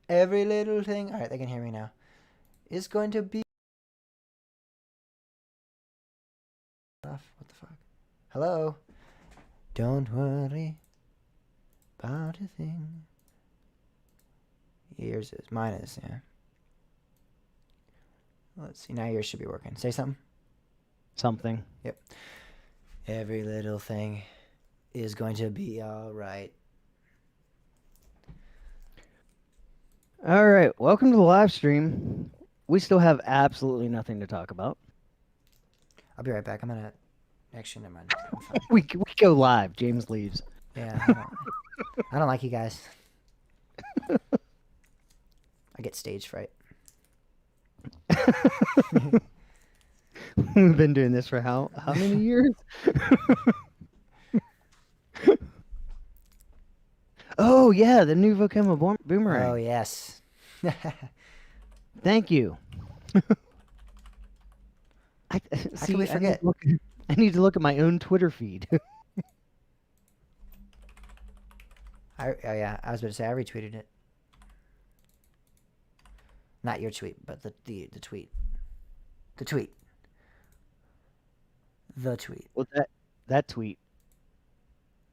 Every little thing. All right, they can hear me now. Is going to be off. What the fuck? Hello. Don't worry about a thing. Yours is. Mine is. Yeah. Let's see. Now yours should be working. Say something. Something. Yep. Every little thing is going to be all right. All right, welcome to the live stream. We still have absolutely nothing to talk about. I'll be right back. I'm gonna. Actually, never mind. I'm fine. We go live. James leaves. Yeah. I don't like you guys. I get stage fright. We've been doing this for how many years? Oh yeah, the new Vokema boomerang. Oh yes. Thank you. I How can we see. forget? I need to look at my own Twitter feed. Oh yeah, I was about to say I retweeted it. Not your tweet, but the tweet. The tweet. The tweet. Well, that tweet.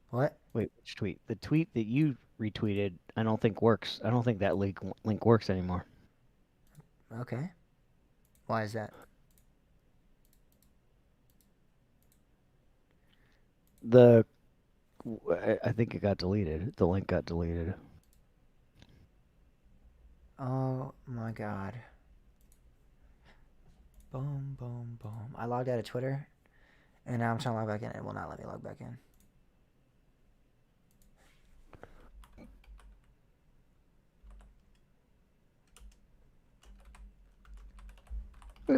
What? Wait, which tweet? The tweet that you retweeted. I don't think works. I don't think that link works anymore. Okay. Why is that? I think it got deleted. The link got deleted. Oh my god. Boom, boom, boom. I logged out of Twitter, and now I'm trying to log back in. It will not let me log back in.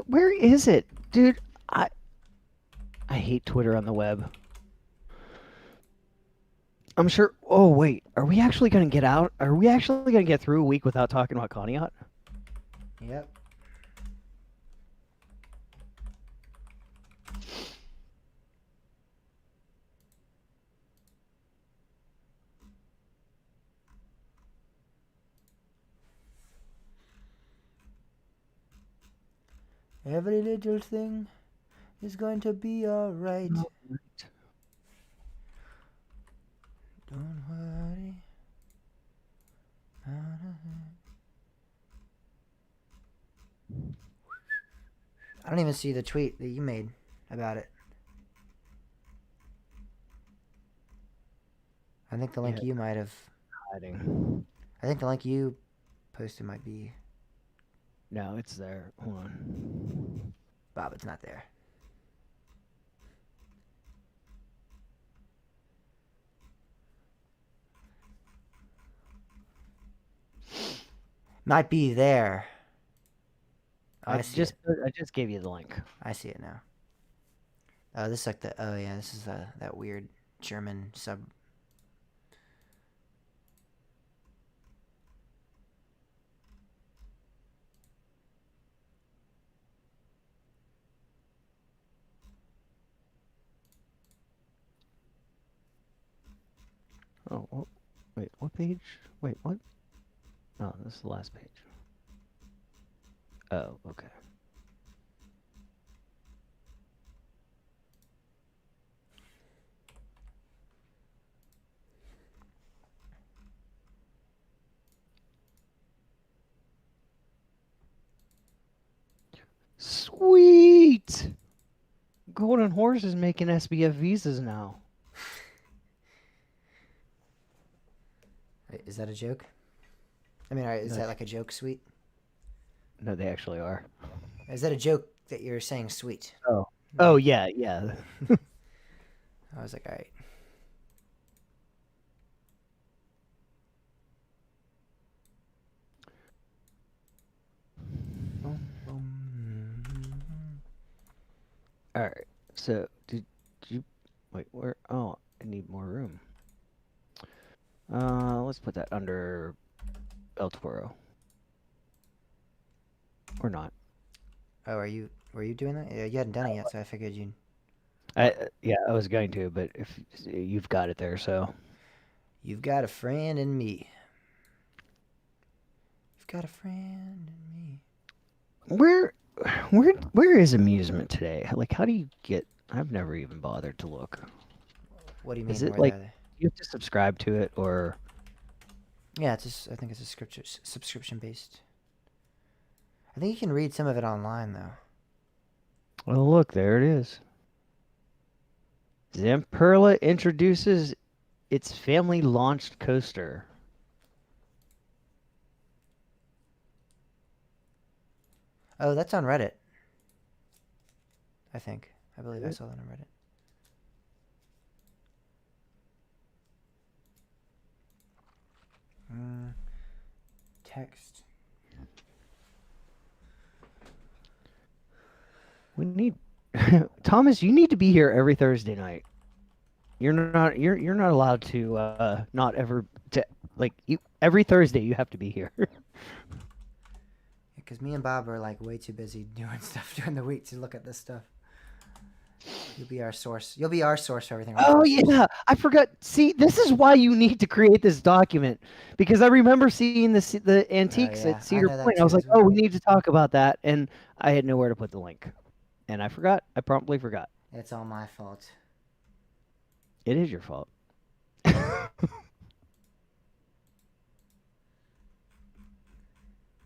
Where is it, dude? I hate Twitter on the web. I'm sure. Oh wait, are we actually gonna get out? Are we actually gonna get through a week without talking about Conneaut? Yep. Every little thing is going to be alright. Don't worry. I don't even see the tweet that you made about it. I think the link you might have. Hiding. I think the link you posted might be. No, it's there. Hold on. Bob, it's not there. Might be there. Oh, I see it. I just gave you the link. I see it now. Oh, this is like the. Oh yeah, this is that weird German sub. Oh, wait, what page? Wait, what? Oh, this is the last page. Oh, okay. Sweet! Golden Horse is making SBF visas now. Is that a joke? I mean, is No, that like a joke, sweet? no, they actually are. Is that a joke that you're saying sweet? Oh yeah, yeah. I was like, all right. All right. So did you wait? Where? Oh, I need more room. Let's put that under El Toro. Or not. Oh, were you doing that? Yeah, you hadn't done it yet, so I figured you'd. Yeah, I was going to, but if you've got it there, so You've got a friend in me. You've got a friend in me. Where is Amusement today? Like, how do you get? I've never even bothered to look. What do you Is mean? it Where like the? you have to subscribe to it, or Yeah, I think it's a subscription based. I think you can read some of it online though. well, look, there it is. Zamperla introduces its family launched coaster. Oh, that's on Reddit. I believe I saw that on Reddit. Text. We need Thomas. You need to be here every Thursday night. You're not allowed to not ever to like you every Thursday you have to be here. Because me and Bob are like way too busy doing stuff during the week to look at this stuff. You'll be our source. You'll be our source for everything. Oh yeah, I forgot. See, this is why you need to create this document because I remember seeing the antiques yeah. at Cedar I know that Point. I was too like, as oh, well. we need to talk about that, and I had nowhere to put the link, and I forgot. I promptly forgot. It's all my fault. It is your fault.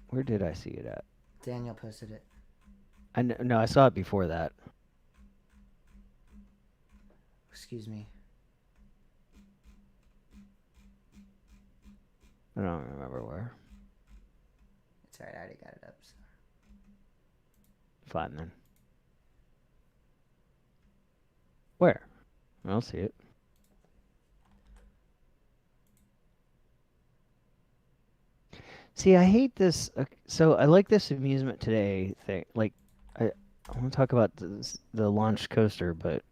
Where did I see it at? Daniel posted it. No, I saw it before that. Excuse me. I don't remember where. It's alright, I already got it up. So. Fine then. Where? I don't see it. See, I hate this. So I like this Amusement Today thing. Like, I want to talk about the launch coaster, but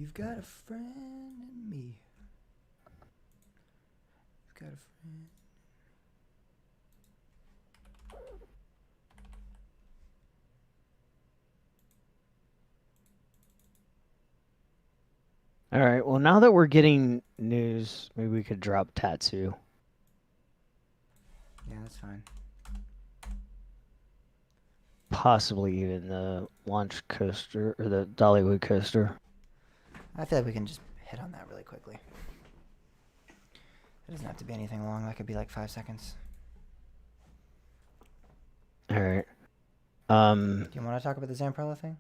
You've got a friend in me. You've got a friend. all right. Well, now that we're getting news, maybe we could drop Tatsu. Yeah, that's fine. Possibly even the launch coaster or the Dollywood coaster. I feel like we can just hit on that really quickly. It doesn't have to be anything long. That could be like 5 seconds. All right. Do you want to talk about the Zamperla thing?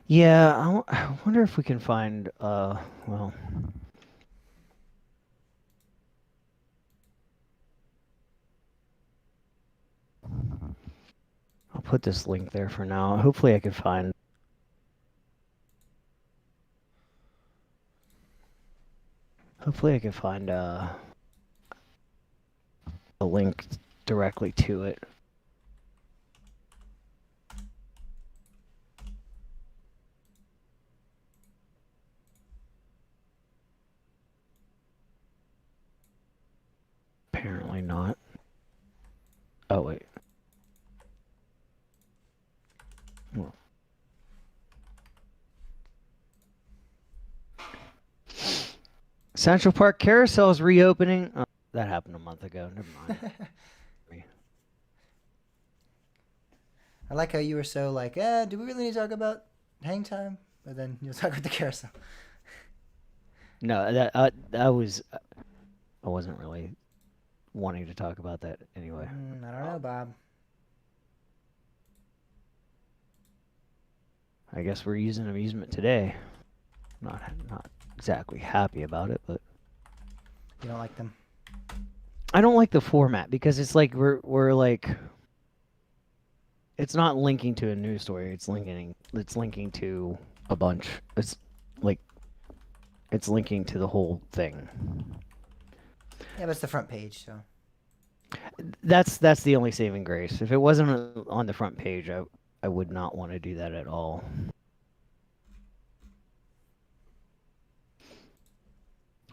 Yeah, I wonder if we can find. Well. I'll put this link there for now. Hopefully I can find a link directly to it. Apparently not. Oh wait. Well. Central Park Carousel is reopening. Oh, that happened a month ago. Never mind. I like how you were so like, do we really need to talk about hang time? But then you'll talk about the carousel. No, that was. I wasn't really wanting to talk about that anyway. I don't know, Bob. I guess we're using Amusement Today. Not exactly happy about it, but You don't like them? I don't like the format because it's like we're like it's not linking to a news story. It's linking to a bunch. It's like it's linking to the whole thing. Yeah, but it's the front page, so. That's the only saving grace. If it wasn't on the front page, I would not want to do that at all.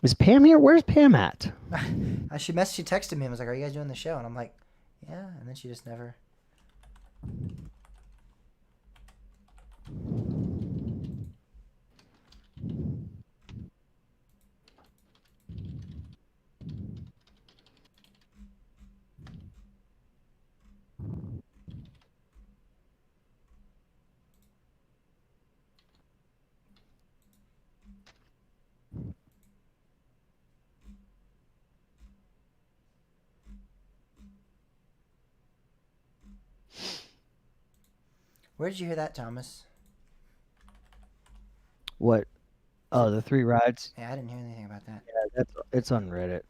Is Pam here? Where's Pam at? She texted me and was like, "Are you guys doing the show?" And I'm like, "Yeah," and then she just never. Where did you hear that, Thomas? What? Oh, the 3 rides. Yeah, I didn't hear anything about that. Yeah, it's on Reddit.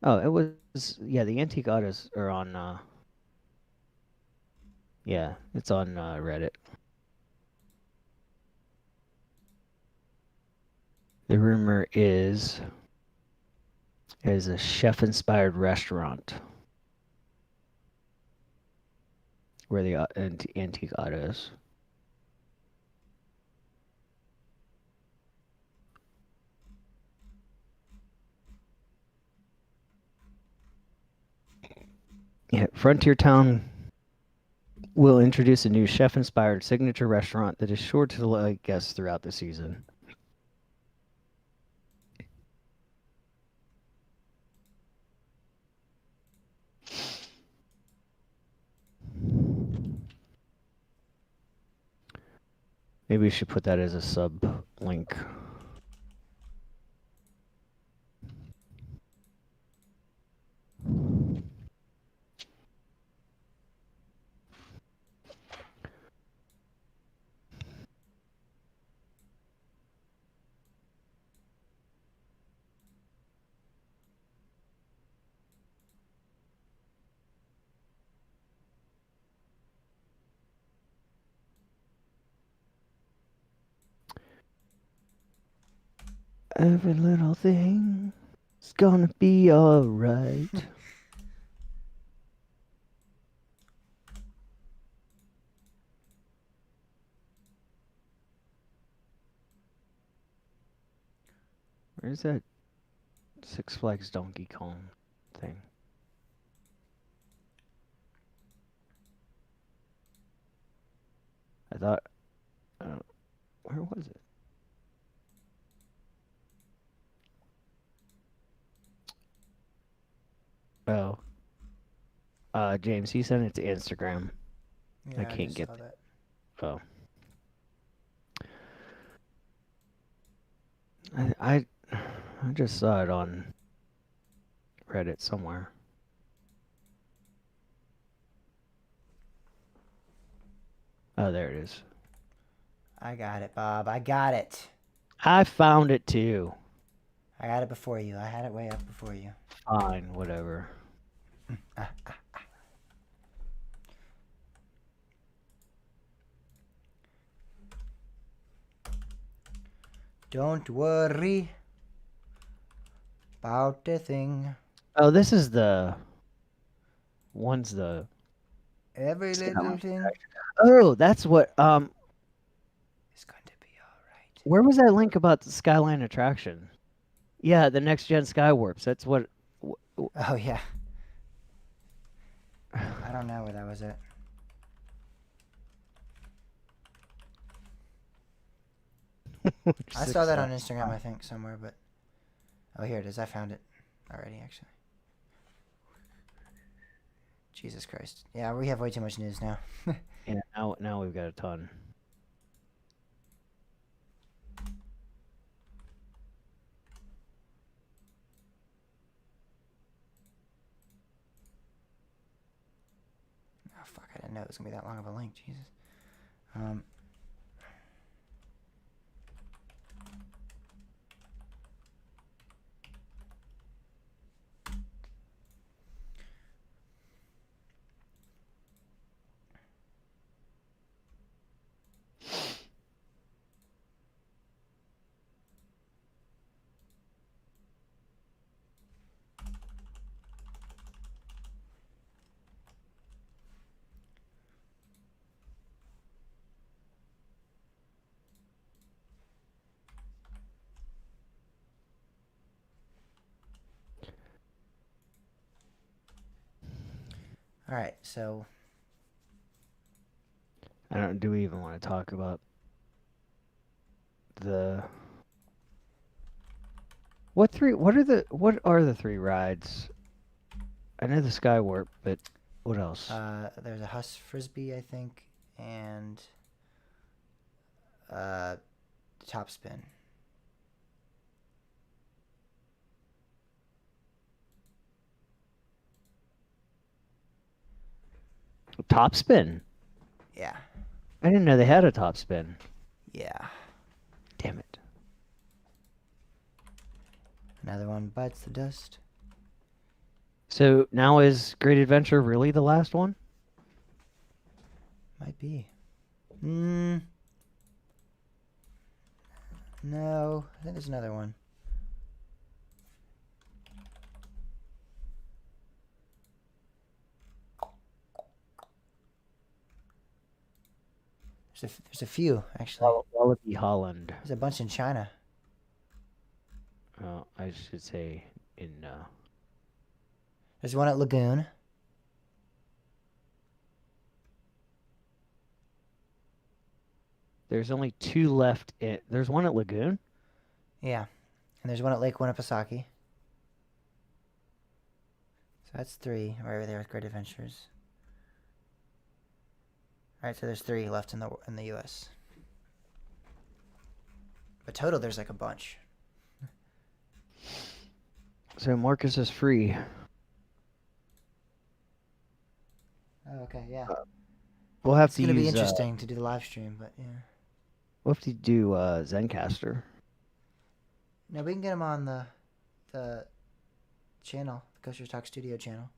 Oh, it was the antique autos are on. Yeah, it's on Reddit. The rumor is a chef-inspired restaurant where the antique auto is. Yeah, Frontier Town will introduce a new chef-inspired signature restaurant that is sure to delight guests throughout the season. Maybe we should put that as a sub link. Every little thing is gonna be alright. Where's that Six Flags Donkey Kong thing? I thought, where was it? Oh, James, he sent it to Instagram. Yeah, I can't just get saw that. Oh, I just saw it on Reddit somewhere. Oh, there it is. I got it, Bob. I got it. I found it too. I got it before you. I had it way up before you. Fine, whatever. Don't worry about a thing. Oh, this is the one's the Every little thing Oh, that's what is going to be alright. where was that link about the Skyline attraction? Yeah, the next gen Skywarps. That's what Oh, yeah. I don't know where that was at. I saw that on Instagram, I think, somewhere, but... Oh, here it is. I found it already, actually. Jesus Christ. Yeah, we have way too much news now. Yeah, now we've got a ton. Oh, fuck. I didn't know it was going to be that long of a link. Jesus. All right, so I don't. Do we even want to talk about the? What are the three rides? I know the Skywarp, but what else? there's a Huss Frisbee, I think, and top spin. Top spin. Yeah. I didn't know they had a top spin. Yeah. Damn it. Another one bites the dust. So now is Great Adventure really the last one? Might be. No, I think there's another one. There's a few actually. Wallaby Holland. There's a bunch in China. Oh, I should say in. There's one at Lagoon. There's only 2 left. There's one at Lagoon. Yeah, and there's one at Lake Winnipesaukee. So that's 3 right over there with Great Adventures. All right, so there's 3 left in the U.S. But total, there's like a bunch. So Marcus is free. Oh, okay, yeah. We'll have It's to gonna be use. interesting to do the live stream, but yeah. We'll have to do Zencaster. No, we can get him on the channel, the Coaster Talk Studio channel.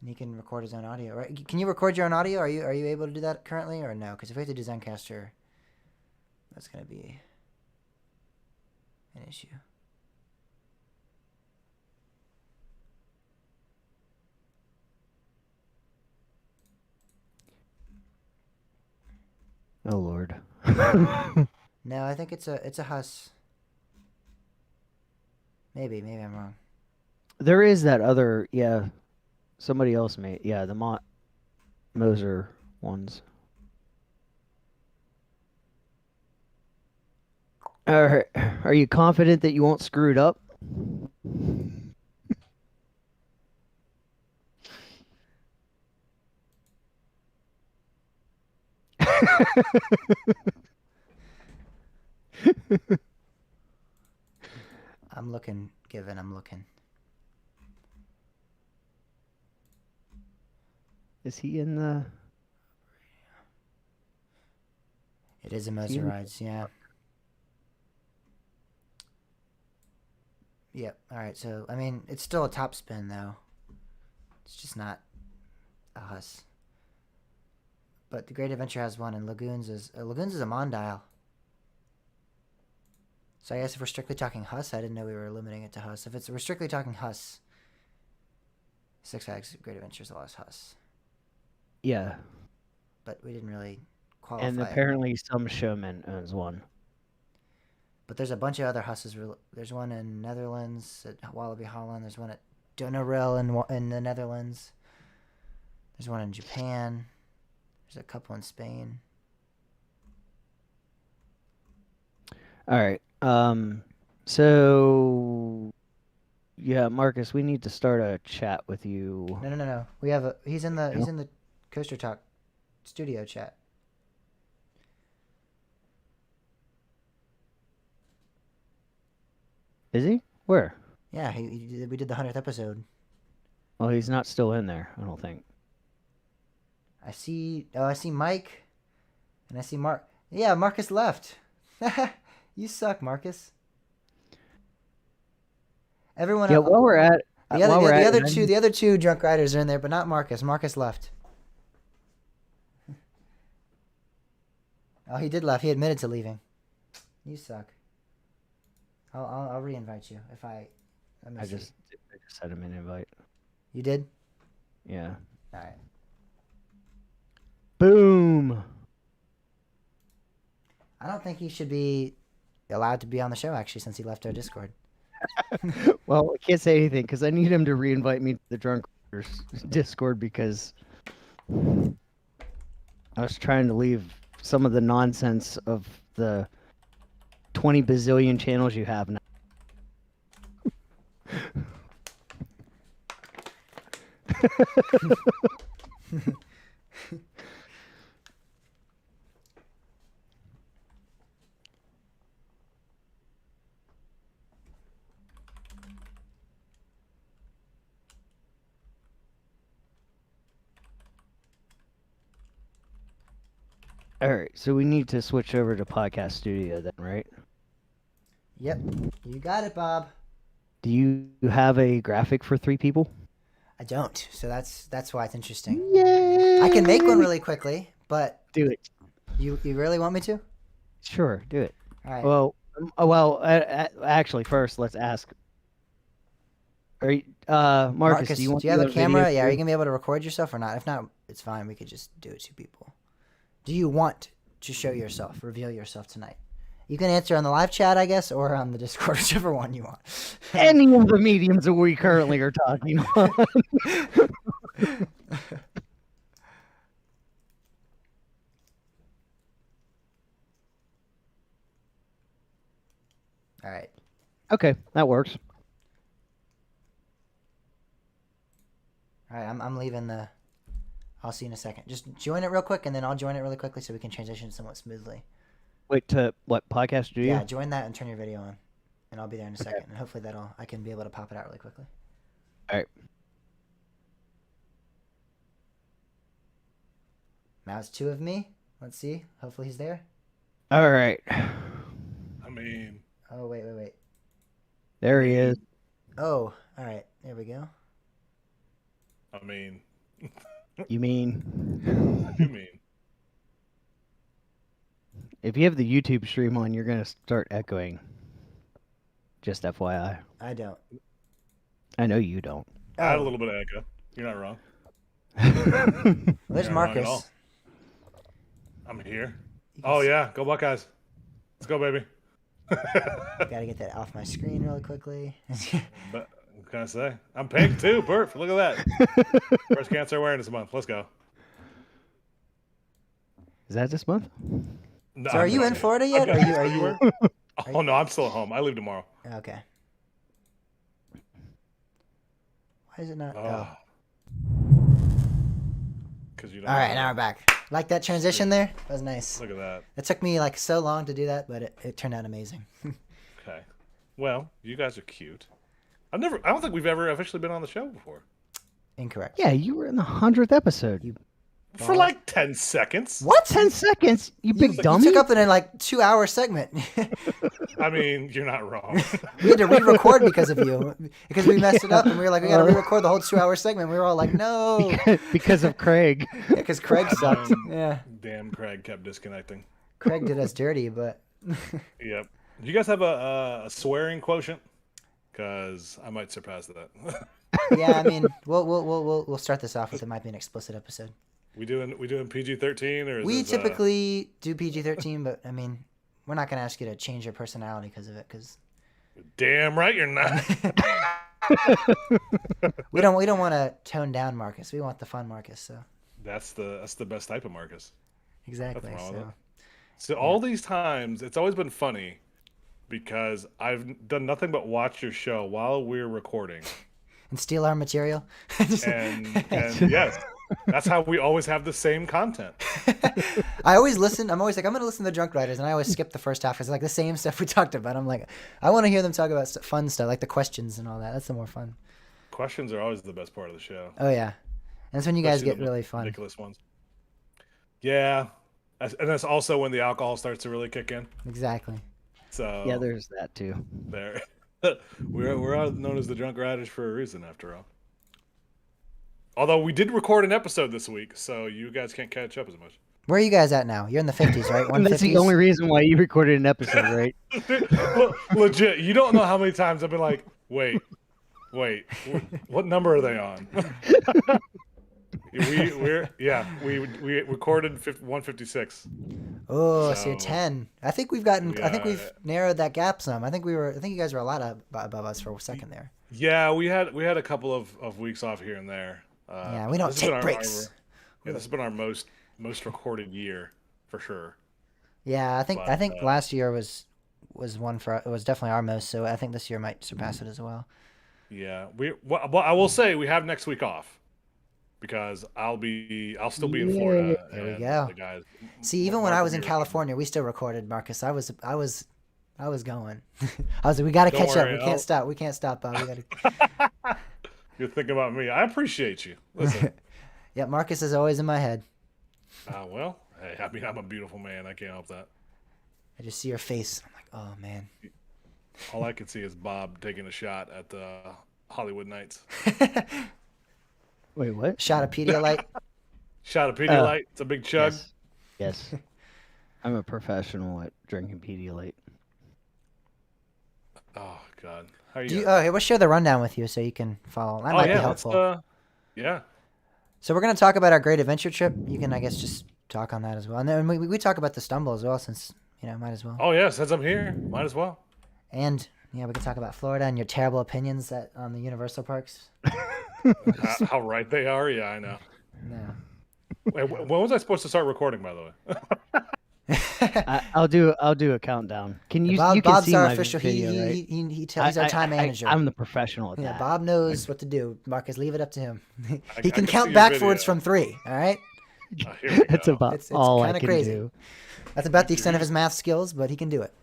And he can record his own audio, right? Can you record your own audio? Are you able to do that currently, or no? Because if we have to do Zencaster, that's gonna be an issue. Oh Lord. No, I think it's a Huss. Maybe I'm wrong. There is that other, yeah. Somebody else made, yeah, the Moser ones. Are you confident that you won't screw it up? I'm looking, Given. I'm looking. Is he in the? It is a Moser Rides, yeah. Yep. All right. So I mean, it's still a top spin though. It's just not a Huss. But the Great Adventure has one, and Lagoons is a Mondial. So I guess if we're strictly talking Huss, I didn't know we were limiting it to Huss. We're strictly talking Huss, Six Flags Great Adventure is the last Huss. Yeah. But we didn't really qualify. And apparently some showman owns one. But there's a bunch of other Husses. There's one in Netherlands at Wallaby Holland. There's one at Donorel in the Netherlands. There's one in Japan. There's a couple in Spain. All right. So yeah, Marcus, we need to start a chat with you. No. We have he's in the Coaster Talk studio chat. Is he? Where? Yeah, we did the 100th episode. Well, he's not still in there, I don't think. I see Mike, and I see Mark. Yeah, Marcus left. You suck, Marcus. Everyone. Yeah, while we're at the other two drunk riders are in there, but not Marcus. Marcus left. Oh, he did left. He admitted to leaving. You suck. I'll re-invite you if I. I just sent him an invite. You did? Yeah. All right. Boom. I don't think he should be allowed to be on the show actually, since he left our Discord. Well, I can't say anything because I need him to reinvite me to the Drunk Riders Discord because I was trying to leave some of the nonsense of the 20 bazillion channels you have now. All right, so we need to switch over to Podcast Studio then, right? Yep, you got it, Bob. Do you have a graphic for 3 people? I don't, so that's why it's interesting. Yay! I can make one really quickly, but Do it. you really want me to? Sure, do it. All right. Well, actually, first let's ask. Are you, Marcus, do you want do you have a camera? video Yeah, are you too? gonna be able to record yourself or not? If not, it's fine. We could just do it 2 people. Do you want to show yourself, reveal yourself tonight? You can answer on the live chat, I guess, or on the Discord, whichever one you want. Any of the mediums that we currently are talking on. All right. Okay, that works. All right, I'm leaving the... I'll see you in a second. Just join it real quick, and then I'll join it really quickly so we can transition somewhat smoothly. Wait, to what, Podcast Studio? Yeah, join that and turn your video on, and I'll be there in a second. And hopefully I can be able to pop it out really quickly. All right. Now it's 2 of me. Let's see. Hopefully he's there. All right. I mean, Oh, wait. There he is. Oh, all right. There we go. I mean, You mean, what do you mean? if you have the YouTube stream on, you're going to start echoing. Just FYI. I don't. I know you don't. I had a Oh, little bit of echo. You're not wrong. there's You're not wrong at all. Marcus. I'm here. You can Oh s- yeah, go Buckeyes. Let's go, baby. Gotta get that off my screen really quickly. But what can I say? I'm pink too, Bert. Look at that. Breast Cancer Awareness Month. Let's go. Is that this month? No, So are I'm you not in yet. Florida I've yet? got Are this you? everywhere. Oh no, I'm still at home. I leave tomorrow. Okay. Why is it not? Oh. Oh. Because you don't. All right, know. now we're back. Like that transition there? That was nice. Look at that. It took me like so long to do that, but it turned out amazing. Okay. Well, you guys are cute. I don't think we've ever officially been on the show before. Incorrect. Yeah, you were in the 100th episode. You- For like 10 seconds. What? 10 seconds, you big You dummy. took up in like 2-hour segment. I mean, you're not wrong. We had to re-record because of you, because we messed it up, and we were like, we got to re-record the whole 2-hour segment. We were all like, no, because of Craig. because Craig sucked. Yeah, Damn, Craig kept disconnecting. Craig did us dirty, but Yep. Do you guys have a swearing quotient? Because I might surpass that. yeah, I mean, we'll start this off with it might be an explicit episode. we doing PG-13 or is We this, typically do PG-13, but I mean, we're not gonna ask you to change your personality because of it, because damn right you're not. we don't want to tone down Marcus. We want the fun Marcus. So That's the best type of Marcus. exactly. wrong with So So all these times, it's always been funny because I've done nothing but watch your show while we're recording, and steal our material. and yes, that's how we always have the same content. I always listen. I'm always like, I'm going to listen to Drunk Riders, and I always skip the first half because like the same stuff we talked about. I'm like, I want to hear them talk about fun stuff, like the questions and all that. That's the more fun. Questions are always the best part of the show. Oh yeah, and that's when you guys Especially get the really fun. ridiculous ones. Yeah, and that's also when the alcohol starts to really kick in. Exactly. So Yeah, there's that too. there, we're all known as the Drunk Riders for a reason, after all. Although we did record an episode this week, so you guys can't catch up as much. Where are you guys at now? You're in the 50s, right? And that's the 150s? only reason why you recorded an episode, right? Legit, you don't know how many times I've been like, wait, what number are they on? we recorded 156. Oh, so So 10. I think we've gotten. we I think we've narrowed that gap some. I think you guys were a lot above us for a second there. yeah, we had a couple of weeks off here and there. Yeah, we don't This has been take our breaks. yeah, this has been our most recorded year for sure. Yeah, I But think last year was one for it was definitely our most. So I think this year might surpass it as well. yeah, well, I will say we have next week off because I'll still be in Yay. Florida There we and go. the guys. See, even when Mark I will was be in recording. California, we still recorded, Marcus. I was going. I was like, we got to Don't catch up. worry, We can't stop. We can't stop, Bob. We got to. You're thinking about me. I appreciate you. Listen, Yeah, Marcus is always in my head. well, hey, I mean, I'm a beautiful man. I can't help that. I just see your face. I'm like, oh man. All I can see is Bob taking a shot at the Hollywood Nights. Wait, what? Shot of Pedialyte. Shot of Pedialyte. It's a big chug. Yes. Yes. I'm a professional at drinking Pedialyte. Oh God, how are you? Do you, oh, hey, we'll share the rundown with you so you can follow. That might be yeah, helpful. yeah. So we're gonna talk about our great adventure trip. You can, I guess, just talk on that as well, and then we talk about the stumble as well, since might as well. Oh yeah, since I'm here, might as well. And yeah, we can talk about Florida and your terrible opinions on the Universal parks. How right they are. Yeah, I know. No. Wait, when was I supposed to start recording? By the way. I'll do a countdown. Can you? Bob, you can Bob's see our my official. video, right? He's our time manager. I'm the professional at Yeah, that. Bob knows what to do. Marcus, leave it up to him. I He can can count see your backwards video. from 3. All right. Here we That's go. about It's all I kinda can crazy. do. That's about the extent of his math skills, but he can do it.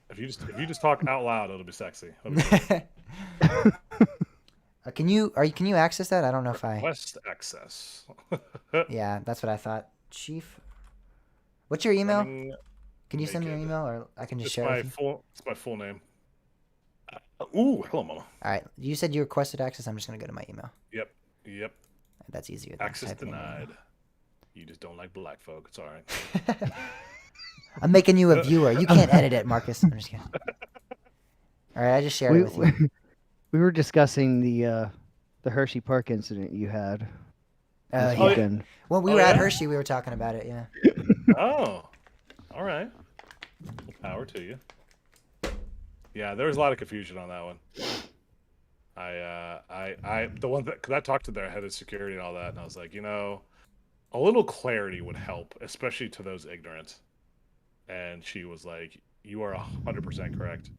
If you just talk out loud, it'll be sexy. It'll be great. Can you access that? I don't know if I. Request access. Yeah, that's what I thought. Chief, what's your email? Running- Can you send me your naked. email, or I can just It's share it my with you? it's my full name. Ooh, hello, mama. All right. You said you requested access. I'm just gonna go to my email. Yep. That's easier. Than Access typing in your denied. email. You just don't like black folk. It's all right. I'm making you a viewer. You can't edit it, Marcus. I'm just kidding. All right, I just shared it with you. We were discussing the Hershey Park incident you had this Yeah. weekend. When we Oh, were at yeah? Hershey, we were talking about it. Yeah. Oh, all right. Power to you. Yeah, there was a lot of confusion on that one. The one that, because I talked to their head of security and all that, and I was like, a little clarity would help, especially to those ignorant. And she was like, "You are 100% correct."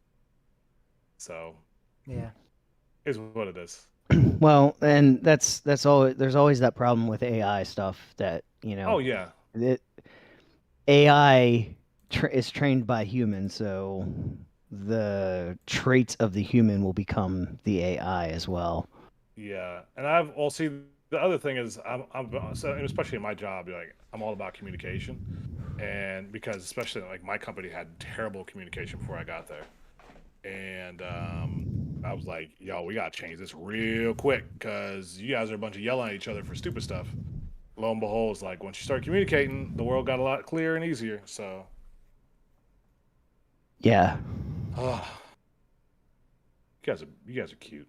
So, Yeah. is what it is. Well, and that's all. There's always that problem with AI stuff that Oh yeah, AI is trained by humans, so the traits of the human will become the AI as well. yeah. And I've also the other thing is so, and especially in my job, like I'm all about communication, and because especially like my company had terrible communication before I got there, and I was like, yo, we gotta change this real quick because you guys are a bunch of yelling at each other for stupid stuff. Lo and behold, it's like once you start communicating, the world got a lot clearer and easier. So, Yeah. you guys are cute.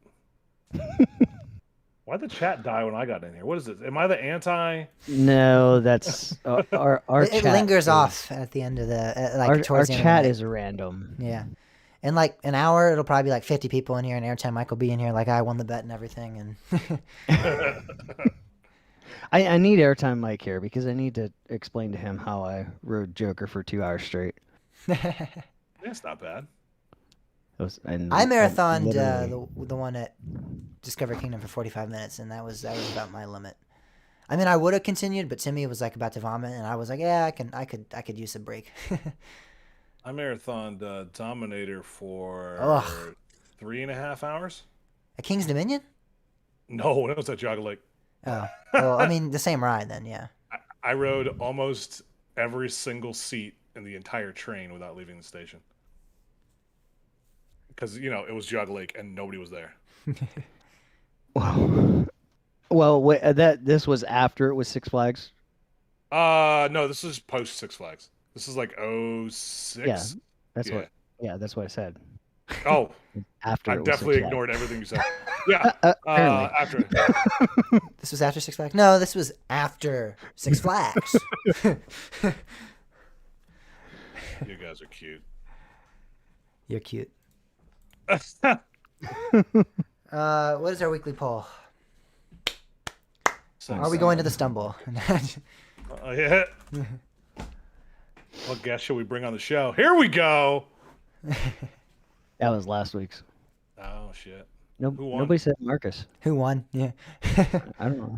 Why'd the chat die when I got in here? What is this? Am I the anti? No, that's our It chat lingers is- off at the end of the like Our towards the end of the chat night. is random. Yeah. In like an hour, it'll probably be like 50 people in here, and airtime Mike will be in here like I won the bet and everything. And I need airtime Mike here because I need to explain to him how I rode Joker for 2 hours straight. That's not bad. I marathoned literally- the one at Discovery Kingdom for 45 minutes, and that was about my limit. I mean, I would have continued, but Timmy was like about to vomit, and I was like, yeah, I could use a break. I marathoned Dominator for Ugh. 3.5 hours. At King's Dominion? No, it was at Jog Lake. Oh, well, I mean the same ride then, yeah. I rode almost every single seat in the entire train without leaving the station. Because, it was Jog Lake and nobody was there. Well, wait, this was after it was Six Flags. No, this is post Six Flags. This is like 06. Yeah, that's Yeah. what. Yeah, that's what I said. Oh, After I it was definitely Six Flags. ignored everything you said. Yeah. Apparently. After. This was after Six Flags? No, this was after Six Flags. You guys are cute. You're cute. What is our weekly poll? Are we going to the stumble? Yeah. What guest should we bring on the show? Here we go. That was last week's. Oh shit. No, Who won? nobody said Marcus. Who won? Yeah. I don't know.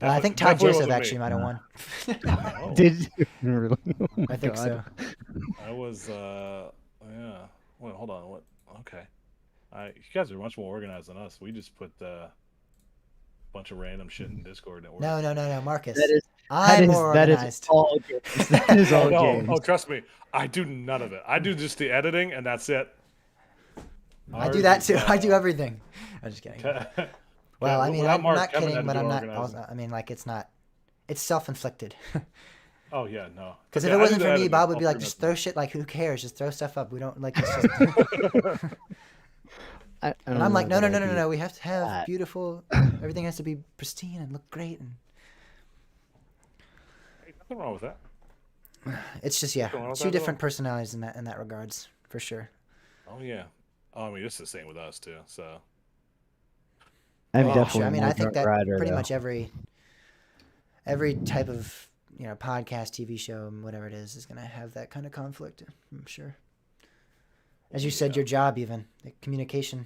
I think Todd Definitely Joseph wasn't actually me. might have won. Oh, Did you really? Oh my I think God. so. I was. Yeah. Wait, hold on. What? Okay. You guys are much more organized than us. We just put a bunch of random shit in Discord. And No, Marcus. That is I'm more that is organized. all James. That is all no. James. Oh, trust me. I do none of it. I do just the editing, and that's it. I do that too. I do everything. I'm just kidding. Well, I mean, without I'm Mark, not Kevin kidding, had to but do I'm not. organizing. I mean, like, it's not. It's self-inflicted. Oh yeah, no. Because Yeah, if it I do wasn't the for me, editing. Bob would I'll be like, pretty just much- throw shit. Like, who cares? Just throw stuff up. We don't like. It's just... I And don't I'm like, know no. that idea. We have to have that. beautiful. Everything has to be pristine and look great. And Hey, nothing wrong with that. it's just Nothing wrong with two that at different all. personalities in that regards for sure. Oh yeah. Oh, I mean, it's the same with us too. So I'm Oh, definitely Sure. I mean, more I think drunk that rider, pretty though. much every type of podcast, TV show, and whatever it is going to have that kind of conflict. I'm sure. As you said, Yeah. your job, even the communication,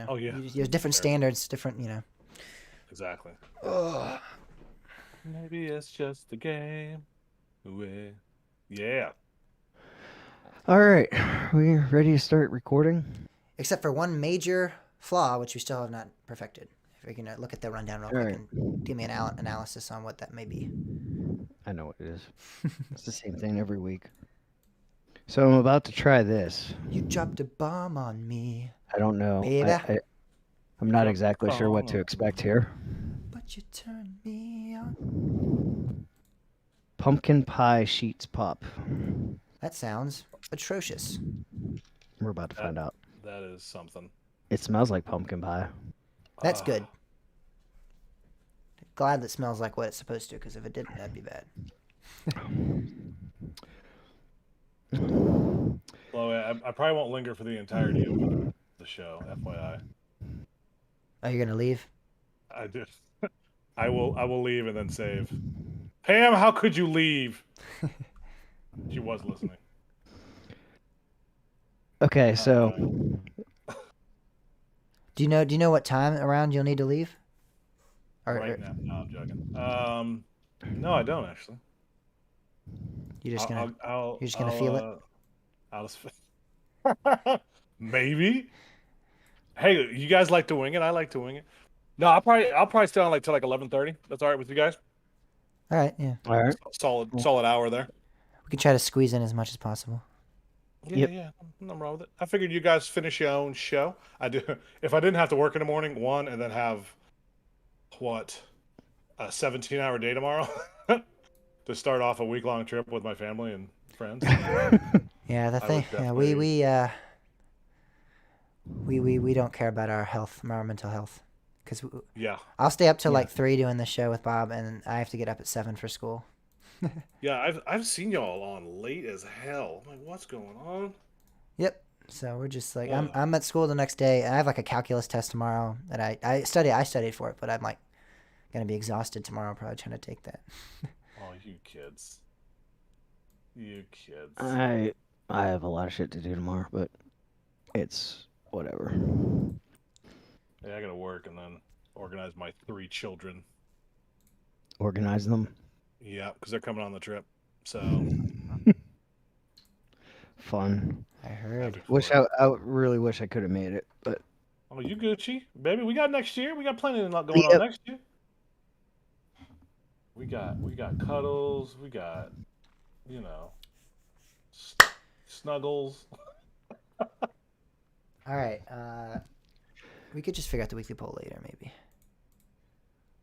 Oh, yeah. you have different Sure. standards, different, exactly. Ugh. Maybe it's just a game. Ooh, yeah. All right, we ready to start recording? Except for one major flaw, which we still have not perfected. If you're going to look at the rundown real quick Alright. and give me an analysis on what that may be. I know what it is. It's the same thing every week. So I'm about to try this. You dropped a bomb on me, I don't know. Baby. I'm not Drop exactly sure what to bomb. expect here. but you turned me on. Pumpkin pie sheets pop. That sounds atrocious. We're about to find out. That is something. It smells like pumpkin pie. That's Ah, good. Glad that smells like what it's supposed to, because if it didn't, that'd be bad. Chloe, I probably won't linger for the entirety of the show. FYI, Oh, you're gonna leave? I do. I will leave and then save. Pam, how could you leave? She was listening. Okay, so Do you know what time around you'll need to leave? Right now, no, I'm joking. No, I don't actually. You're just gonna I'll, you're just gonna feel it? I'll just maybe. Hey, you guys like to wing it? I like to wing it. No, I'll probably stay on till like 11:30. That's all right with you guys. All right, yeah. all right. Solid hour there. We can try to squeeze in as much as possible. Yeah, Yep. yeah, nothing wrong with it. I figured you guys finish your own show. I do. If I didn't have to work in the morning, one, and then have what a 17-hour day tomorrow to start off a week-long trip with my family and friends. Yeah, the I thing. would Yeah, we don't care about our health, our mental health, because Yeah, I'll stay up till Yeah. like 3 doing the show with Bob, and I have to get up at 7 for school. yeah. I've seen y'all on late as hell. I'm like, what's going on? Yep. So we're just like Ugh. I'm at school the next day, and I have like a calculus test tomorrow that I studied for it, but I'm like gonna be exhausted tomorrow, probably trying to take that. Oh, you kids. You kids. I have a lot of shit to do tomorrow, but it's whatever. Yeah, I gotta work and then organize my 3 children. Organize them. Yeah, because they're coming on the trip. So Fun. I heard. I really wish I could have made it, but Oh, you Gucci, baby. We got next year. We got plenty of going on Yep. next year. We got cuddles. We got, snuggles. All right. We could just figure out the weekly poll later, maybe.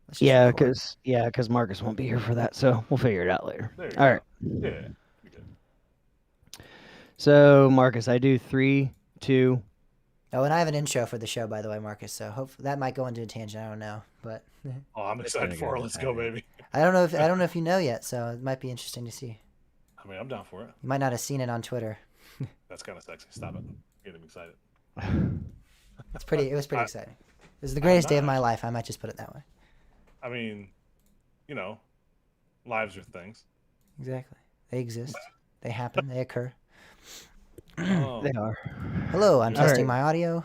Let's just yeah, record. because Marcus won't be here for that, so we'll figure it out later. There you All go. right. Yeah. We good. So Marcus, I do 3, 2. Oh, and I have an intro for the show, by the way, Marcus. So hopefully that might go into a tangent. I don't know, but Oh, I'm It's excited gonna for it. go. Let's go, baby. I don't know if you know yet. So it might be interesting to see. I mean, I'm down for it. You might not have seen it on Twitter. That's kind of sexy. Stop it. Getting me excited. It was pretty I- exciting. It was the greatest day of my nice. life. I might just put it that way. I mean, you know, lives are things. Exactly. They exist. They happen. They occur. Oh, They are. Hello, I'm All testing right. my audio.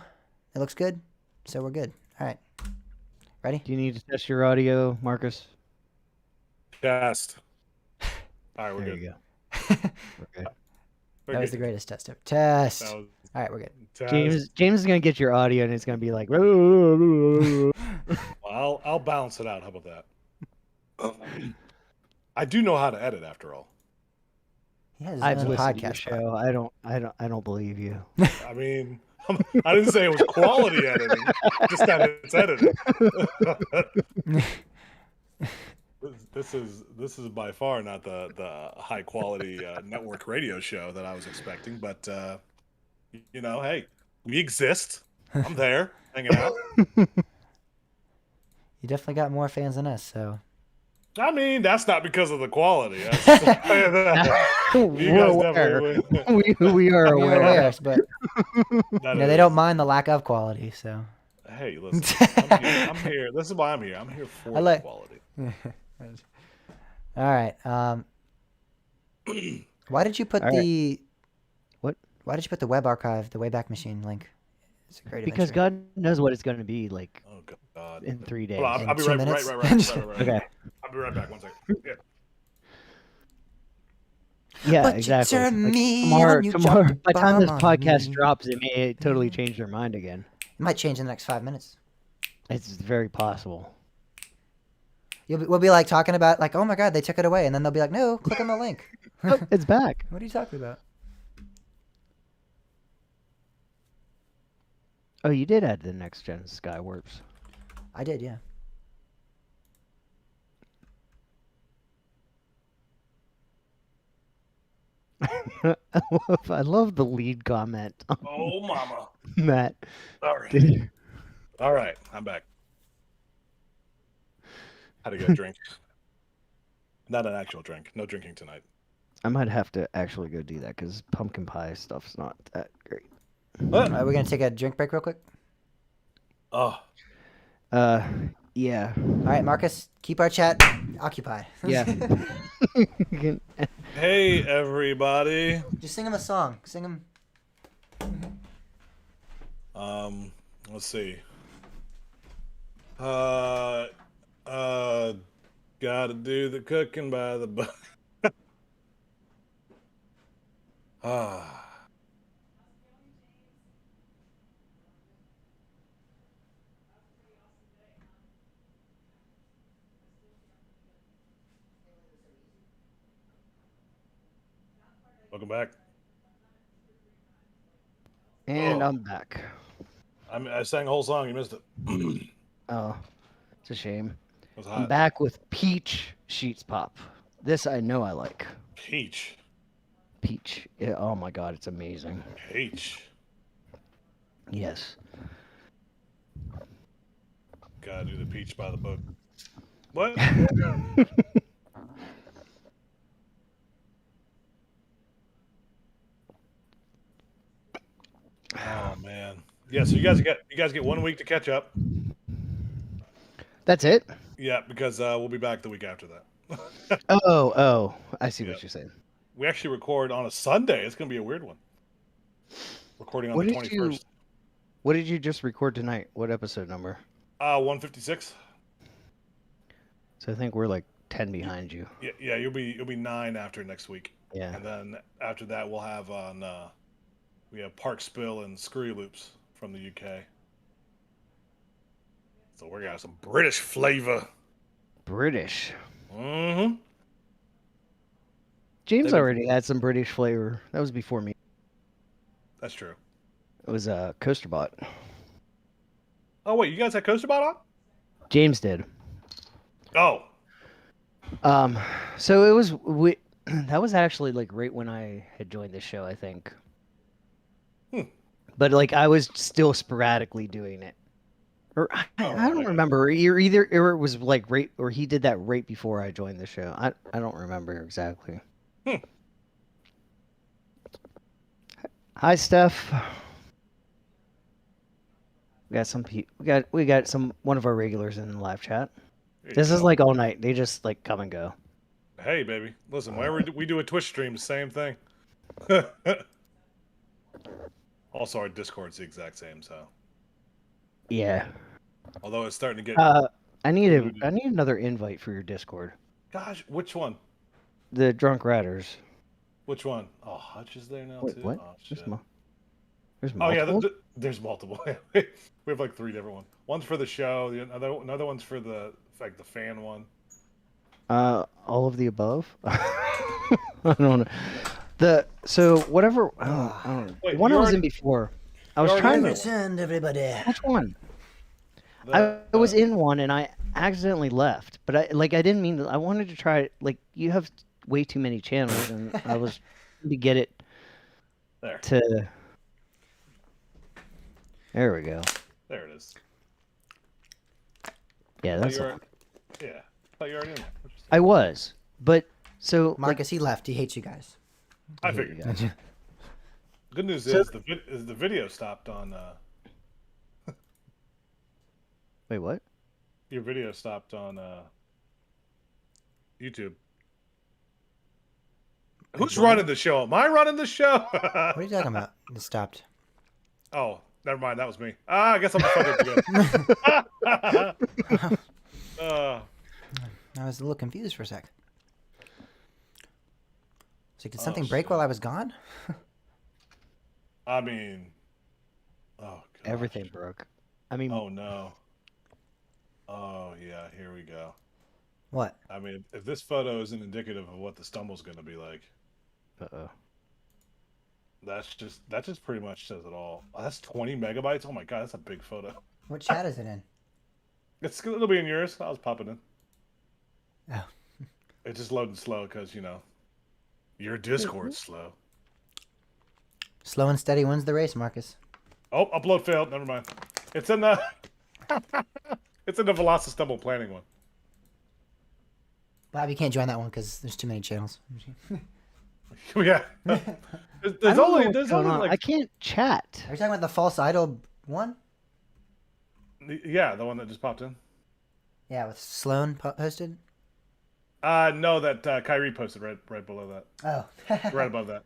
It looks good, so we're good. All right. Ready? Do you need to test your audio, Marcus? test. All right, we're There good. you go. We're good. We're That was good. the greatest test ever. Test. That was All right, we're good. test. James is gonna get your audio, and it's gonna be like. Well, I'll balance it out. How about that? I do know how to edit, after all. He has his I've own listened to your podcast. pod. show. I don't believe you. I mean, I didn't say it was quality editing, just that it's editing. This is by far not the high quality network radio show that I was expecting, but you know, hey, we exist. I'm there, hanging out. You definitely got more fans than us, so I mean, that's not because of the quality. You We're guys aware. definitely. we are we're aware. aware, but That they is- don't mind the lack of quality. So Hey, listen, I'm here. This is why I'm here. I'm here for I like- the quality. all right. Why did you put All right. the What? Why did you put the web archive, the Wayback Machine link? It's a great Because adventure. God knows what it's gonna be like Oh God. in 3 days. Hold on, I'll be 2 right minutes? right. Okay. I'll be right back. 1 second. Yeah. Yeah, But you exactly. turned Like, me tomorrow, on, you tomorrow. dropped By the the time this bomb on podcast me. drops, it may totally change their mind again. It might change in the next 5 minutes. It's very possible. We'll be like talking about like, oh my God, they took it away, and then they'll be like, no, click on the link. Oh, it's back. What are you talking about? Oh, you did add the next gen Sky Warps. I did, yeah. I love the lead comment on Oh, mama. that. All right. All right. I'm back. Had to get a drink. Not an actual drink. No drinking tonight. I might have to actually go do that because pumpkin pie stuff's not that great. All right, we're gonna take a drink break real quick. Oh, Yeah. All right, Marcus, keep our chat occupied. Yeah. hey everybody. Just sing him a song. Sing him. Let's see. Gotta do the cooking by the book. Welcome back. And Oh. I'm back. I sang the whole song. You missed it. It Oh, it's a shame. was I'm hot. back with Peach Sheets Pop. This I know I like. Peach. Peach. Yeah, oh my god, it's amazing. Peach. Yes. Gotta do the peach by the book. What? Oh man. Yeah, so you guys get 1 week to catch up. That's it? Yeah, because we'll be back the week after that. Oh, I see Yeah. what you're saying. We actually record on a Sunday. It's gonna be a weird one. Recording on What the did 21st. What did you just record tonight? What episode number? 156. So I think we're like 10 behind you. Yeah, you'll be 9 after next week. Yeah. And then after that we'll have on we have Park Spill and Screwy Loops from the UK. So we're gonna have some British flavor. British. Mm-hmm. James They've been- already had some British flavor. That was before me. That's true. It was a Coaster Bot. Oh wait, you guys had Coaster Bot on? James did. Oh. So it was that was actually like right when I had joined the show, I think. Hmm. but like I was still sporadically doing it. Or I don't remember. Either or it was like right, or he did that right before I joined the show. I don't remember exactly. Hi, Steph. We got some we got some one of our regulars in the live chat. This is like all night. They just like come and go. Hey, baby. Listen, whenever we do a Twitch stream, same thing. Also, our Discord's the exact same, so. Yeah. Although it's starting to get. I need another invite for your Discord. Gosh, which one? The Drunk Riders. Which one? Oh, Hutch is there now too. What? Oh, shit. There's Oh yeah, multiple? there's multiple. We have like 3 different ones. One's for the show. Another one's for the fan one. All of the above. I don't know. So whatever. I don't know. Wait, the one I was already- in before. I was already trying in to that Send everybody. Which one? I was in one and I accidentally left, but I didn't mean to. I wanted to try. Like you have way too many channels, and I was trying to get it there. to. There we go. There it is. Yeah, that's. Yeah. I thought you were already in there. I was, but so Marcus, he left. He hates you guys. I figured. Good news So- is the video stopped on. Wait, what? Your video stopped on YouTube. Who's running the show? Am I running the show? What are you talking about? It stopped. Oh, never mind. That was me. I guess I'm fucking again. I was a little confused for a sec. So did something shit. break while I was gone? I mean, oh god. Everything broke. I mean, Oh no. Oh yeah, here we go. What? I mean, if this photo isn't indicative of what the stumble's going to be like, uh-oh. that just pretty much says it all. Oh, that's 20 megabytes. Oh my god, that's a big photo. What chat is it in? It'll be in yours. I was popping in. Oh. It's just loading slow because your Discord's slow. Slow and steady wins the race, Marcus. Oh, upload failed. Never mind. It's in the it's in the Velocity planning one. Bob, you can't join that one because there's too many channels. Yeah. I There's don't know only what's going on. like I can't chat. Are you talking about the false idol one? yeah, the one that just popped in. Yeah, with Sloan posted. No, that Kyrie posted right below that. Oh. Right above that.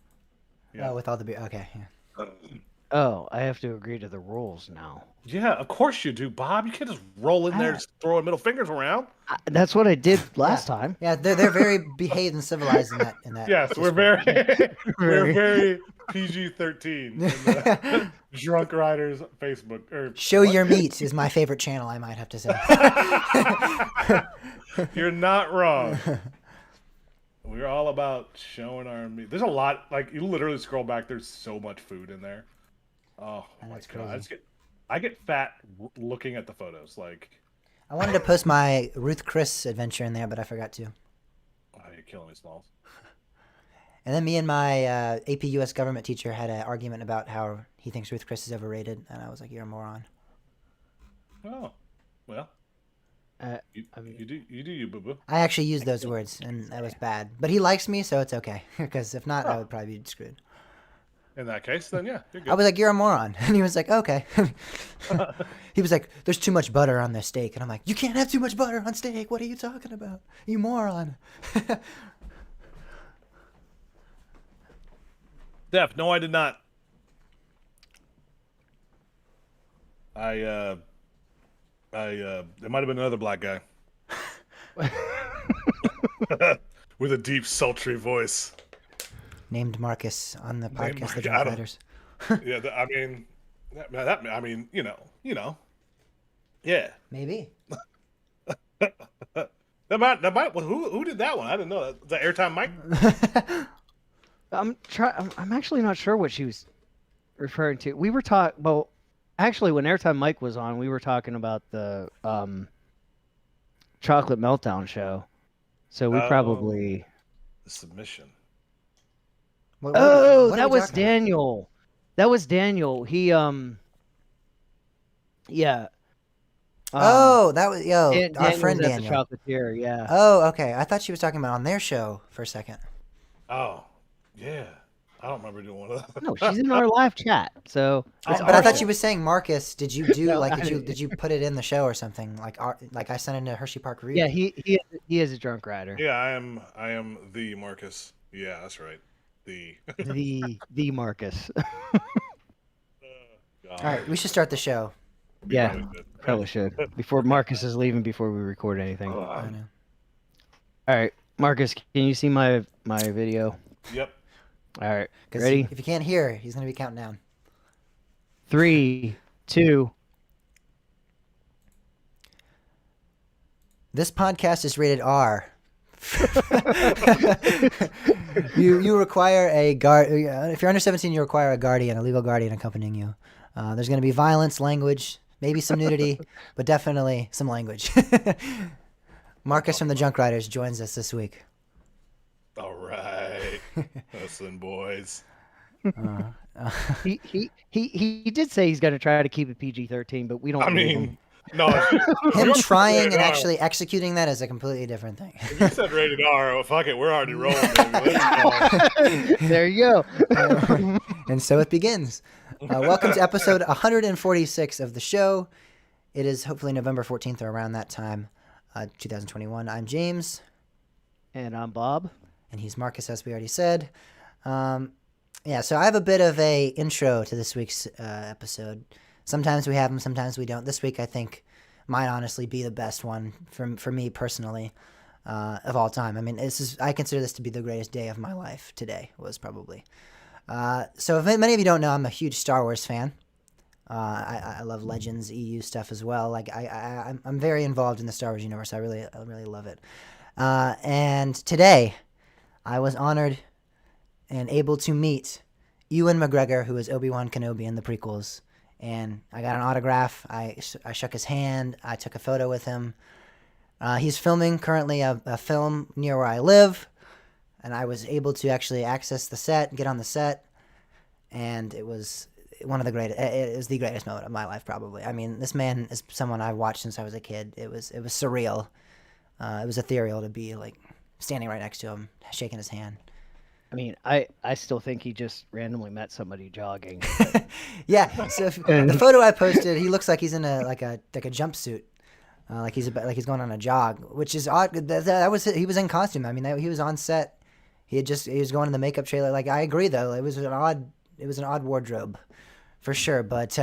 Yeah. Oh, with all the okay. Yeah. Oh, I have to agree to the rules now. Yeah, of course you do, Bob. You can't just roll in there and throwing middle fingers around. That's what I did last time. Yeah, they're very behaved and civilized in that. Yes, we're very PG-13. Drunk Riders Facebook or Show Your Meat is my favorite channel. I might have to say. You're not wrong. We're all about showing our meat. There's a lot. Like you literally scroll back. There's so much food in there. Oh my That's god! crazy. I get fat looking at the photos. Like, I wanted to post my Ruth Chris adventure in there, but I forgot to. oh, you're killing me, Smalls. And then me and my AP US government teacher had an argument about how he thinks Ruth Chris is overrated, and I was like, "You're a moron." Oh, well, you do you, boo boo. I actually used those words, and that was bad. But he likes me, so it's okay. Because if not, I would probably be screwed. In that case, then yeah, you're good. I was like, "You're a moron," and he was like, "Okay." He was like, "There's too much butter on the steak," and I'm like, "You can't have too much butter on steak. What are you talking about, you moron?" Def, no, I did not. There might have been another black guy with a deep, sultry voice. Named Marcus on the Named podcast, The Marcus. Drunk Riders. Yeah, I mean, you know, yeah. Maybe. That might. Who did that one? I didn't know that. The airtime mic. I'm actually not sure what she was referring to. We were talking. Well, actually, when Airtime Mike was on, we were talking about the Chocolate Meltdown show. So we probably. The submission. What Oh, are that we was talking about? Daniel. That was Daniel. He yeah. Oh, that was our Daniel friend was at the Daniel. chocolatier. Yeah. Oh, okay. I thought she was talking about on their show for a second. Oh, yeah. I don't remember doing one of those. No, she's in our live chat. So it's But I our thought show. she was saying, Marcus, did you do No, like I did you put it in the show or something like I sent it to Hershey Park Read? Yeah, he is a drunk rider. Yeah, I am the Marcus. Yeah, that's right. The The Marcus. All right, we should start the show. We Yeah. probably should. Probably should. Before Marcus is leaving before we record anything. All I know. right, Marcus, can you see my video? Yep. All right, Because ready? if you can't hear, he's gonna be counting down. 3, 2. This podcast is rated R. you require a guard. If you're under 17, you require a guardian, a legal guardian accompanying you. There's going to be violence, language, maybe some nudity, but definitely some language. Marcus from the Junk Riders joins us this week. All right. Listen, boys. He did say he's going to try to keep it PG-13, but we don't. I believe mean, no. Him trying rated and R. actually executing that is a completely different thing. If you said rated R, well, fuck it, we're already rolling. Baby. Let's go. There you go. And so it begins. Welcome to episode 146 of the show. It is hopefully November 14th or around that time, 2021. I'm James. And I'm Bob. And he's Marcus, as we already said. Yeah, so I have a bit of a intro to this week's episode. Sometimes we have them, sometimes we don't. This week, I think, might honestly be the best one for me personally of all time. I mean, I consider this to be the greatest day of my life. Today was probably. So if many of you don't know, I'm a huge Star Wars fan. I love Legends EU stuff as well. Like I'm very involved in the Star Wars universe. I really love it. And today, I was honored and able to meet Ewan Mcgregor, who is Obi-Wan Kenobi in the prequels. And I got an autograph. I shook his hand. I took a photo with him. He's filming currently a film near where I live. And I was able to actually access the set, get on the set. And it was one of the greatest. It was the greatest moment of my life, probably. I mean, this man is someone I've watched since I was a kid. It was surreal. It was ethereal to be like standing right next to him, shaking his hand. I mean, I still think he just randomly met somebody jogging. Yeah. So the photo I posted, he looks like he's in a jumpsuit, like he's going on a jog, which is odd. That was he was in costume. I mean, he was on set. He was going in the makeup trailer. Like I agree though, it was an odd wardrobe, for sure. But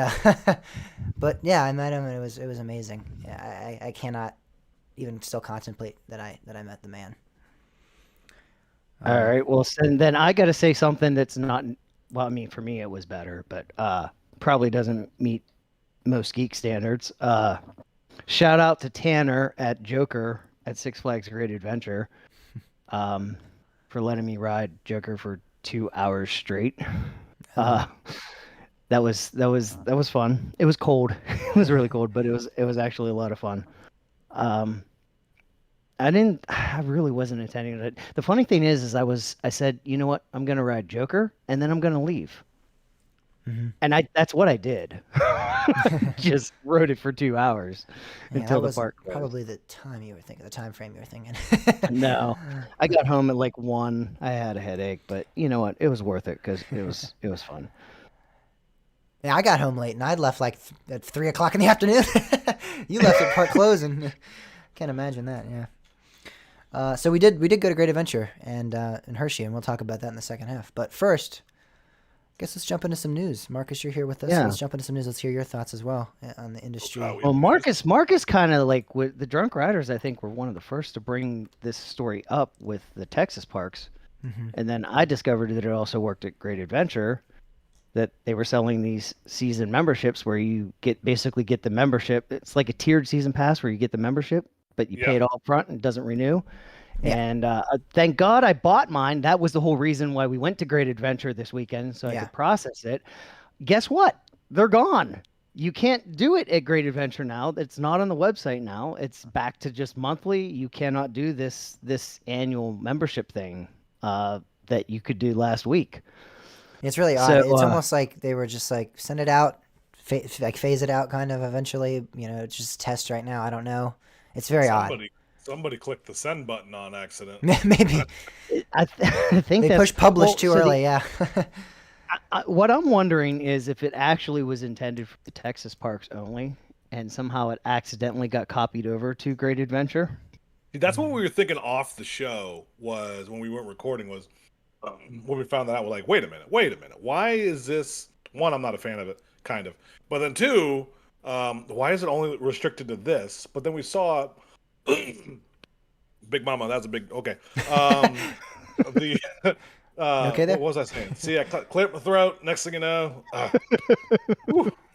but yeah, I met him and it was amazing. Yeah, I cannot even still contemplate that I met the man. All right. Well, then I got to say something that's not. Well, I mean, for me it was better, but probably doesn't meet most geek standards. Shout out to Tanner at Joker at Six Flags Great Adventure, for letting me ride Joker for 2 hours straight. That was fun. It was cold. It was really cold, but it was actually a lot of fun. I really wasn't intending it. The funny thing is I said, you know what? I'm going to ride Joker and then I'm going to leave. Mm-hmm. And that's what I did. Just rode it for 2 hours until the park closed. Probably the time frame you were thinking. No, I got home at like 1. I had a headache, but you know what? It was worth it because it was fun. Yeah, I got home late and I'd left like at 3 o'clock in the afternoon. You left at park closing. Can't imagine that. Yeah. So we did go to Great Adventure and in Hershey, and we'll talk about that in the second half. But first, I guess let's jump into some news. Marcus, you're here with us. Yeah. Let's jump into some news. Let's hear your thoughts as well on the industry. Well, Marcus kind of like with the Drunk Riders, I think were one of the first to bring this story up with the Texas parks. Mm-hmm. And then I discovered that it also worked at Great Adventure, that they were selling these season memberships where you basically get the membership. It's like a tiered season pass where you get the membership, but you pay it all up front and it doesn't renew. Yeah. And thank God I bought mine. That was the whole reason why we went to Great Adventure this weekend, so I could process it. Guess what? They're gone. You can't do it at Great Adventure now. It's not on the website now. It's back to just monthly. You cannot do this annual membership thing that you could do last week. It's really odd. So, It's almost like they were just like send it out, phase it out, kind of eventually. It's just test right now. I don't know. It's very odd. Somebody clicked the send button on accident. Maybe I think they that's pushed publish too so early. Yeah. what I'm wondering is if it actually was intended for the Texas parks only, and somehow it accidentally got copied over to Great Adventure. That's what we were thinking off the show was when we weren't recording was when we found that out. We're like, wait a minute. Why is this? One, I'm not a fan of it, kind of. But then two, why is it only restricted to this? But then we saw Big Mama. That's a big okay. The okay there? what was I saying? See, I cleared my throat. Next thing you know,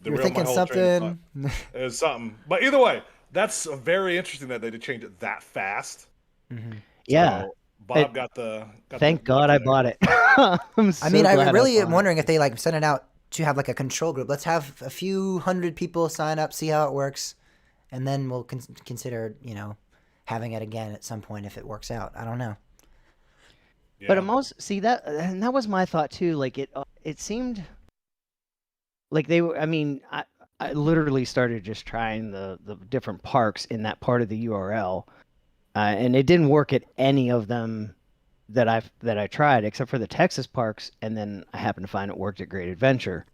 You're thinking something. It was something. But either way, that's very interesting that they did change it that fast. Mm-hmm. Yeah. So Bob got the. Thank God I bought it. I really am wondering if they like send it out to have like a control group. Let's have a few hundred people sign up, see how it works, and then we'll consider, having it again at some point if it works out. I don't know. Yeah. But I'm also and that was my thought too. Like it seemed like they were. I mean, I literally started just trying the different parks in that part of the URL, and it didn't work at any of them that I tried, except for the Texas parks, and then I happened to find it worked at Great Adventure.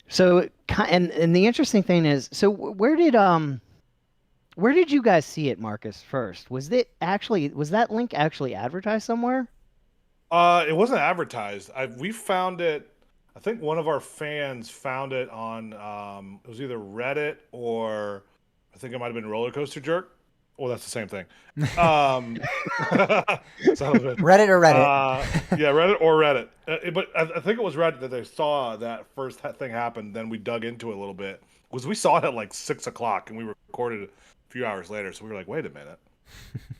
So, and the interesting thing is, so where did you guys see it, Marcus? First, was that link actually advertised somewhere? It wasn't advertised. We found it. I think one of our fans found it on. It was either Reddit or I think it might have been Roller Coaster Jerk. Oh, that's the same thing. Reddit or Reddit? Yeah, Reddit or Reddit. But I think it was Reddit that they saw that first thing happen. Then we dug into it a little bit. Because we saw it at like 6 o'clock and we recorded it a few hours later. So we were like, wait a minute.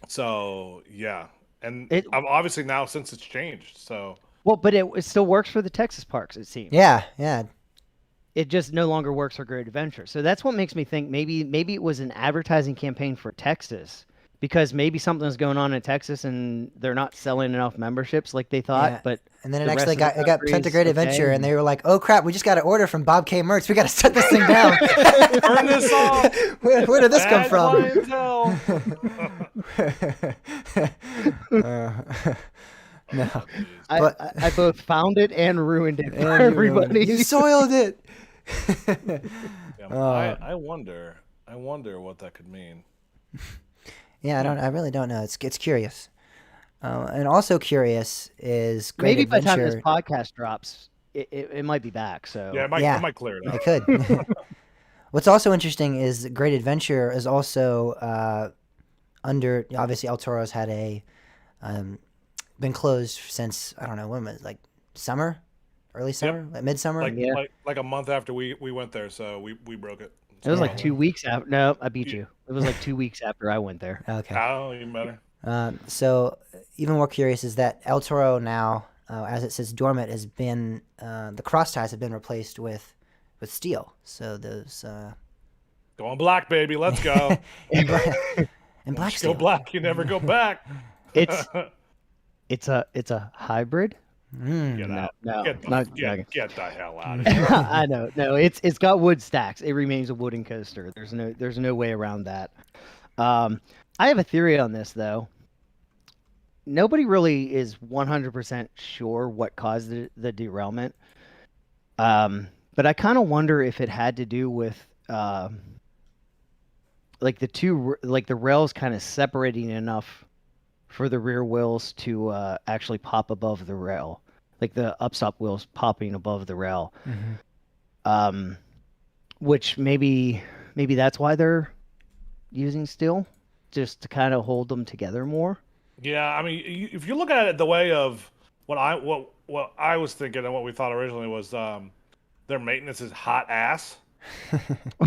So, yeah. And obviously now since it's changed. So. Well, but it still works for the Texas parks, it seems. Yeah. It just no longer works for Great Adventure. So that's what makes me think maybe it was an advertising campaign for Texas, because maybe something's going on in Texas and they're not selling enough memberships like they thought. Yeah. But and then it got sent to Great Adventure, and they were like, "Oh crap, we just got an order from Bob K. Mertz. We got to shut this thing down." Turn this off. Where did this come from? No, I both found it and ruined it for everybody. You soiled it. I wonder what that could mean. Yeah, I really don't know. It's curious. And also curious is Great maybe Adventure. by the time this podcast drops, it might be back. So yeah, it might clear it up. It could. What's also interesting is Great Adventure is also under, obviously El Toro's had been closed since, I don't know, when was it, like summer? Early summer? Yep. Like midsummer? Like a month after we went there, so we broke it. It was like 2 weeks after. No, I beat you. It was like 2 weeks after I went there. Okay. Oh, even better. So even more curious is that El Toro now, as it sits dormant, has been the cross ties have been replaced with steel. So those go on black, baby. Let's go. and black steel. Go black. You never go back. It's a hybrid. Get out. No, get the hell out of here. I know. No, it's got wood stacks. It remains a wooden coaster. There's no way around that. I have a theory on this though. Nobody really is 100% sure what caused the derailment. But I kind of wonder if it had to do with like the rails kind of separating enough for the rear wheels to actually pop above the rail, like the upstop wheels popping above the rail. Mm-hmm. Which maybe that's why they're using steel, just to kind of hold them together more. Yeah, I mean, if you look at it the way of what I was thinking and what we thought originally was their maintenance is hot ass.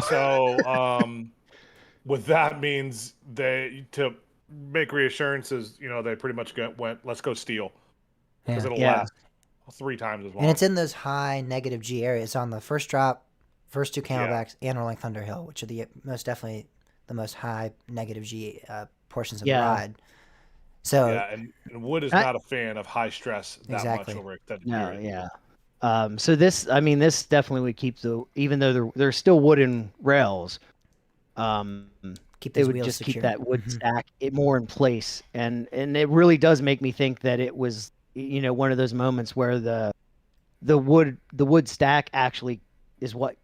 So what that means to make reassurances, they pretty much went, let's go steel, because it'll last 3 times as long. And it's in those high negative G areas on the first drop, first 2 camelbacks, and Rolling Thunder Hill, which are the most high negative G portions of the ride. So and Wood is not a fan of high stress that much over extended period. Yeah. So this, I mean, this definitely would keep even though there's still wooden rails, Keep it those would wheels just keep secure. that wood stack it more in place, and it really does make me think that it was, one of those moments where the wood stack actually is what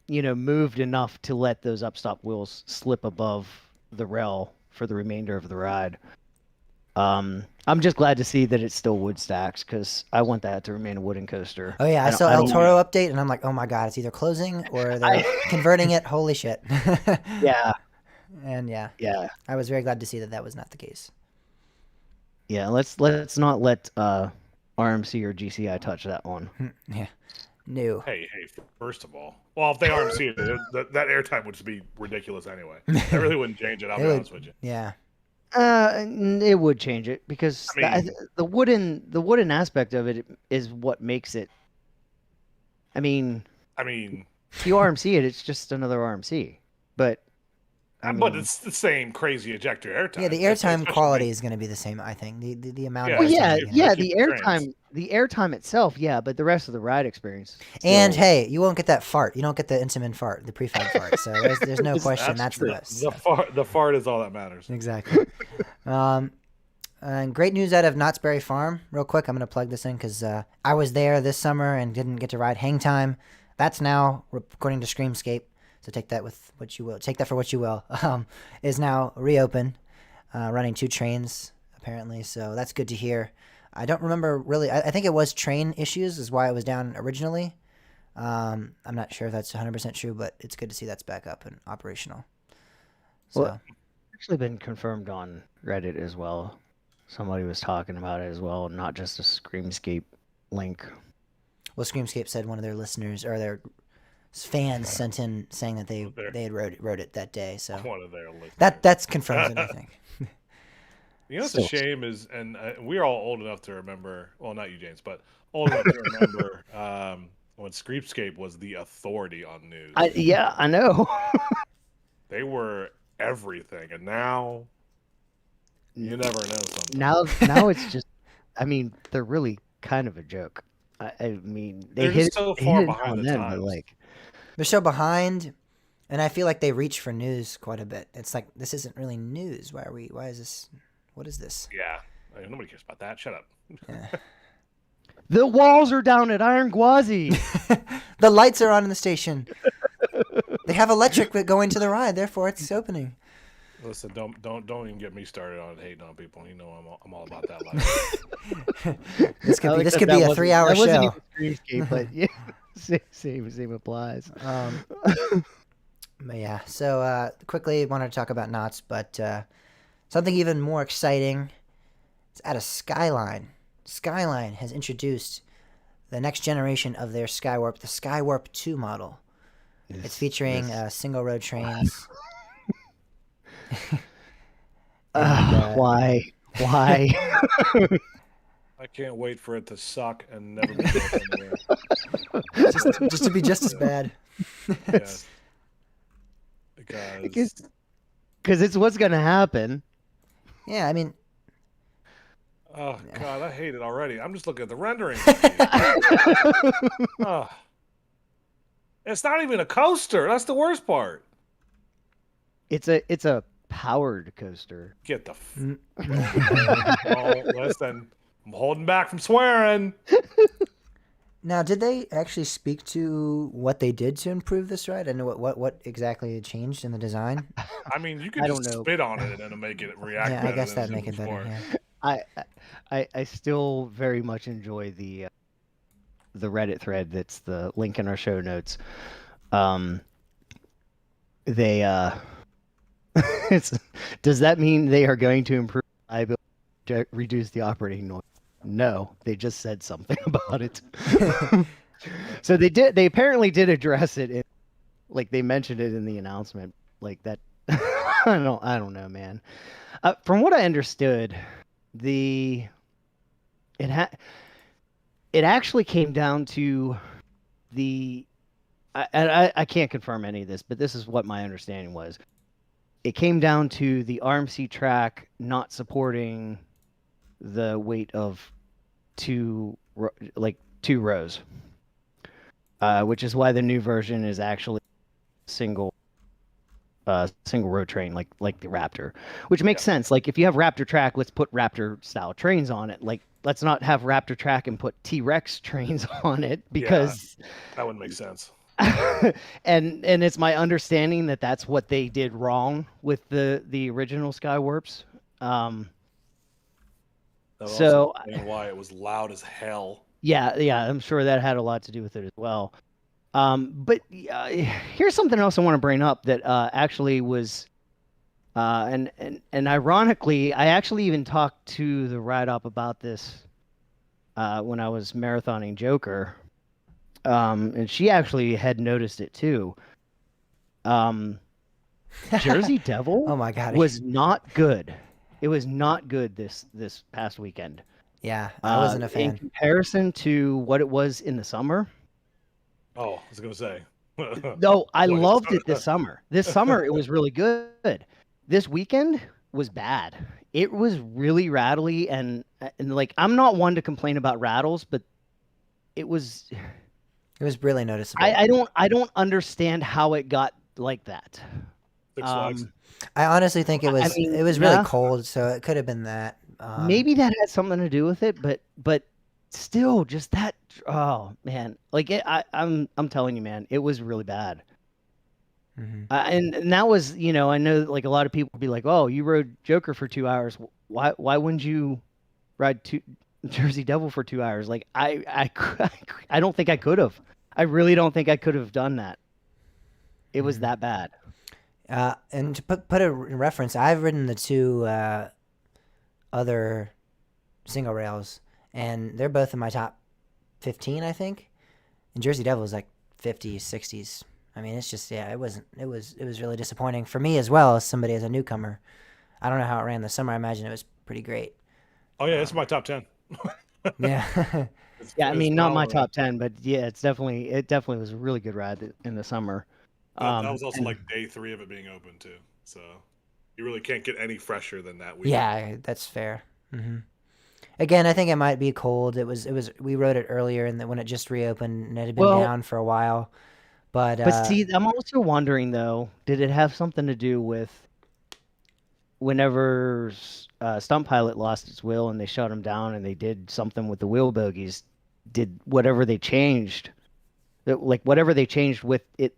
moved enough to let those upstop wheels slip above the rail for the remainder of the ride. I'm just glad to see that it's still wood stacks because I want that to remain a wooden coaster. Oh yeah, I saw I El don't. Toro update, and I'm like, oh my god, it's either closing or they're converting it. Holy shit! Yeah, And yeah, yeah, I was very glad to see that was not the case. yeah. Let's not let RMC or GCI touch that one. Yeah, no. Hey, first of all, well, if they RMC it, that airtime would just be ridiculous anyway. That really wouldn't change it. I'll be honest with you. Yeah. It would change it because I mean, the wooden aspect of it is what makes it. I mean, if you RMC it, it's just another RMC. But but it's the same crazy ejector airtime. Yeah, the airtime quality is going to be the same, I think. The amount Yeah, of well, airtime. yeah, keep the airtime itself, yeah, but the rest of the ride experience. And still- hey, you won't get that fart. You don't get the Intamin fart, the prefab fart. So there's no question that's the best. The fart is all that matters. Exactly. And great news out of Knott's Berry Farm. Real quick, I'm going to plug this in because I was there this summer and didn't get to ride Hang Time. That's now, according to Screamscape, so take that with what you will. Take that for what you will. Is now reopened, running 2 trains apparently. So that's good to hear. I don't remember really. I think it was train issues is why it was down originally. I'm not sure if that's 100% true, but it's good to see that's back up and operational. So. Well, actually been confirmed on Reddit as well. Somebody was talking about it as well, not just a Screamscape link. Well, Screamscape said one of their listeners or their fans sent in saying that they had wrote it that day. So One of their listeners. that's confirmed, I think. You know what's a shame is, and we're all old enough to remember. Well, not you, James, but old enough to remember when Screamscape was the authority on news. Yeah, I know. They were everything, and now you never know something. Now it's just. I mean, they're really kind of a joke. I mean, they're hit just so they far hit it behind on the them, times. but like They're so behind, and I feel like they reach for news quite a bit. It's like this isn't really news. Why is this? What is this? Yeah, nobody cares about that. Shut up. Yeah. the walls are down at Iron Gwazi. The lights are on in the station. They have electric going to the ride, therefore it's opening. Listen, don't even get me started on hating on people. You know I'm all about that life. This could be a 3-hour show. Wasn't even Screamscape, but yeah, same applies. But yeah, so quickly wanted to talk about Knott's, but something even more exciting is out of Skyline. Skyline has introduced the next generation of their Skywarp, the Skywarp 2 model. It's featuring single road trains. Why? I can't wait for it to suck and never be built anywhere. just to be just as bad. Yes. Because it's what's gonna happen. Yeah, I mean, Oh God, I hate it already. I'm just looking at the rendering. Oh. It's not even a coaster. That's the worst part. It's a powered coaster. Get the. Oh, listen, I'm holding back from swearing. now did they actually speak to what they did to improve this ride? And what exactly changed in the design? I mean, you can I just don't know. spit on it and it'll make it react. Yeah, I better guess than that'd it make did it better. before. Yeah. I still very much enjoy the Reddit thread that's the link in our show notes. They does that mean they are going to improve reliability to reduce the operating noise? No, they just said something about it. So they apparently did address it like they mentioned it in the announcement like that. I don't know, man. From what I understood, it actually came down to I can't confirm any of this, but this is what my understanding was. It came down to the RMC track not supporting the weight of two 2 rows, which is why the new version is actually single row train, like the Raptor, which makes sense. Like if you have Raptor track, let's put Raptor style trains on it. Like let's not have Raptor track and put T-Rex trains on it, because that wouldn't make sense. and it's my understanding that that's what they did wrong with the original Skywarps. So why it was loud as hell. Yeah, I'm sure that had a lot to do with it as well. But here's something else I want to bring up that actually was, and ironically, I actually even talked to the write-up about this when I was marathoning Joker, and she actually had noticed it too. Jersey Devil Oh my God. was not good. It was not good this past weekend. Yeah, I wasn't a fan. In comparison to what it was in the summer. Oh, I was going to say. No, I loved it this summer. This summer, it was really good. This weekend was bad. It was really rattly, and like, I'm not one to complain about rattles, but it was really noticeable. I don't understand how it got like that. Six Flags. I honestly think it was it was really cold, so it could have been that. Maybe that had something to do with it, but still, just that. Oh man, like I'm telling you, man, it was really bad. Mm-hmm. And that was, I know like a lot of people would be like, oh, you rode Joker for 2 hours. Why wouldn't you ride Jersey Devil for 2 hours? Like I don't think I could have. I really don't think I could have done that. It was that bad. And to put a reference, I've ridden the 2 other single rails, and they're both in my top 15, I think. And Jersey Devil is like 50s, 60s. I mean, it's just, it was really disappointing for me as well as somebody as a newcomer. I don't know how it ran this summer. I imagine it was pretty great. Oh yeah, it's my top 10. Yeah. Yeah, I mean, not my top 10, but yeah, it definitely was a really good ride in the summer. That was also like day 3 of it being open too, so you really can't get any fresher than that week. Yeah, that's fair. Mm-hmm. Again, I think it might be cold. It was. We rode it earlier, and when it just reopened, and it had been down for a while. But see, I'm also wondering though, did it have something to do with whenever Stunt Pilot lost its wheel and they shut him down and they did something with the wheel bogies? Did whatever they changed with it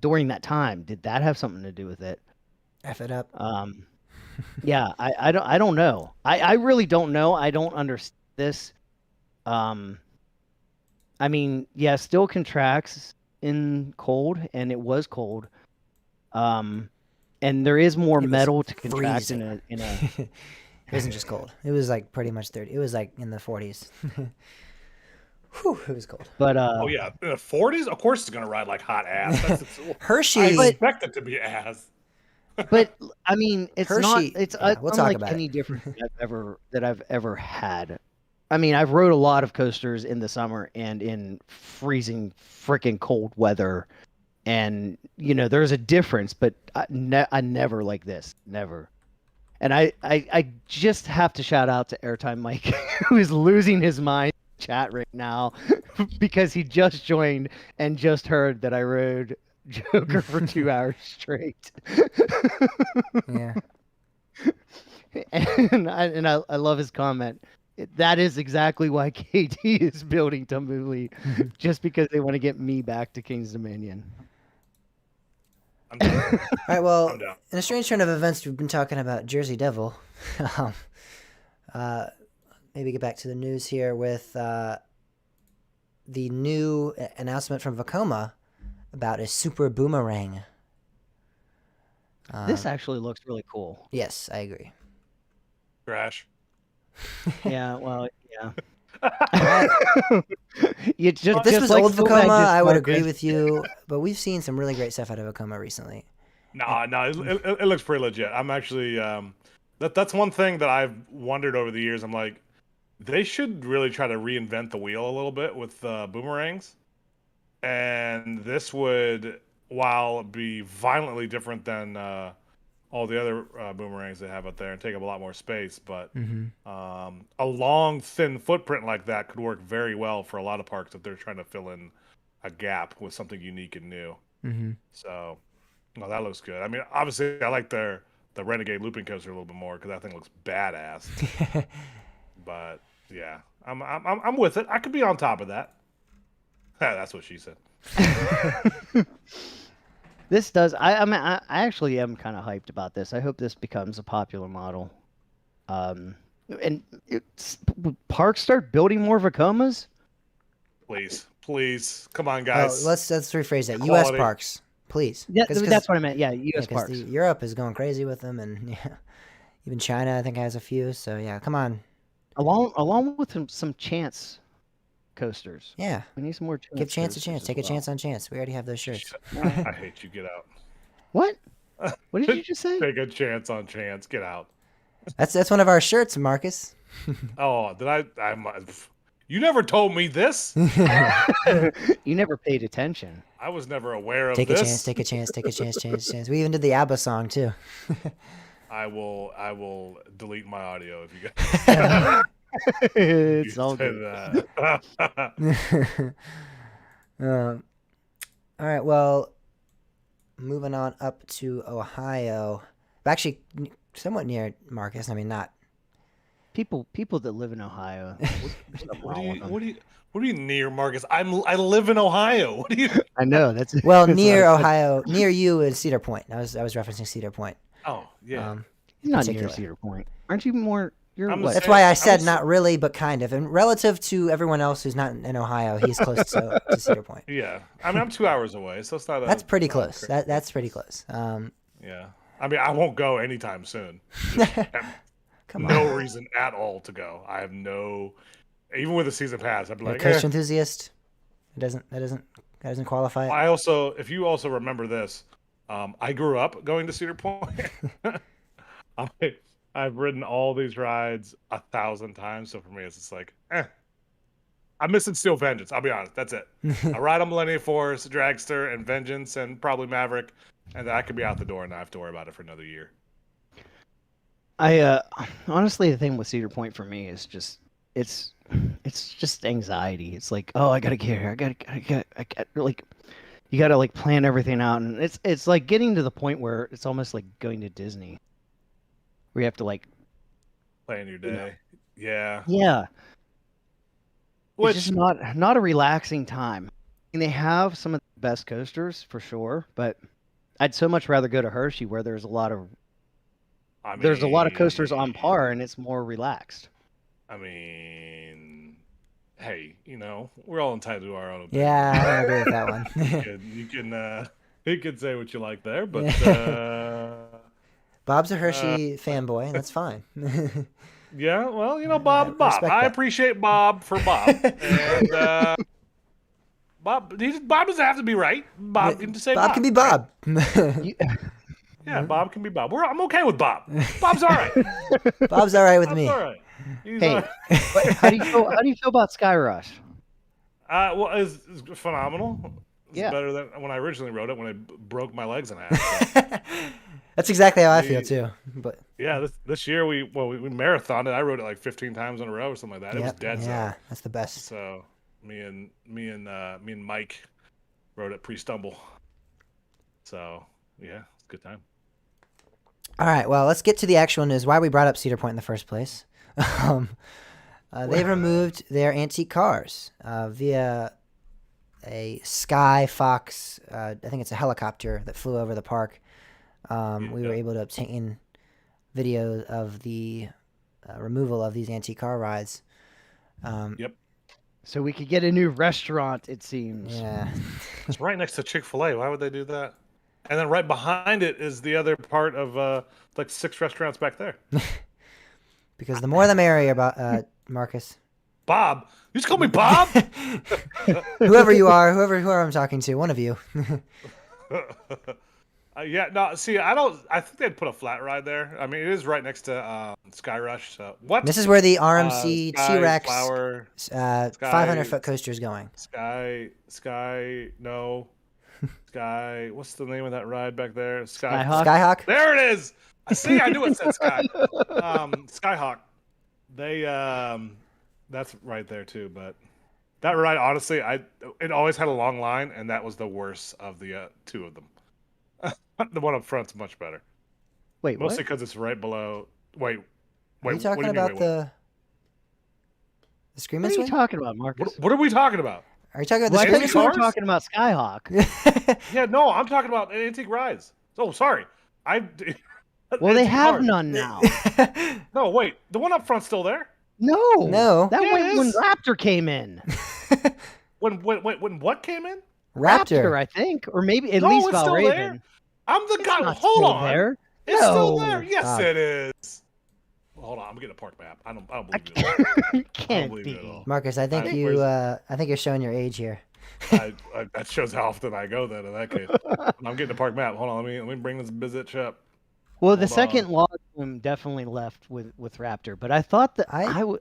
during that time, did that have something to do with it? F it up. Yeah, I don't know. I really don't know. I don't understand this. I mean, yeah, still contracts in cold, and it was cold. And there is more metal to contract freezing. in a It wasn't just cold. It was like pretty much 30. It was like in the 40s. Whew, it was cold. But oh yeah, in the 40s, of course it's gonna ride like hot ass. Hershey. I expect it to be ass. But I mean, it's Hershey, not. It's we'll talk unlike about any different that I've ever had. I mean, I've rode a lot of coasters in the summer and in freezing freaking cold weather, and there's a difference. But I never like this, never. And I just have to shout out to Airtime Mike, who is losing his mind in chat right now because he just joined and just heard that I rode Joker for 2 hours straight. Yeah. And I love his comment. That is exactly why KT is building Tumbuli, just because they want to get me back to King's Dominion. I'm down. All right, well, in a strange turn of events, we've been talking about Jersey Devil. Maybe get back to the news here with the new announcement from Vekoma about a super boomerang. This actually looks really cool. Yes, I agree. Crash. Yeah, well, yeah. If this was old Vekoma, I would agree with you, but we've seen some really great stuff out of Vekoma recently. No, it looks pretty legit. I'm actually that's one thing that I've wondered over the years. I'm like, they should really try to reinvent the wheel a little bit with boomerangs, and this would, while be violently different than all the other boomerangs they have out there and take up a lot more space. But Mm-hmm. a long, thin footprint like that could work very well for a lot of parks if they're trying to fill in a gap with something unique and new. Mm-hmm. So, no, that looks good. I mean, obviously, I like the Renegade looping coaster a little bit more because that thing looks badass. But yeah, I'm with it. I could be on top of that. That's what she said. This does. I mean, I actually am kind of hyped about this. I hope this becomes a popular model. And parks start building more Vekomas. Please, come on, Oh, guys. let's rephrase that. U.S. Quality. parks, please. Yeah, 'Cause- that's what I meant. Yeah, U.S. because parks. Europe is going crazy with them, and yeah, even China I think has a few. So yeah, come on. Along with some chance coasters. Yeah, We need some more chance. give Chance a coasters chance. as Take a well. chance on Chance. We already have those shirts. I hate you. Get out. What? What did you just say? Take a chance on Chance. Get out. That's one of our shirts, Marcus. Oh, did I? You never told me this. You never paid attention. I was never aware of Take a this. chance. Take a chance. Take a chance. Chance. We even did the ABBA song too. I will delete my audio if you guys It's all say good. that. All right. Well, moving on up to Ohio. Actually, somewhat near Marcus. I mean, not. People that live in Ohio. there's nothing What wrong with them. do you near, Marcus? I live in Ohio. What do you? I know that's Well, that's what near I said. Ohio, near you is Cedar Point. I was referencing Cedar Point. Oh yeah. You're not near particular. Cedar Point. Aren't you more? You're I'm what? the That's same- why I I'm said s- not really, but kind of. And relative to everyone else who's not in Ohio, he's close to Cedar Point. Yeah. I mean, I'm 2 hours away, so it's not. That's pretty not close. crazy. That's pretty close. Yeah. I mean, I won't go anytime soon. Come on. No reason at all to go. I have no. Even with a season pass, I'd be You're a like, coaster enthusiast. That doesn't qualify. I also, if you also remember this, I grew up going to Cedar Point. I've ridden all these rides 1,000 times, so for me, it's just like, I'm missing Steel Vengeance. I'll be honest, that's it. I ride on Millennium Force, Dragster, and Vengeance, and probably Maverick, and then I could be out the door and not have to worry about it for another year. I honestly, the thing with Cedar Point for me is just it's just anxiety. It's like, oh, I gotta get here. I got like you gotta like plan everything out, and it's like getting to the point where it's almost like going to Disney, where you have to like Plan your You know. day. Yeah. yeah, Which, it's just not a relaxing time. And they have some of the best coasters for sure, but I'd so much rather go to Hershey where there's a lot of coasters on par and it's more relaxed. I mean, hey, we're all entitled to our own opinion. Yeah, I don't agree with that one. You can say what you like there, but Bob's a Hershey fanboy. That's fine. yeah, well, Bob. respect I that. appreciate Bob for Bob, and Bob doesn't have to be right. Bob can just say Bob. Bob can be Bob. Yeah, Bob can be Bob. I'm okay with Bob. Bob's all right. Bob's all right with Bob's me. all right. He's Hey, all how do you feel about Sky Rush? right. Well, it's phenomenal. It's Yeah. better than when I originally wrote it when I broke my legs in half. So. That's exactly how I feel too. But Yeah, this year we marathoned it. I wrote it like 15 times in a row or something like that. It was yep, dead yeah, zone. that's the best. So me and Mike wrote it pre-stumble. So yeah, it's a good time. All right, well, let's get to the actual news. Why we brought up Cedar Point in the first place? They've removed their antique cars via a Sky Fox. I think it's a helicopter that flew over the park. We were able to obtain video of the removal of these antique car rides. Yep, So we could get a new restaurant, it seems. Yeah. it's right next to Chick-fil-A. Why would they do that? And then right behind it is the other part of like 6 restaurants back there. Because the more the merrier, Marcus. Bob, you just call me Bob. Whoever you are, whoever I'm talking to, one of you. Yeah, no. See, I think they'd put a flat ride there. I mean, it is right next to Sky Rush. So what? This is where the RMC Sky, T-Rex Flower, 500-foot coaster is going. Sky. No. What's the name of that ride back there? Skyhawk? Skyhawk. There it is. See, I knew it said Sky. Skyhawk. They that's right there too. But that ride, honestly, it always had a long line, and that was the worst of the two of them. The one up front's much better. Wait, Mostly what? because it's right below. Wait. Are you What talking do you mean, about wait, the Scream What and are you Swing? talking about, Marcus? what are we talking about? Are you talking about Well, I the thought Scream you and were Cars? talking about Skyhawk. Swing? Yeah, no, I'm talking about antique rides. Oh, sorry. Well, they Antique have cars. none now. No, wait. The one up front's still there? No. No. That Yeah, it went when is. Raptor came in. When what came in? Raptor. I think. Or maybe at No, least it's still there. Valraven. I'm the It's guy. not Hold still on. there. It's still No. there. Yes, Stop. it is. Well, hold on. I'm getting a park map. I don't believe you. At all. Can't believe it at be. all. Marcus, I think I think you're showing your age here. That shows how often I go. Then in that case, I'm getting a park map. Hold on. Let me bring this bitch up. Well, the Hold second on. log room definitely left with Raptor, but I thought that I don't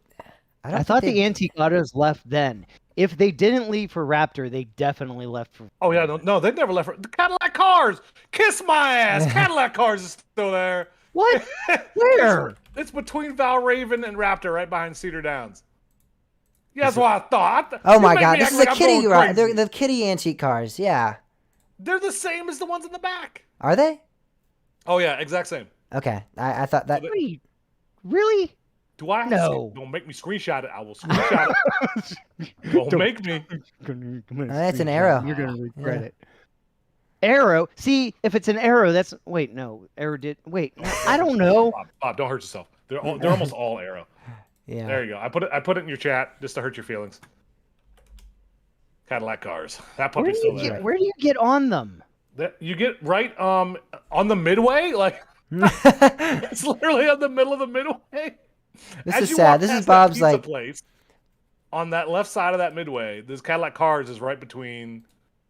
I thought think the antique autos left then. If they didn't leave for Raptor, they definitely left for. Oh yeah, no, they never left. The Cadillac Cars. Kiss my ass. Cadillac Cars is still there. What? Where? It's between Valraven and Raptor, right behind Cedar Downs. Yeah, that's what I thought. Oh You my make god, me this act is like a I'm kitty going ride. They're crazy. the kitty antique cars. Yeah. They're the same as the ones in the back. Are they? Oh yeah, exact same. Okay. I thought that. What are you- Really? Do I have No. to? Don't make me screenshot it. I will screenshot it. Don't make me. That's an arrow. You're gonna regret it. Arrow. See, if it's an arrow, that's wait. No, arrow did. Wait, I don't know. Bob, don't hurt yourself. They're almost all arrow. Yeah. There you go. I put it in your chat just to hurt your feelings. Cadillac Cars. That Where puppy's do you still there. get? Where do you get on them? You get right on the midway, like it's literally on the middle of the midway. This As is you sad. walk This is past that Bob's pizza like. place, on that left side of that midway. This Cadillac Cars is right between,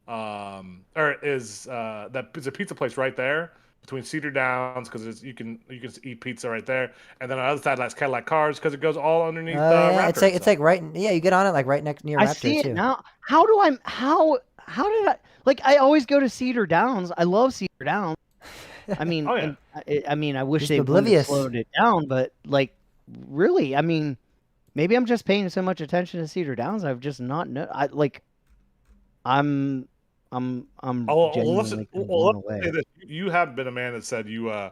there's a pizza place right there between Cedar Downs because you can eat pizza right there, and then on the other side that's Cadillac Cars because it goes all underneath. Yeah, Raptor it's like right. Yeah, you get on it like right next near I Raptor see it too. now. How did I like? I always go to Cedar Downs. I love Cedar Downs. I mean, Oh, yeah. I wish Just they wouldn't have oblivious. slowed it down, but like, really, I mean, maybe I'm just paying so much attention to Cedar Downs. I've just not know. I'm genuinely blown let's away. say this. You have been a man that said you are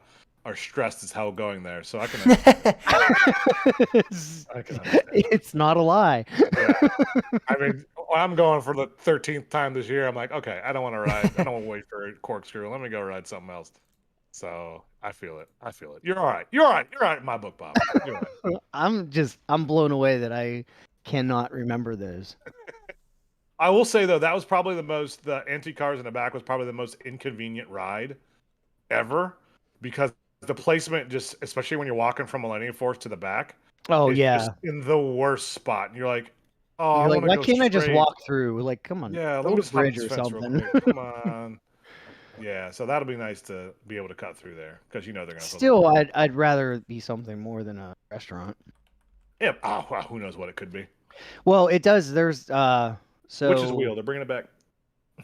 stressed as hell going there, so I can. I can understand. It's not a lie. Yeah. I mean, I'm going for the 13th time this year. I'm like, okay, I don't want to ride. I don't want to wait for a corkscrew. Let me go ride something else. So I feel it. You're all right. You're all right in my book, Bob. You're all right. I'm blown away that I cannot remember those. I will say though, that was probably the antique cars in the back was probably the most inconvenient ride ever because the placement just, especially when you're walking from Millennium Force to the back, Oh is yeah. just in the worst spot. And you're like, oh, You're I like, wanna why go can't I just straight. walk through? Like, come on. Yeah, let build me a just hop bridge this or fence real something. quick. Come on. Yeah, so that'll be nice to be able to cut through there because they're gonna. put Still, I'd rather be something more than a restaurant. Yeah. Oh, wow, who knows what it could be? Well, it does. There's so Witch's Wheel. They're bringing it back.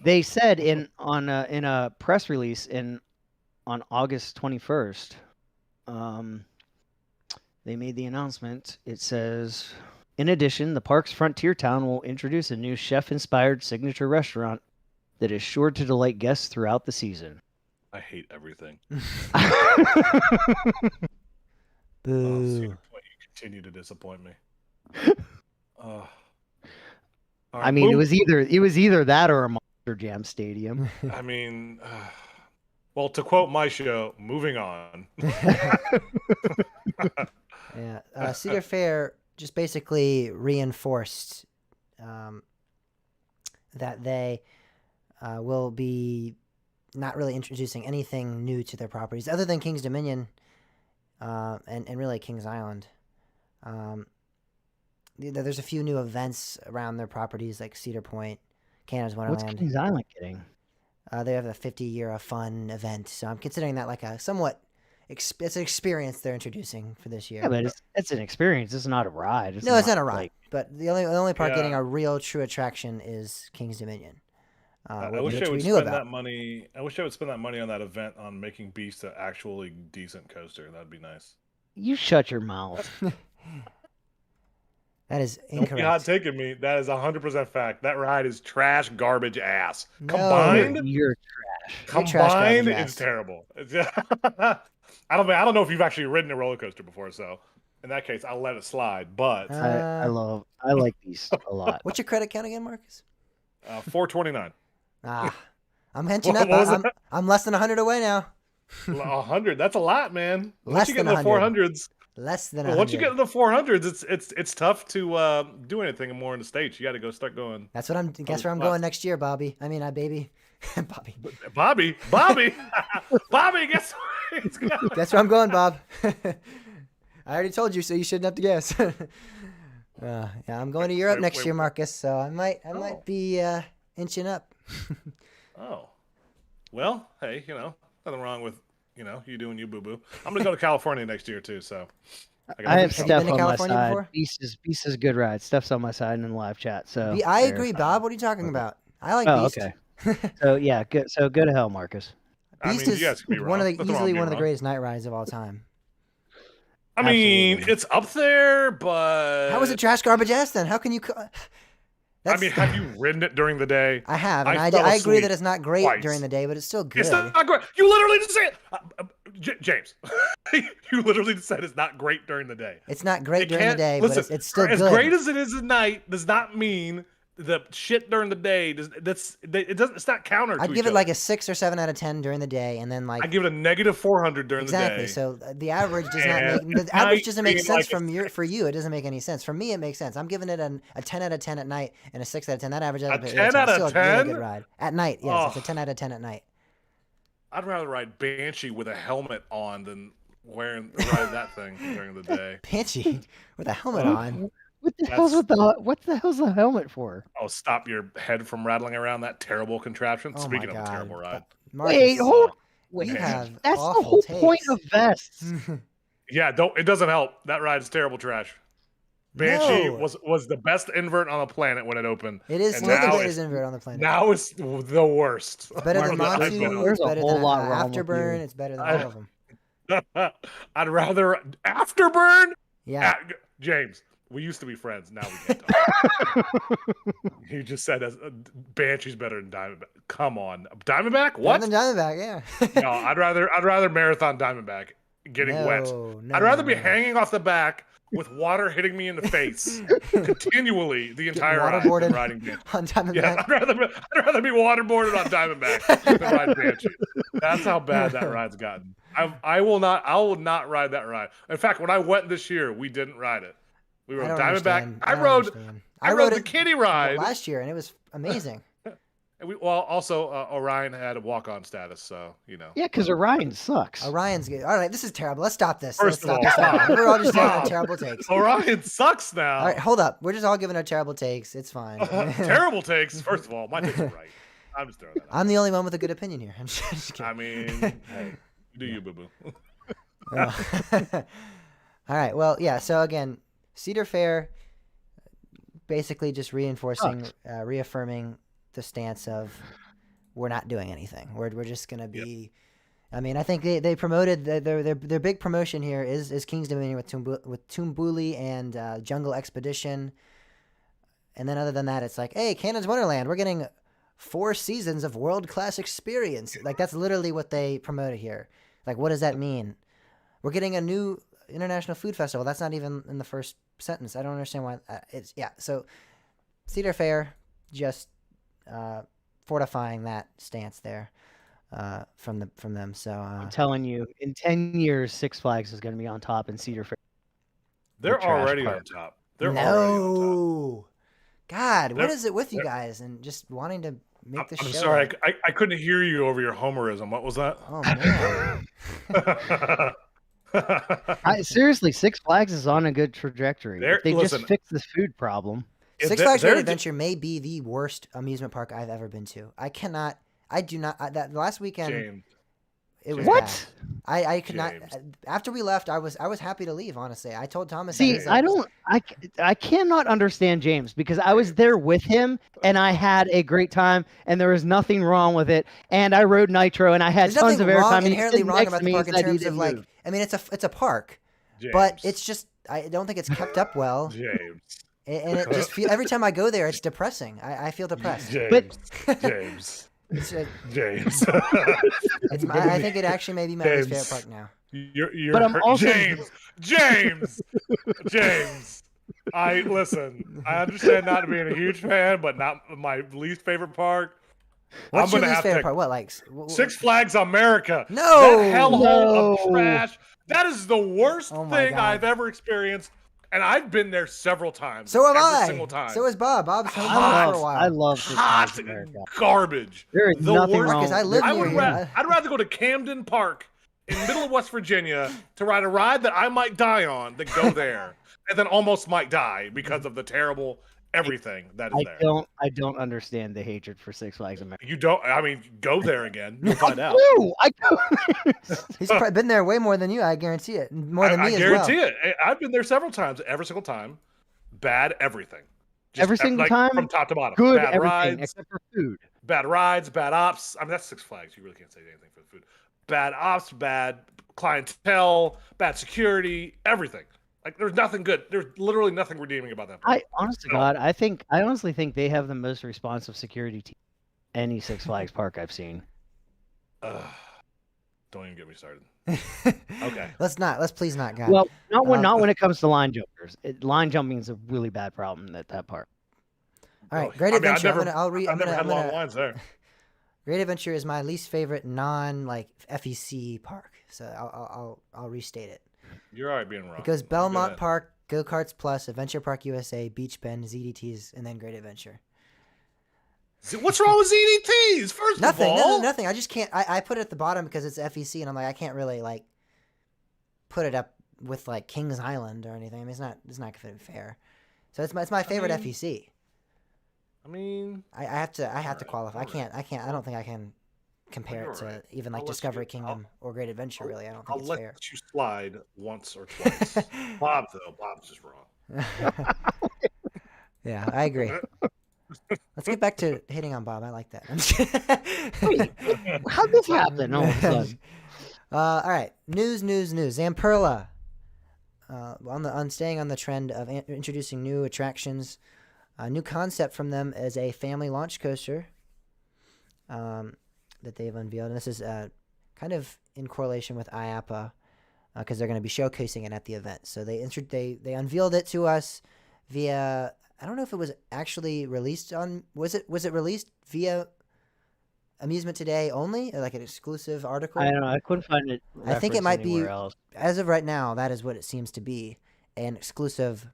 they said in a press release on August 21st, they made the announcement. It says, in addition, the park's frontier town will introduce a new chef-inspired signature restaurant that is sure to delight guests throughout the season. I hate everything. Oh, Boo. Cedar Point, you continue to disappoint me. All I right, mean, boom. it was either that or a Monster Jam stadium. I mean, well, to quote my show, moving on. Yeah. Cedar Fair just basically reinforced that they will be not really introducing anything new to their properties other than King's Dominion and really King's Island. There's a few new events around their properties like Cedar Point, Canada's What's Wonderland. Kings Island getting? They have a 50-year of fun event, so I'm considering that like a somewhat it's an experience they're introducing for this year. Yeah, but it's an experience. It's not a ride. No, it's not a ride. But the only part Yeah. getting a real true attraction is King's Dominion. I wish I which would we knew spend about. that money. I wish I would spend that money on that event on making Beast an actually decent coaster. That'd be nice. You shut your mouth. That is Don't be hot incorrect. taking me. That is 100% fact. That ride is trash, garbage, ass. No. Combined, You're trash. You're trash, combined, garbage, it's ass. terrible. I don't know if you've actually ridden a roller coaster before, so in that case, I'll let it slide. But I like Beast a lot. What's your credit count again, Marcus? 429. I'm henching What up. was that? I'm less than 100 away now. 100. That's a lot, man. Less Once you get than into the 100. 400s, Less than 100. once you get into the 400s, it's tough to do anything more in the States. You got to start going. That's what I'm. Guess where I'm plus. going next year, Bobby. I mean, baby, Bobby. Bobby, guess where it's going? Guess where I'm going, Bob. I already told you, so you shouldn't have to guess. Yeah, I'm going to Europe next year, Marcus. So I might be inching up. Oh, well, hey, nothing wrong with you doing you, boo boo. I'm gonna go to California next year too. So I have Have you Steph been to on California my side. before? Beast is a good ride. Steph's on my side in the live chat. So I agree, Bob. What are you talking about? I like Beast. Okay. So yeah, good. So go to hell, Marcus. Beast you guys is could be one of wrong. the Nothing wrong easily with one of the being wrong. greatest night rides of all time. I mean, Absolutely. it's up there, but How was it trash garbage ass then? How can you? I mean, have you ridden it during the day? I have, and I I fell agree asleep that it's not great twice. during the day, but it's still good. It's not great. You literally just said it. James. You literally just said it's not great during the day. It's not great It during the can't- day, listen, but it's still as good. great as it is at night does not mean the shit during the day. It's not counter. I'd to give each it like other. a 6 or 7 out of 10 during the day, and then like I give it a negative 400 during exactly. the day. So the average does not And make the average doesn't make being sense like for you. It doesn't make any sense. For me, it makes sense. I'm giving it a 10 out of 10 at night and a 6 out of 10. That average out of 10 out of still a really 10? good ride at night. Yes, it's a Oh. 10 out of 10 at night. I'd rather ride Banshee with a helmet on than ride that thing during the day. Banshee with a helmet on. What the hell's the helmet for? Oh, stop your head from rattling around that terrible contraption. Oh my Speaking of a God. terrible ride. Marcus, Wait, hold. Wait, you have that's the awful whole point takes. of vests. Yeah, it doesn't help. That ride is terrible trash. Banshee No. was the best invert on the planet when it opened. It is and still the now greatest it's- invert on the planet. Now it's the worst. It's better than Marcus, I've been Monsoon. on. There's It's a better whole than lot wrong with Afterburn. you. It's better than all of them. I'd rather Afterburn. Yeah. James, we used to be friends. Now we can't talk. You just said Banshee's better than Diamondback. Come on, Diamondback? What? Better than Diamondback, yeah. No, I'd rather marathon Diamondback getting wet. No, I'd rather be no. hanging off the back with water hitting me in the face continually the entire ride waterboarded than riding Banshee. on Diamondback. Yeah, I'd rather be waterboarded on Diamondback than ride Banshee. That's how bad that ride's gotten. I will not ride that ride. In fact, when I went this year, we didn't ride it. We I rode don't Diamondback. understand. I don't rode understand. I rode the it kiddie ride. last year, and it was amazing. And also Orion had a walk-on status, so Yeah, because Orion sucks. Oriion's good. All right, this is terrible. Let's stop this. First Let's of stop all, this. We're all just giving our stop. terrible takes. Orion sucks now. All right, hold up. We're just all giving our terrible takes. It's fine. Terrible takes. First of all, my takes are right. I'm just throwing that out. I'm the only one with a good opinion here. I'm just kidding. I mean, hey, do you, boo boo? All right. Well, yeah. So again, Cedar Fair, basically just reinforcing, reaffirming the stance of we're not doing anything. We're just gonna be. Yep. I mean, I think they promoted their big promotion here is King's Dominion with Toombuli and Jungle Expedition, and then other than that, it's like, hey, Cannon's Wonderland, we're getting 4 seasons of world class experience. Like that's literally what they promoted here. Like, what does that mean? We're getting a new international food festival. That's not even in the first sentence. I don't understand why. So Cedar Fair just fortifying that stance there from them. So I'm telling you, in 10 years, Six Flags is going to be on top, and Cedar Fair. They're already on top. They're already on top. God, what is it with you guys and just wanting to make the show? I'm sorry, I couldn't hear you over your homerism. What was that? Oh man. Seriously, Six Flags is on a good trajectory. If they just fix this food problem. Six Flags Great Adventure may be the worst amusement park I've ever been to. That last weekend. James, It was what? bad. I could not. James. After we left, I was happy to leave. Honestly, I told Thomas. See, he's like, I cannot understand James because I was there with him and I had a great time and there was nothing wrong with it. And I rode Nitro and I had there's tons nothing of wrong, airtime. inherently wrong about the park in terms of like. Move. I mean, it's a park, James. but it's just I don't think it's kept up well. James. And it just every time I go there, it's depressing. I feel depressed. James. James. James. I think it actually may be my least favorite park now. You're but I'm also James. Listen. I understand not being a huge fan, but not my least favorite park. What's your least favorite park? What, like Six Flags America? No, that hellhole of trash. That is the worst thing God. I've ever experienced, and I've been there several times. So have every I. Single time. So is Bob. Bob's home for a while. I love Six Flags America. Garbage. There is nothing wrong. Because I live near here. I'd rather go to Camden Park in the middle of West Virginia to ride a ride that I might die on than go there and then almost might die because of the terrible everything that is there. I don't understand the hatred for Six Flags America. You don't. I mean, go there again. You'll find out. I do. He's probably been there way more than you. I guarantee it. More than me as well. I guarantee it. I've been there several times. Every single time, bad everything. Every single time, from top to bottom. Good bad everything rides, except for food. Bad rides, bad ops. I mean, that's Six Flags. You really can't say anything for the food. Bad ops, bad clientele, bad security, everything. Like, there's nothing good. There's literally nothing redeeming about that park. I honestly think they have the most responsive security team any Six Flags park I've seen. Don't even get me started. Okay. Let's please not, God. Well, not when it comes to line jumpers. Line jumping is a really bad problem at that park. All right, Great Adventure. I've never had long lines there. Great Adventure is my least favorite FEC park, so I'll restate it. You're all right being wrong. It goes Belmont Park, Go Karts Plus, Adventure Park USA, Beach Bend, ZDTs, and then Great Adventure. What's wrong with ZDTs? First of all, nothing. I just can't. I put it at the bottom because it's FEC, and I'm like, I can't really put it up with Kings Island or anything. I mean, it's not fair. So it's my favorite FEC. I mean, I have to qualify. I don't think I can compare it to even Discovery Kingdom or Great Adventure. Really, I don't think it's fair. I'll let you slide once or twice. Bob's just wrong. Yeah, I agree. Let's get back to hitting on Bob. I like that. Wait, how'd this happen all of a sudden? All right, news. Zamperla. Staying on the trend of introducing new attractions. A new concept from them is a family launch coaster that they've unveiled, and this is kind of in correlation with IAPA because they're going to be showcasing it at the event. So they unveiled it to us via. I don't know if it was actually released on. Was it released via Amusement Today only, or like an exclusive article? I don't know. I couldn't find it. I think it might be. Else. As of right now, that is what it seems to be, an exclusive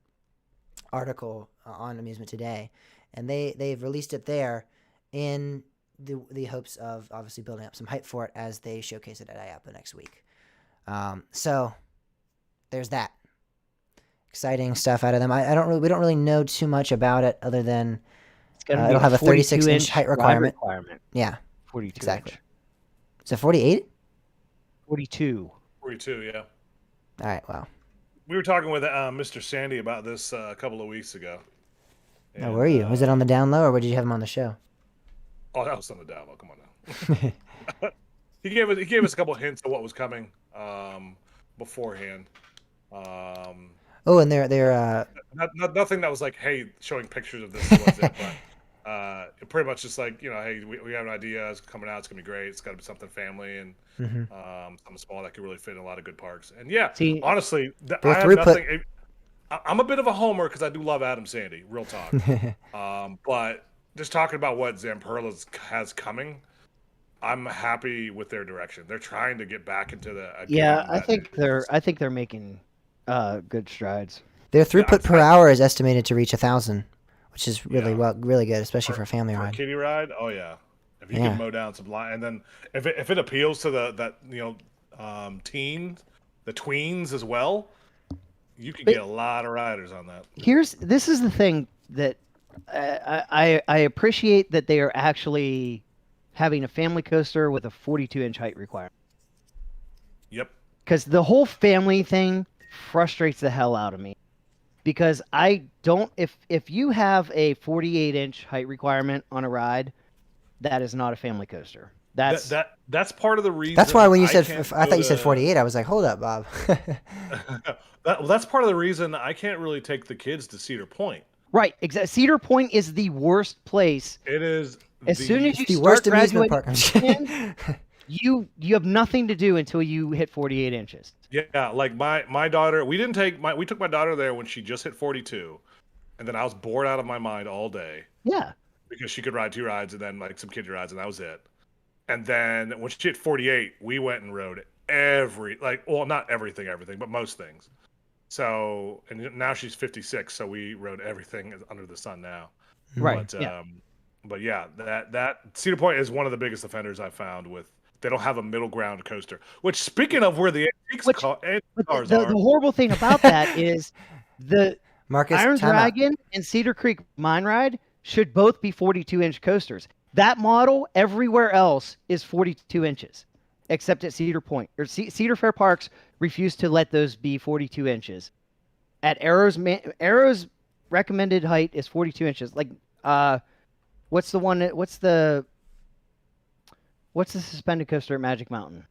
article on Amusement Today, and they've released it there in the hopes of obviously building up some hype for it as they showcase it at IAPA next week. So there's that. Exciting stuff out of them. We don't really know too much about it other than it'll have a 36-inch height requirement. Yeah, 42 exactly. Inch. Is it 48? 42. 42, yeah. All right, wow. We were talking with Mr. Sandy about this a couple of weeks ago. Now, were you? Was it on the down low, or did you have him on the show? Oh, that was on the down low. Come on now. He gave us a couple of hints of what was coming beforehand. Oh, and they're nothing that was like, hey, showing pictures of this was it, but pretty much just like, hey, we have an idea, it's coming out, it's gonna be great, it's got to be something family and something small that could really fit in a lot of good parks. And yeah, honestly, I have nothing. I'm a bit of a homer because I do love Adam Sandy, real talk. But just talking about what Zamperla has coming, I'm happy with their direction. They're trying to get back into the. I think they're making good strides. Their throughput per hour is estimated to reach 1,000, which is really good, especially for a family ride. A kiddie ride, oh yeah. If you can mow down some line, and then if it appeals to the tweens as well, you can get a lot of riders on that. This is the thing that I appreciate that they are actually having a family coaster with a 42-inch height requirement. Yep. Because the whole family thing frustrates the hell out of me. Because I don't, if you have a 48-inch height requirement on a ride, that is not a family coaster. That's part of the reason. That's why when you said, can't I go thought you said to- 48, I was like, hold up, Bob. that's part of the reason I can't really take the kids to Cedar Point. Right, exactly. Cedar Point is the worst place. It is As soon as you the start worst amusement graduating, park. I'm just kidding. you have nothing to do until you hit 48 inches. Yeah, like my daughter, we took my daughter there when she just hit 42, and then I was bored out of my mind all day Yeah. because she could ride 2 rides and then like some kiddie rides, and that was it. And then when she hit 48, we went and rode not everything, but most things. So, and now she's 56, so we rode everything under the sun now. Right. But Yeah. but yeah, that Cedar Point is one of the biggest offenders I've found with. They don't have a middle ground coaster. Which, speaking of where the antique cars The are, horrible thing about that is the Marcus, Iron time out. Dragon and Cedar Creek Mine Ride should both be 42-inch coasters. That model everywhere else is 42 inches, except at Cedar Point. Or Cedar Fair Parks refuse to let those be 42 inches. At Arrow's recommended height is 42 inches. Like, what's the suspended coaster at Magic Mountain?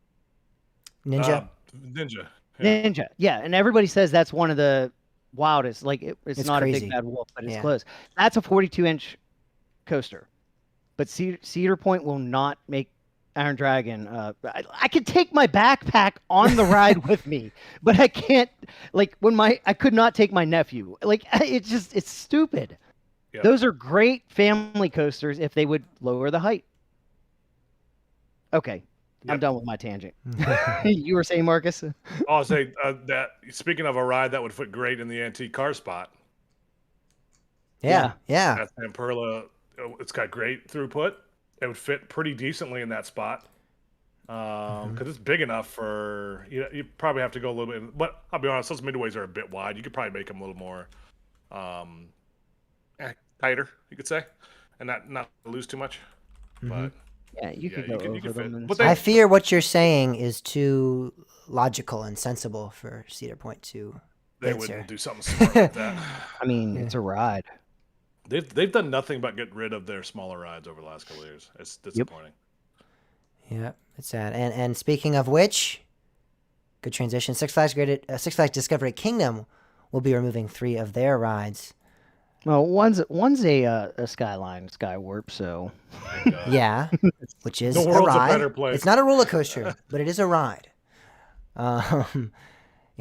Ninja. Ninja. Ninja. Yeah, and everybody says that's one of the wildest. Like, it's not crazy. a big bad wolf, but it's Yeah. close. That's a 42-inch coaster. But Cedar Point will not make Iron Dragon. I could take my backpack on the ride with me, but I can't. Like, I could not take my nephew. Like, it's stupid. Yep. Those are great family coasters if they would lower the height. Okay, I'm Yep. done with my tangent. You were saying, Marcus? I'll say that speaking of a ride that would fit great in the antique car spot, Yeah. that's Amperla. It's got great throughput. It would fit pretty decently in that spot because it's big enough for you probably have to go a little bit. But I'll be honest, those midways are a bit wide. You could probably make them a little more tighter, you could say, and not lose too much. But Yeah, you could yeah, go over fit. them. And But stuff. I fear what you're saying is too logical and sensible for Cedar Point to they answer. wouldn't do something smart like that. I mean, it's a ride. They've done nothing but get rid of their smaller rides over the last couple of years. It's disappointing. Yeah, it's sad. And speaking of which, good transition. Six Flags Discovery Kingdom will be removing 3 of their rides. Well, one's a Skyline Skywarp, so Yeah, which is The a world's a ride. better place. It's not a roller coaster, but it is a ride. Yeah,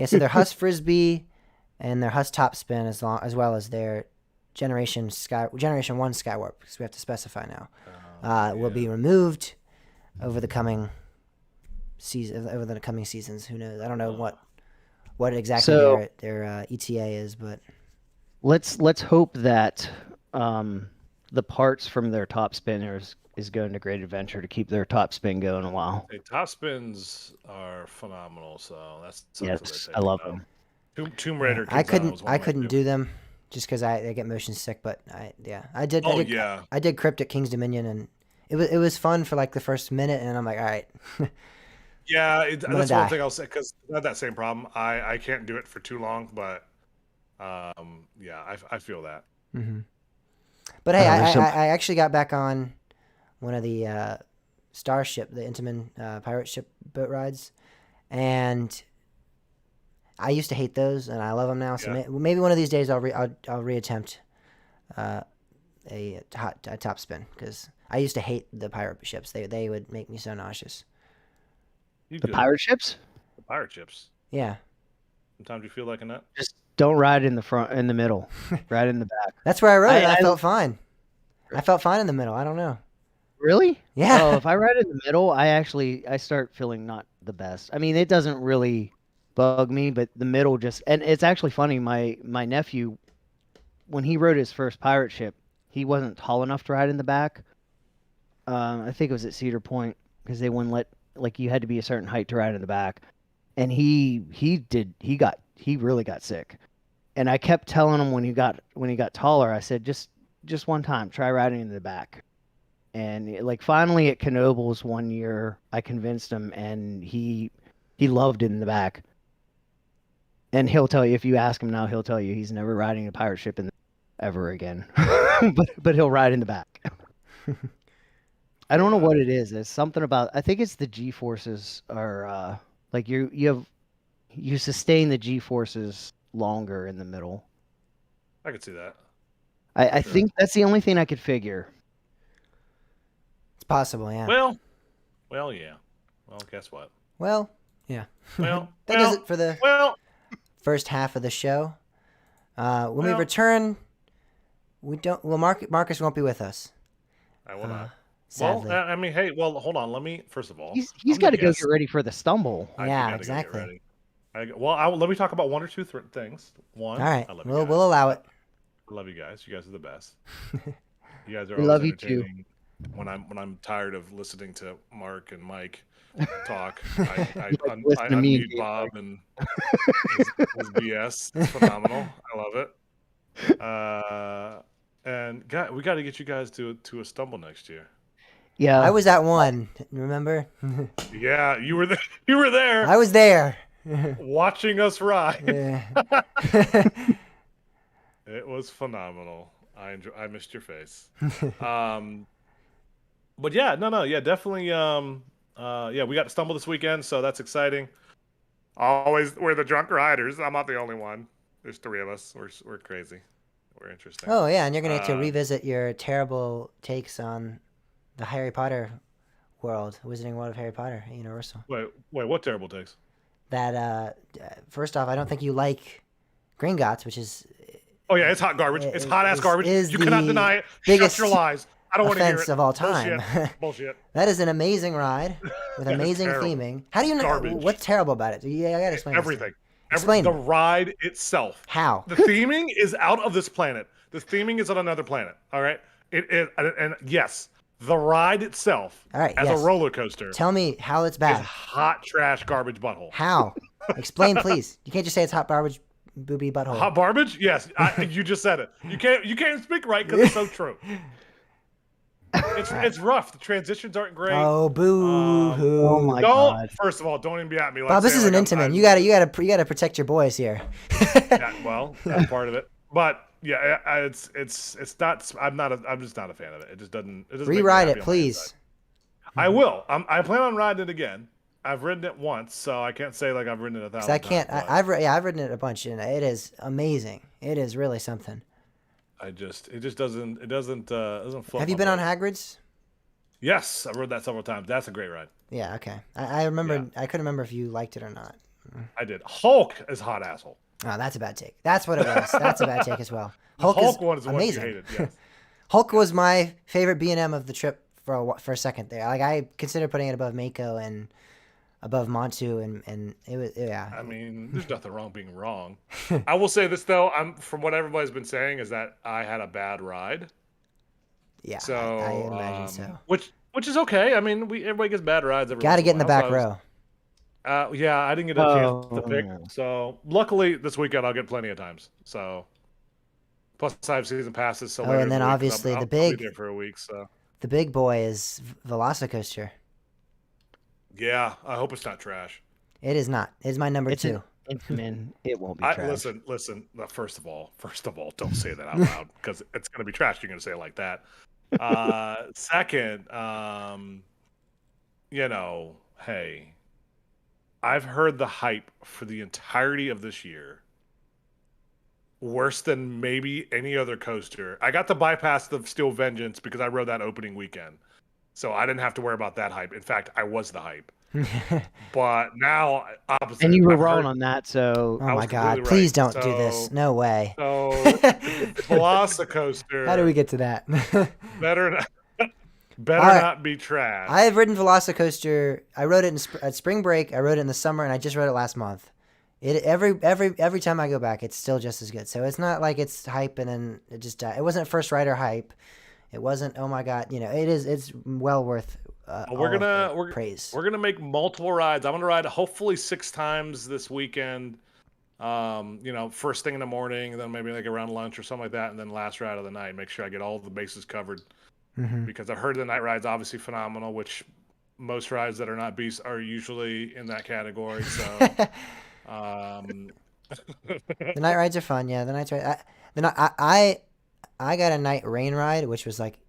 so their Huss Frisbee and their Huss Top Spin as well as their Generation 1 Skywarp, because we have to specify now, will be removed over the coming seasons. Who knows? I don't know what exactly their ETA is, but let's hope that the parts from their top spinners is going to Great Adventure to keep their top spin going a while. Hey, top spins are phenomenal, so that's Yes, I love them. Tomb Raider. I Kings Island was one couldn't of my do favorites. them just because I get motion sick. But I did. Oh, I did, yeah. I did Crypt at King's Dominion, and it was fun for like the first minute, and I'm like, all right. Yeah, that's gonna one die. thing I'll say because I had that same problem. I can't do it for too long, but yeah, I feel that. But hey, there's some- I actually got back on one of the Starship, the Intamin pirate ship boat rides, and I used to hate those, and I love them now. So Yeah. maybe one of these days I'll reattempt a top spin, because I used to hate the pirate ships. They would make me so nauseous. You The good. pirate ships? The pirate ships. Yeah, Sometimes you feel like a nut. Just don't ride in the front, in the middle, ride in the back. that's where I rode, and I I- felt fine. I felt fine in the middle. I don't know. Really? Yeah. Oh, if I ride in the middle, I start feeling not the best. I mean, it doesn't really bug me, but the middle just, and it's actually funny. My nephew, when he rode his first pirate ship, he wasn't tall enough to ride in the back. I think it was at Cedar Point because they wouldn't let, like, you had to be a certain height to ride in the back, and he really got sick. And I kept telling him when he got taller, I said, just one time, try riding in the back. And like finally at Knoebels one year, I convinced him, and he He loved it in the back. And he'll tell you, if you ask him now, he'll tell you he's never riding a pirate ship ever again. but he'll ride in the back. I don't know what it is. It's something about. I think it's the G forces are like you sustain the G forces longer in the middle. I could see that. I think that's the only thing I could figure. It's possible, yeah. Well, yeah. Well, guess what? Well, yeah. Well, that does it for the first half of the show. When we return, we don't. Well, Marcus won't be with us. I will not. Sadly. Well, I mean, hey, hold on. Let me first of all. He's got to go get ready for the stumble. Yeah, exactly. Let me talk about one or two things. One. All right. I love you guys. We'll allow it. I love you guys. You guys are the best. You guys are We always love you too. entertaining. When I'm tired of listening to Mark and Mike talk, I unmute Bob and his BS. It's phenomenal. I love it. And we got to get you guys to a stumble next year. Yeah, I was at one. Remember? Yeah, you were there. You were there. I was there. Watching us ride. Yeah. It was phenomenal. I missed your face. But yeah, yeah, definitely. Yeah, we got to stumble this weekend, so that's exciting. We're the drunk riders. I'm not the only one. There's three of us. We're crazy. We're interesting. Oh yeah, and you're gonna get to revisit your terrible takes on the Harry Potter world, Wizarding World of Harry Potter at Universal. Wait, what terrible takes? That first off, I don't think you like Gringotts, which is. Oh yeah, it's hot garbage. It's hot ass garbage. You cannot deny it. Biggest Shut your lies. I don't want to hear it. Of all time. Bullshit. That is an amazing ride with amazing theming. How do you know garbage. What's terrible about it? I gotta explain everything. Explain the ride itself. How? The theming is out of this planet. The theming is on another planet. All right. And yes, the ride itself, all right, as a roller coaster. Tell me how it's bad. Is hot trash garbage butthole. How? Explain, please. You can't just say it's hot garbage booby butthole. Hot garbage? Yes, you just said it. You can't speak right because it's so true. It's rough. The transitions aren't great. Oh, boo hoo! Oh my god! First of all, don't even be at me. Bob, this is an intimate. You gotta protect your boys here. Yeah, well, that's part of it. But yeah, it's not. I'm just not a fan of it. It just doesn't. It doesn't rewrite it, please. I will. I plan on riding it again. I've ridden it once, so I can't say like I've ridden it 1,000 I can't. times. I've ridden it a bunch, and it is amazing. It is really something. It just doesn't float. Have you been on Hagrid's? Yes, I've rode that several times. That's a great ride. Yeah. Okay. I remember. Yeah. I couldn't remember if you liked it or not. I did. Hulk is hot asshole. Oh, that's a bad take. That's what it was. That's a bad take as well. Hulk one is the amazing. One you hated. Yes. Hulk was my favorite B&M of the trip for a second there. Like I considered putting it above Mako and above Montu, and it was I mean, there's nothing wrong being wrong. I will say this though, from what everybody's been saying is that I had a bad ride. Yeah, so I imagine so. Which is okay. I mean, everybody gets bad rides. Got to get in the back row. Yeah, I didn't get a chance to pick. So luckily this weekend I'll get plenty of times. So plus I have season passes. So and then obviously I'll be there for a week. So the big boy is Velocicoaster. Yeah, I hope it's not trash. It is not. It's my number 2. Man, it won't be trash. Listen. First of all, don't say that out loud because it's going to be trash. You're going to say it like that. Second, hey, I've heard the hype for the entirety of this year. Worse than maybe any other coaster. I got to bypass the Steel Vengeance because I rode that opening weekend. So I didn't have to worry about that hype. In fact, I was the hype. But now, opposite. And you were wrong on that, so... Oh my god, please don't do this. No way. So, Velocicoaster... How do we get to that? better not be trash. I have ridden Velocicoaster. I rode it at spring break. I rode it in the summer, and I just rode it last month. Every time I go back, it's still just as good. So it's not like it's hype and then it just died. It wasn't first rider hype. It wasn't, oh my god, it's well worth praise. We're gonna make multiple rides. I'm gonna ride hopefully 6 times this weekend. First thing in the morning, and then maybe like around lunch or something like that, and then last ride of the night. Make sure I get all the bases covered. Because I heard the night ride's obviously phenomenal, which most rides that are not beasts are usually in that category. So, um, The night rides are fun. Yeah, the night ride. I got a night rain ride, which was like,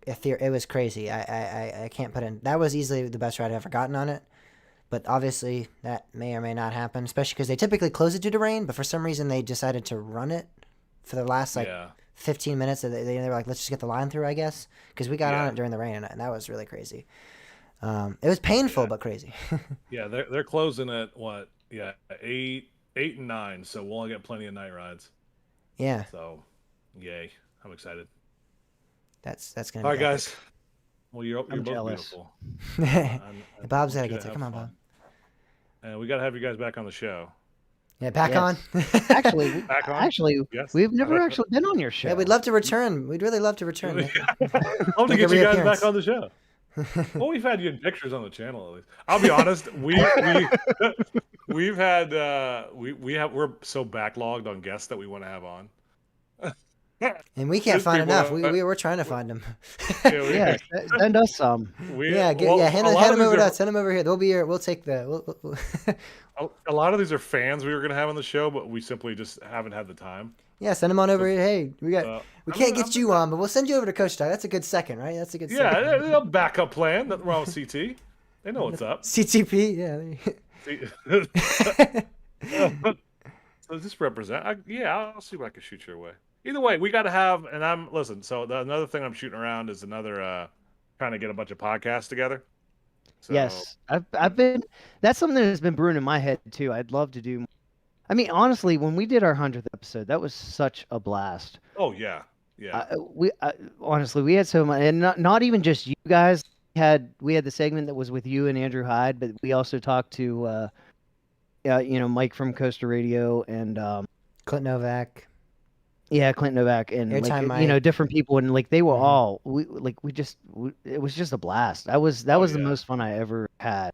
it was crazy. I can't put in. That was easily the best ride I've ever gotten on it. But obviously, that may or may not happen, especially because they typically close it due to rain. But for some reason, they decided to run it for the last 15 minutes. They were like, let's just get the line through, I guess, because we got on it during the rain, and that was really crazy. It was painful, but crazy. Yeah, they're closing at what? Yeah, 8 and 9. So we'll only get plenty of night rides. Yeah. So, yay! I'm excited. That's gonna. All be right, guys. Well, you're both jealous. beautiful. Bob's gotta get there. Come on, Bob. And we gotta have you guys back on the show. Yeah, back on. Actually, Back on? yes. We've never actually been on your show. Yeah, we'd love to return. We'd really love to return. I'd love to get you guys back on the show. Well, we've had you in pictures on the channel at least. I'll be honest, we've had we're so backlogged on guests that we want to have on. And we can't find enough. We're trying to find them. Yeah, send us some. Hand them over to us. Send them over here. They'll be here. We'll take A lot of these are fans we were going to have on the show, but we simply just haven't had the time. Yeah, send them on over here. Hey, we can't get you on, but we'll send you over to Coach Doc. That's a good second, right? That's a good second. Yeah, a backup plan. Nothing wrong with CT. They know what's up. CTP, yeah. So just represent. I'll see what I can shoot your way. Either way, we got to have, and listen, so another thing I'm shooting around is trying to get a bunch of podcasts together. So, yes, that's something that's been brewing in my head too. I'd love to do. I mean, honestly, when we did our 100th episode, that was such a blast. Oh yeah. Honestly, we had so much, and not even just you guys. We had the segment that was with you and Andrew Hyde, but we also talked to, Mike from Coaster Radio and Clint Novak. Yeah, Clint Novak and different people, and like they were all it was just a blast. That was the most fun I ever had.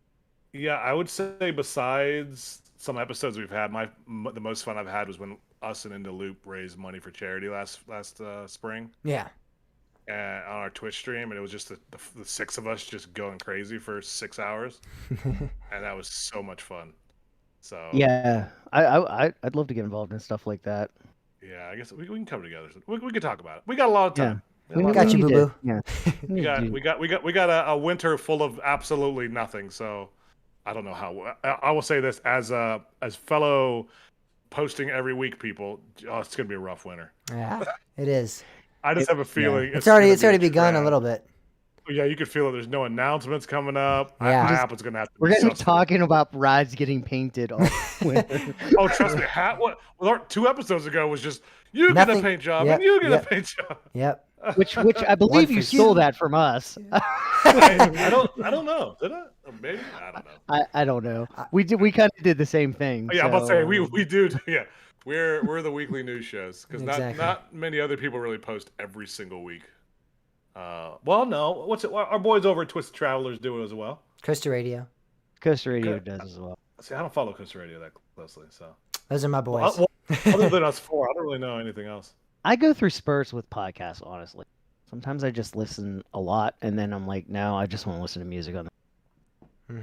Yeah, I would say besides some episodes we've had, the most fun I've had was when us and In the Loop raised money for charity last spring. Yeah. On our Twitch stream, and it was just the six of us just going crazy for 6 hours, and that was so much fun. So yeah, I'd love to get involved in stuff like that. Yeah, I guess we can come together. We can talk about it. We got a lot of time. Yeah. We got you, boo boo. Yeah. we got a winter full of absolutely nothing. So I don't know how. I will say this as fellow posting every week people. Oh, it's gonna be a rough winter. Yeah, it is. I just have a feeling it's already begun a little bit. Yeah, you could feel it. There's no announcements coming up. Yeah. My Apple's gonna have to. We're gonna be talking about rides getting painted all winter. Oh, trust me. Our 2 episodes ago was just you get a paint job and you get a paint job. Yep. Which I believe you stole that from us. I don't know. Did I? Or maybe I don't know. I don't know. We kind of did the same thing. Yeah, I'm about to say we do. Yeah, we're the weekly news shows because not many other people really post every single week. Well, no. What's it? Our boys over at Twisted Travelers do it as well. Coaster Radio. Coaster Radio does as well. See, I don't follow Coaster Radio that closely, so those are my boys. Other than us 4, I don't really know anything else. I go through spurts with podcasts, honestly. Sometimes I just listen a lot, and then I'm like, no, I just want to listen to music on.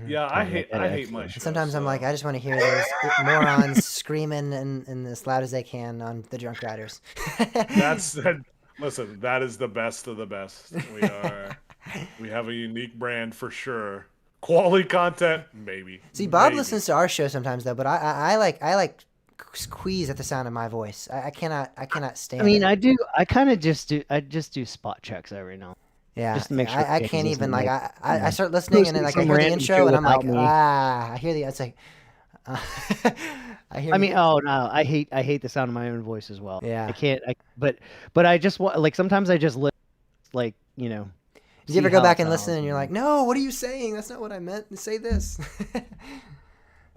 Yeah, I hate my show. Sometimes I'm like, I just want to hear those morons screaming and as loud as they can on the Drunk Riders. Listen, that is the best of the best. We have a unique brand for sure. Quality content, maybe. See, Bob listens to our show sometimes though, but I like squeeze at the sound of my voice. I cannot stand. I mean, it. I do. I kind of just do spot checks every now. Yeah, just to make sure. I can't even like I start listening and then like I hear the intro and I'm like I hear the it's like. I mean, oh no, I hate the sound of my own voice as well. Yeah, I can't. But I just want like sometimes I just listen, like Did you ever go back and listen and you're like, no, what are you saying? That's not what I meant. Say this.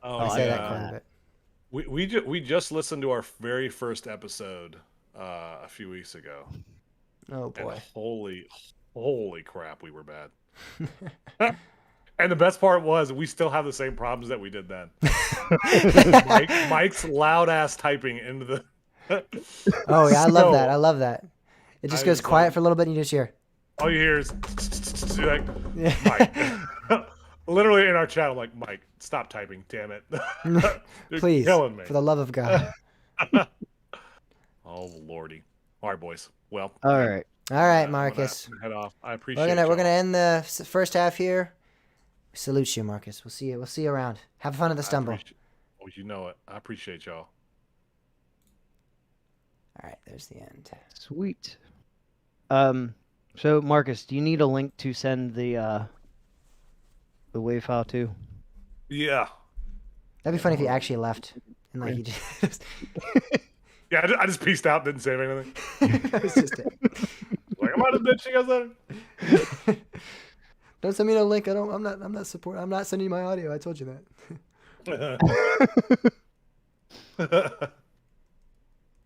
I say that quite a bit. We just listened to our very first episode a few weeks ago. Oh boy! And holy crap, we were bad. And the best part was we still have the same problems that we did then. Mike's loud ass typing into the. Oh yeah, I love that. It just goes quiet for a little bit and you just hear. All you hear is like Mike. literally in our chat, I'm like, Mike, stop typing, damn it. You're Please, killing me. for the love of God. Oh lordy. All right, boys. Well, All right. All right, I'm gonna Marcus. head off. I appreciate We're gonna y'all. end the first half here. Salute you, Marcus. We'll see you. We'll see you around. Have fun at the stumble. Oh, you know it. I appreciate y'all. All right, there's the end. Sweet. So Marcus, do you need a link to send the WAV file to? Yeah. That'd be funny if he actually left and like he just. Yeah, I just pieced out, didn't say anything. It's just it. Like, am I the bitch you guys are? Don't send me no link. I'm not sending you my audio. I told you that.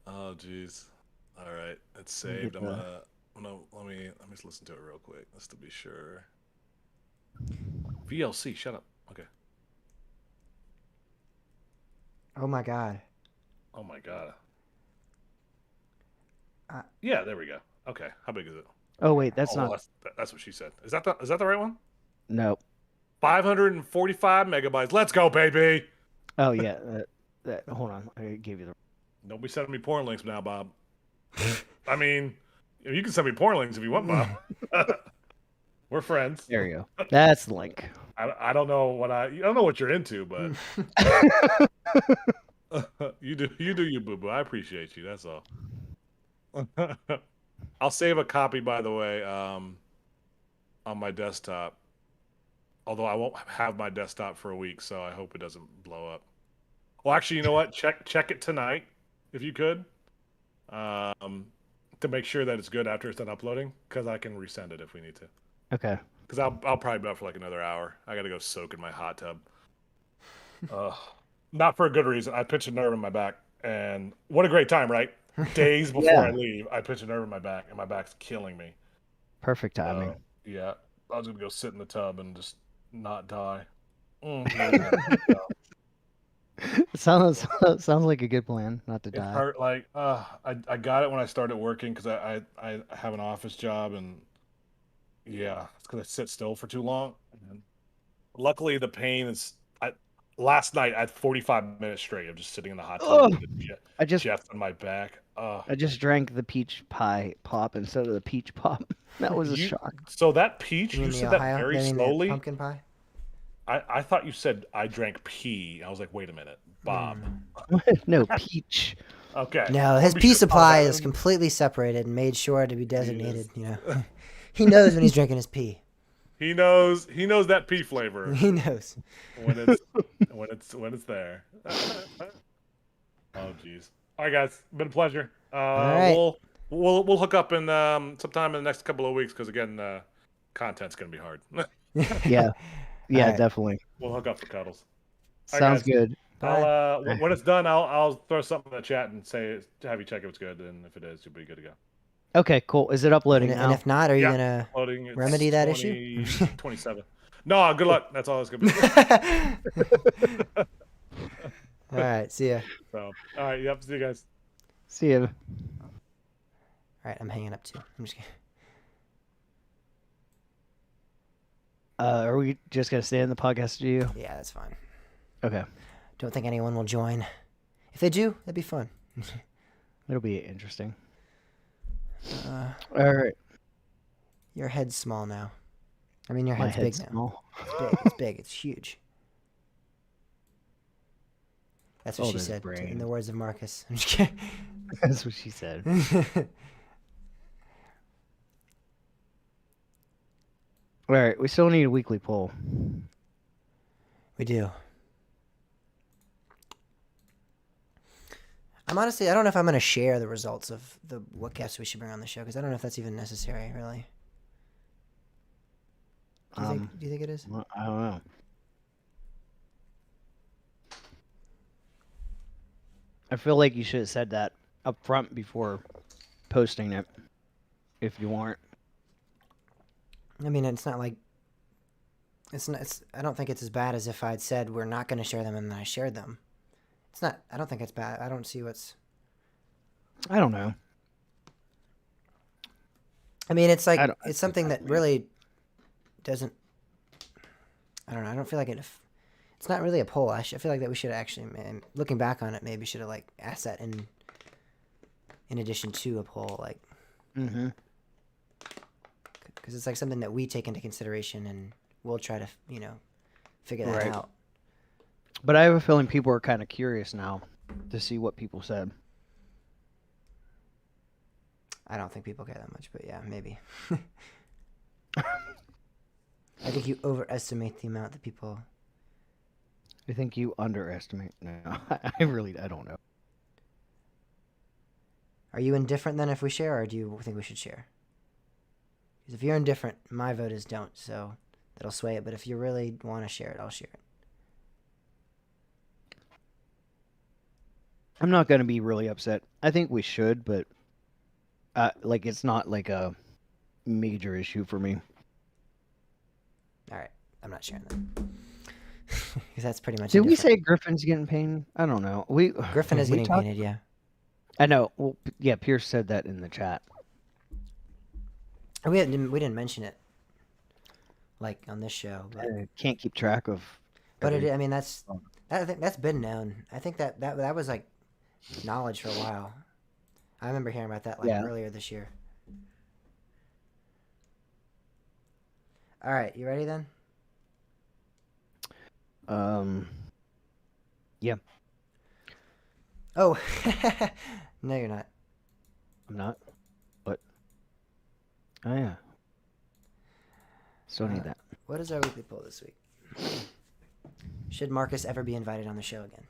Oh jeez. All right, it's saved. Let me just listen to it real quick, just to be sure. VLC, shut up. Okay. Oh my God. Oh my God. Yeah, there we go. Okay, how big is it? Oh wait, that's not. That's what she said. Is that the right one? No. 545 megabytes. Let's go, baby. Oh yeah. Hold on. I gave you the. Don't be sending me porn links now, Bob. I mean, you can send me porn links if you want, Bob. We're friends. There you go. That's the link. I don't know I don't know what you're into, but you do you, boo boo. I appreciate you. That's all. I'll save a copy, by the way, on my desktop. Although I won't have my desktop for a week, so I hope it doesn't blow up. Well, actually, you know what? Check it tonight, if you could, to make sure that it's good after it's done uploading, because I can resend it if we need to. Okay. Because I'll probably be up for like another hour. I got to go soak in my hot tub. Not for a good reason. I pinched a nerve in my back, and what a great time, right? Days before I leave, I pinched a nerve in my back, and my back's killing me. Perfect timing. Yeah, I was gonna go sit in the tub and just not die. Sounds like a good plan, not to It die. hurt like I got it when I started working because I have an office job, and yeah, it's because I sit still for too long. And luckily, the pain is. Last night I had 45 minutes straight of just sitting in the hot tub with Jeff on my back. I just drank the peach pie pop instead of the peach pop. That was a shock. So that peach, You you mean said the that Ohio? very You mean the slowly. pumpkin pie? I thought you said I drank pea. I was like, wait a minute, Bob. No, peach. Okay. No, his pea supply is completely separated and made sure to be designated. You know, he knows when he's drinking his pee. He knows that pea flavor. He knows when it's there. Oh jeez. All right, guys, been a pleasure. All right. We'll hook up in sometime in the next couple of weeks because again, content's gonna be hard. Yeah, right. Definitely. We'll hook up for cuddles. Sounds good. When it's done, I'll throw something in the chat and have you check if it's good, and if it is, you'll be good to go. Okay, cool. Is it uploading now? And if not, are you gonna remedy that issue? 27. No, good luck. That's all it's gonna be. All right, see ya. So, all right, yep. See you guys. See ya. All right, I'm hanging up too. I'm just kidding. Are we just gonna stay in the podcast studio? Yeah, that's fine. Okay. Don't think anyone will join. If they do, that'd be fun. It'll be interesting. All right. Your head's small now. I mean, your My head's big now. It's big. It's big. It's huge. That's what she said. In the words of Marcus. I'm just kidding. That's what she said. All right. We still need a weekly poll. We do. I don't know if I'm going to share the results of what guests we should bring on the show because I don't know if that's even necessary, really. Do you think it is? Well, I don't know. I feel like you should have said that up front before posting it, if you weren't. I mean, it's not like I don't think it's as bad as if I'd said we're not going to share them and then I shared them. It's not. I don't think it's bad. I don't see what's. I don't know. I mean, it's like it's something that really doesn't. I don't know. I don't feel like it's not really a poll. I feel like that we should actually, man, looking back on it, maybe should have like asked that in addition to a poll, like. Mm-hmm. Because it's like something that we take into consideration, and we'll try to, figure that out. But I have a feeling people are kind of curious now to see what people said. I don't think people care that much, but yeah, maybe. I think you overestimate the amount that people. I think you underestimate. No, I don't know. Are you indifferent then if we share, or do you think we should share? Because if you're indifferent, my vote is don't, so that'll sway it. But if you really want to share it, I'll share it. I'm not going to be really upset. I think we should, but it's not like a major issue for me. All right, I'm not sharing that. Because that's pretty much. Did we say Griffin's getting painted? I don't know. Griffin is getting painted, yeah. I know. Well, yeah, Pierce said that in the chat. We didn't mention it, like on this show. But I can't keep track of. But I think that's been known. I think that was like knowledge for a while. I remember hearing about that earlier this year. All right, you ready then? Yeah. Oh, no, you're not. I'm not. What? Oh yeah. Still need that. What is our weekly poll this week? Should Marcus ever be invited on the show again?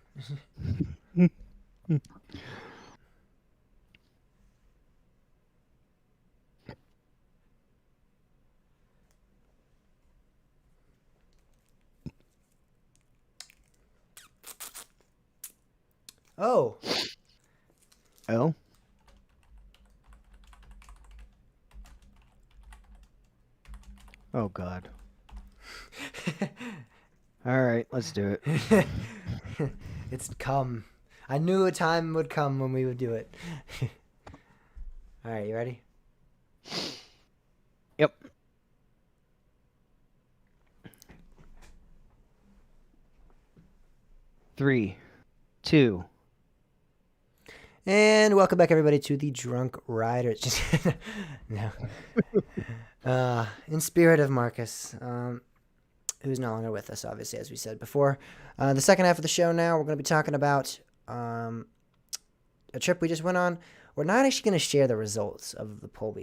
Oh. Oh? Oh, God. All right, let's do it. It's come. I knew a time would come when we would do it. All right, you ready? Yep. Three, two. And welcome back, everybody, to the Drunk Riders. No. In spirit of Marcus, who's no longer with us, obviously, as we said before. The second half of the show now, we're going to be talking about a trip we just went on. We're not actually going to share the results of the poll.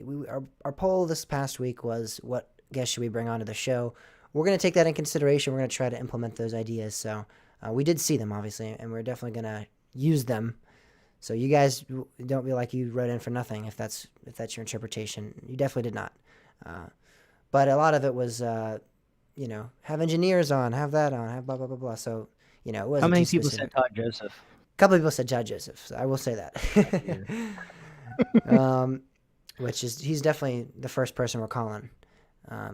Our poll this past week was, what guests should we bring onto the show? We're going to take that in consideration. We're going to try to implement those ideas. So we did see them, obviously, and we're definitely going to use them. So you guys don't be like you wrote in for nothing if that's your interpretation. You definitely did not. But a lot of it was, have engineers on, have that on, have blah, blah, blah, blah. So, it wasn't. How many people said Todd Joseph? A couple of people said Todd Joseph. So I will say that. He's definitely the first person we're calling.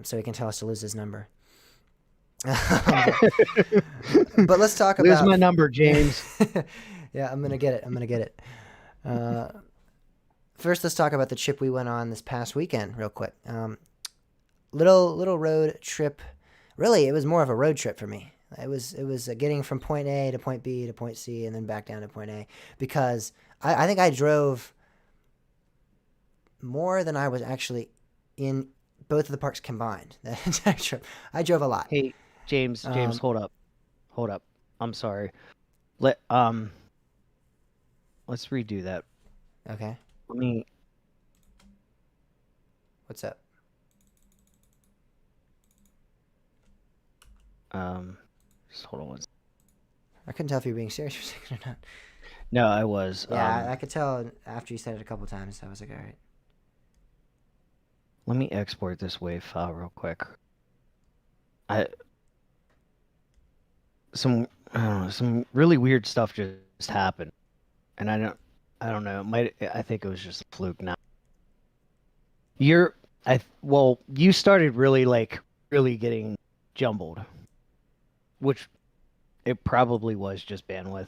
So he can tell us to lose his number. But let's talk about. Lose my number, James. Yeah, I'm gonna get it. First, let's talk about the trip we went on this past weekend, real quick. Little road trip. Really, it was more of a road trip for me. It was getting from point A to point B to point C and then back down to point A, because I think I drove more than I was actually in both of the parks combined. That entire trip, I drove a lot. Hey, James, hold up. I'm sorry. Let's redo that. Okay. What's up? Just hold on one second. I couldn't tell if you were being serious for a second or not. No, I was. Yeah, I could tell after you said it a couple times. I was like, all right. Let me export this WAV file real quick. Some really weird stuff just happened, and I don't know. I think it was just a fluke. Now, you started really getting jumbled, which it probably was just bandwidth,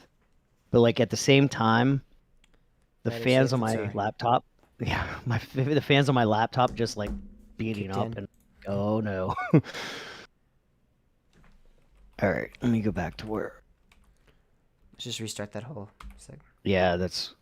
but at the same time, the fans on my laptop, the fans on my laptop just beating up, and oh no. All right, let me go back to where. Let's just restart that whole thing. Yeah, that's.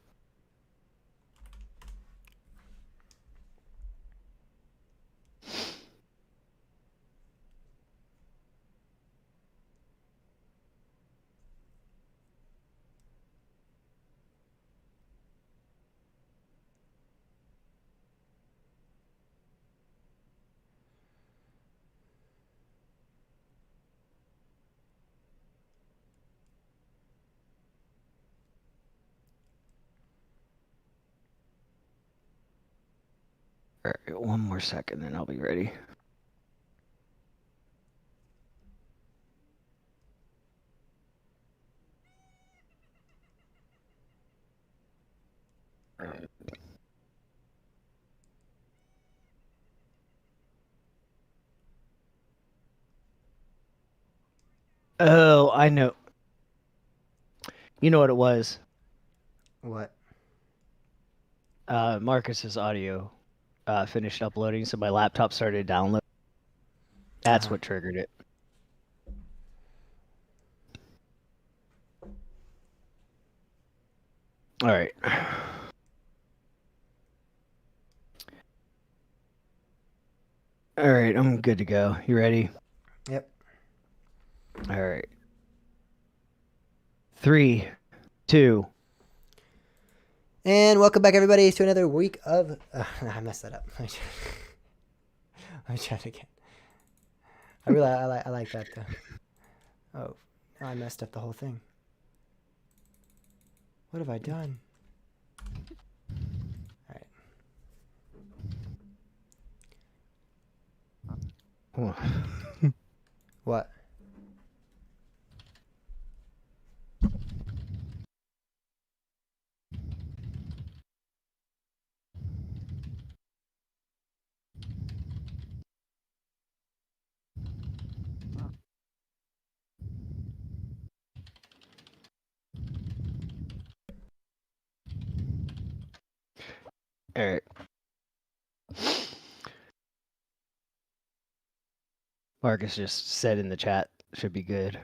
All right, one more second, then I'll be ready. Oh, I know. You know what it was? What? Marcus's audio finished uploading, so my laptop started to download. That's what triggered it. All right. All right, I'm good to go. You ready? Yep. All right. 3, 2. And welcome back, everybody, to another week of... I messed that up. Let me try it again. I like that, though. Oh, now I messed up the whole thing. What have I done? All right. What? All right. Marcus just said in the chat, should be good.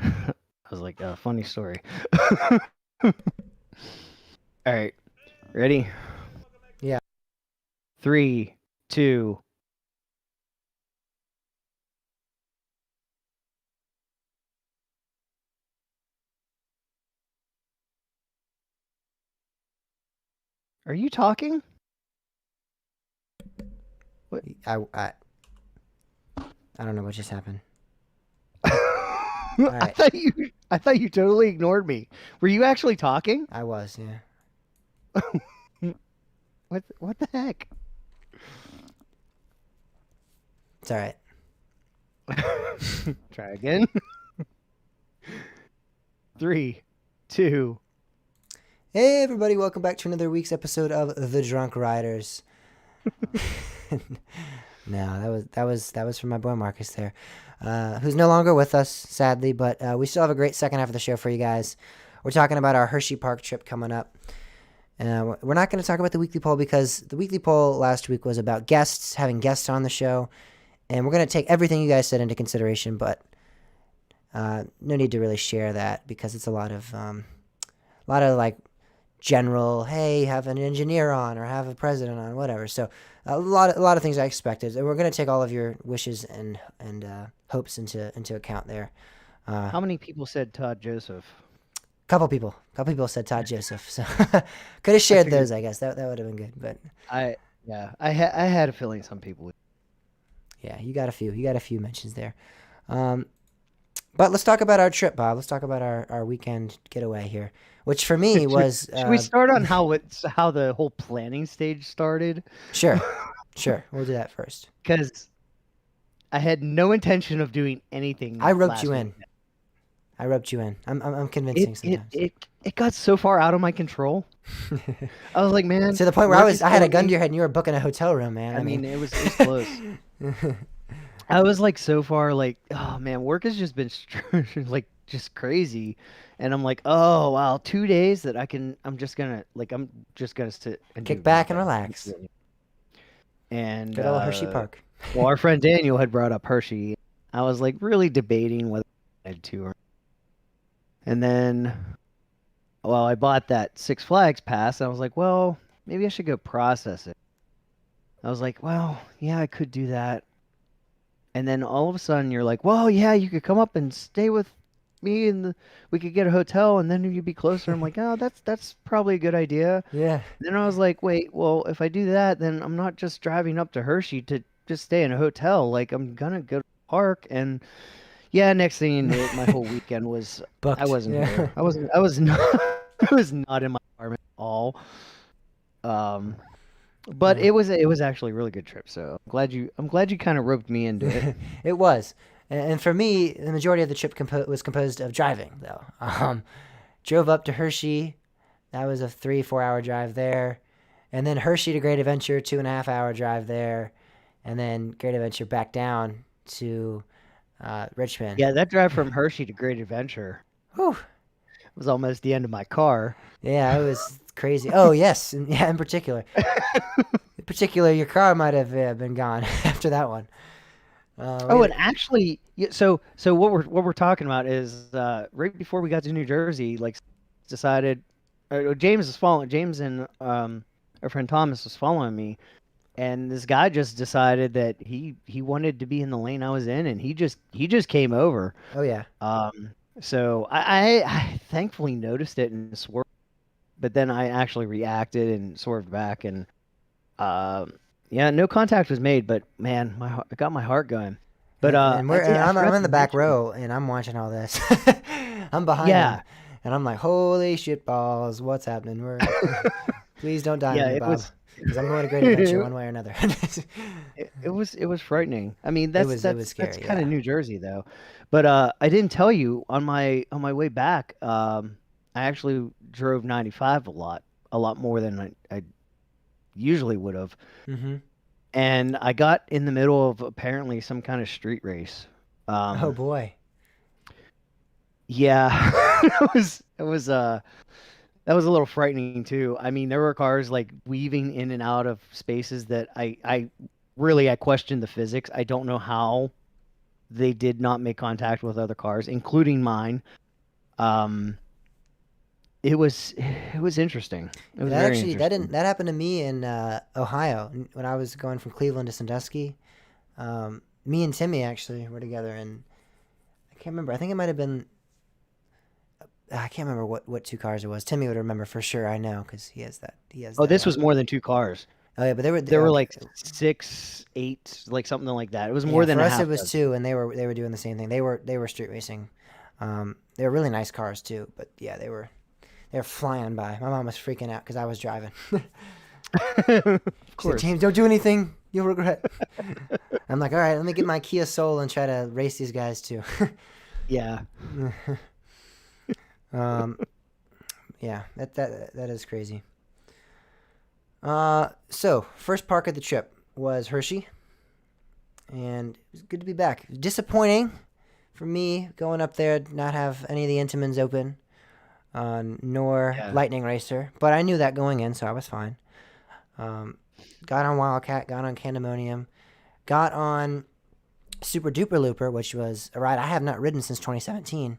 I was like, funny story. All right. Ready? Yeah. 3, 2. Are you talking? What? I don't know what just happened. Right. I thought you totally ignored me. Were you actually talking? I was, yeah. What the heck? It's all right. Try again. 3, 2. Hey everybody, welcome back to another week's episode of The Drunk Riders. No, that was from my boy Marcus there, who's no longer with us, sadly, but we still have a great second half of the show for you guys. We're talking about our Hershey Park trip coming up. We're not going to talk about the weekly poll because the weekly poll last week was about guests, having guests on the show, and we're going to take everything you guys said into consideration, but no need to really share that because it's a lot of like general, hey, have an engineer on or have a president on, whatever. So a lot of things I expected. And we're going to take all of your wishes and hopes into account there. How many people said Todd Joseph? Couple people said Todd Joseph. So could have shared those, I guess. That would have been good. But I had a feeling some people would. Yeah, you got a few mentions there. But let's talk about our trip, Bob. Let's talk about our weekend getaway here, which for me was... Should we start on how the whole planning stage started? Sure. We'll do that first. Because I had no intention of doing anything. I roped you in. I'm convincing sometimes. It got so far out of my control. I was like, man... To the point where I had a gun to your head and you were booking a hotel room, man. I mean it was close. I was like so far like, oh man, work has just been like just crazy, and I'm like, oh wow, 2 days that I'm just gonna sit and kick back and relax. And good old Hershey Park. Well, our friend Daniel had brought up Hershey. I was like really debating whether to. And then, well, I bought that Six Flags pass. And I was like, well, maybe I should go process it. I was like, well, yeah, I could do that. And then all of a sudden you're like, well, yeah, you could come up and stay with me and we could get a hotel and then you'd be closer. I'm like, oh, that's probably a good idea. Yeah. Then I was like, wait, well, if I do that, then I'm not just driving up to Hershey to just stay in a hotel. Like, I'm gonna go to the park. And yeah, next thing you know, my whole weekend was Booked. I wasn't Yeah. here. I was not I was not in my apartment at all. But Yeah. it was actually a really good trip. So I'm glad you kind of roped me into it. It was. And for me, the majority of the trip was composed of driving, though. Drove up to Hershey. That was a 3-4 hour drive there. And then Hershey to Great Adventure, 2.5 hour drive there. And then Great Adventure back down to Richmond. Yeah, that drive from Hershey to Great Adventure Whew. was almost the end of my car. Yeah, it was crazy. Oh, yes. Yeah, in particular. In particular, your car might have been gone after that one. Oh, and actually, so what we're talking about is right before we got to New Jersey, like decided, James and our friend Thomas was following me, and this guy just decided that he wanted to be in the lane I was in, and he just came over. Oh, yeah. So I thankfully noticed it and swerved, but then I actually reacted and swerved back, and yeah, no contact was made, but man, it got my heart going. But and I'm in the back row, and I'm watching all this. I'm behind him, and I'm like, holy shit balls, what's happening? Please don't die on me, Bob, because I'm going to Great Adventure one way or another. it was frightening. I mean, it was scary. That's kind of New Jersey, though. But I didn't tell you on my way back. I actually drove 95 a lot more than I usually would have. Mm-hmm. And I got in the middle of apparently some kind of street race. Oh boy. Yeah, it was that was a little frightening too. I mean, there were cars like weaving in and out of spaces that I questioned the physics. I don't know how they did not make contact with other cars, including mine. It was interesting. It was very interesting. That happened to me in Ohio when I was going from Cleveland to Sandusky. Me and Timmy actually were together, and I can't remember. I think it might have been. I can't remember what 2 cars it was. Timmy would remember for sure. I know because he has that. Oh, this was more than 2 cars. Oh yeah, but there were like 6, 8, like something like that. It was more than for a us. half It was dozen. 2, and they were doing the same thing. They were street racing. They were really nice cars too, but yeah, they were flying by. My mom was freaking out because I was driving. Of course. James, don't do anything. You'll regret. I'm like, all right, let me get my Kia Soul and try to race these guys too. Yeah. Yeah, that is crazy. So first park of the trip was Hershey, and it was good to be back. Disappointing for me going up there, not have any of the Intamins open, nor Lightning Racer, but I knew that going in, so I was fine. Got on Wildcat, got on Candemonium, got on Super Duper Looper, which was a ride I have not ridden since 2017,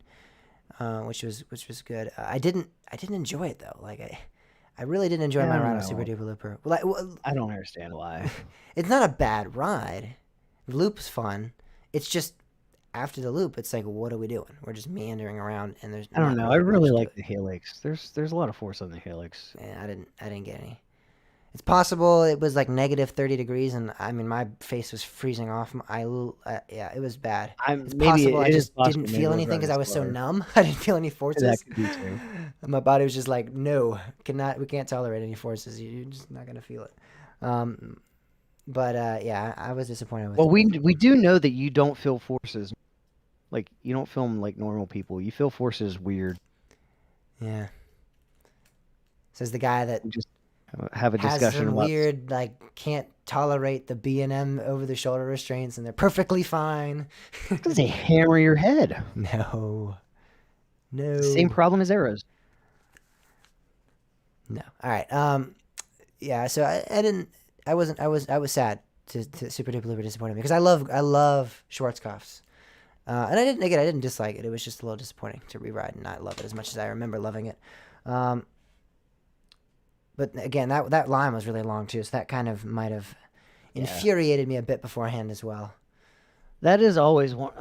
which was good. I didn't enjoy it though. Like I really didn't enjoy my ride on Super Duper Looper. I don't understand why. It's not a bad ride. The loop's fun. It's just after the loop, it's like, what are we doing? We're just meandering around, and there's. I don't know. I really like the helix. There's a lot of force on the helix. Yeah, I didn't get any. It's possible it was like negative 30 degrees, and I mean my face was freezing off. Yeah, it was bad. It's possible I just didn't feel anything because I was so numb. I didn't feel any forces. That could be too. My body was just like, no, we can't tolerate any forces. You're just not gonna feel it. But yeah, I was disappointed with. Well, we do know that you don't feel forces. Like you don't feel them like normal people. You feel forces weird. Yeah. Says the guy that just have a discussion has some about weird, like, can't tolerate the B&M over the shoulder restraints, and they're perfectly fine. Because they hammer your head. No. Same problem as arrows. No. All right. Yeah. So I was sad to Super Duper Looper disappointed me because I love Schwarzkopf's. And I didn't dislike it. It was just a little disappointing to reride and not love it as much as I remember loving it. But again, that line was really long too, so that kind of might have infuriated me a bit beforehand as well. That is always one,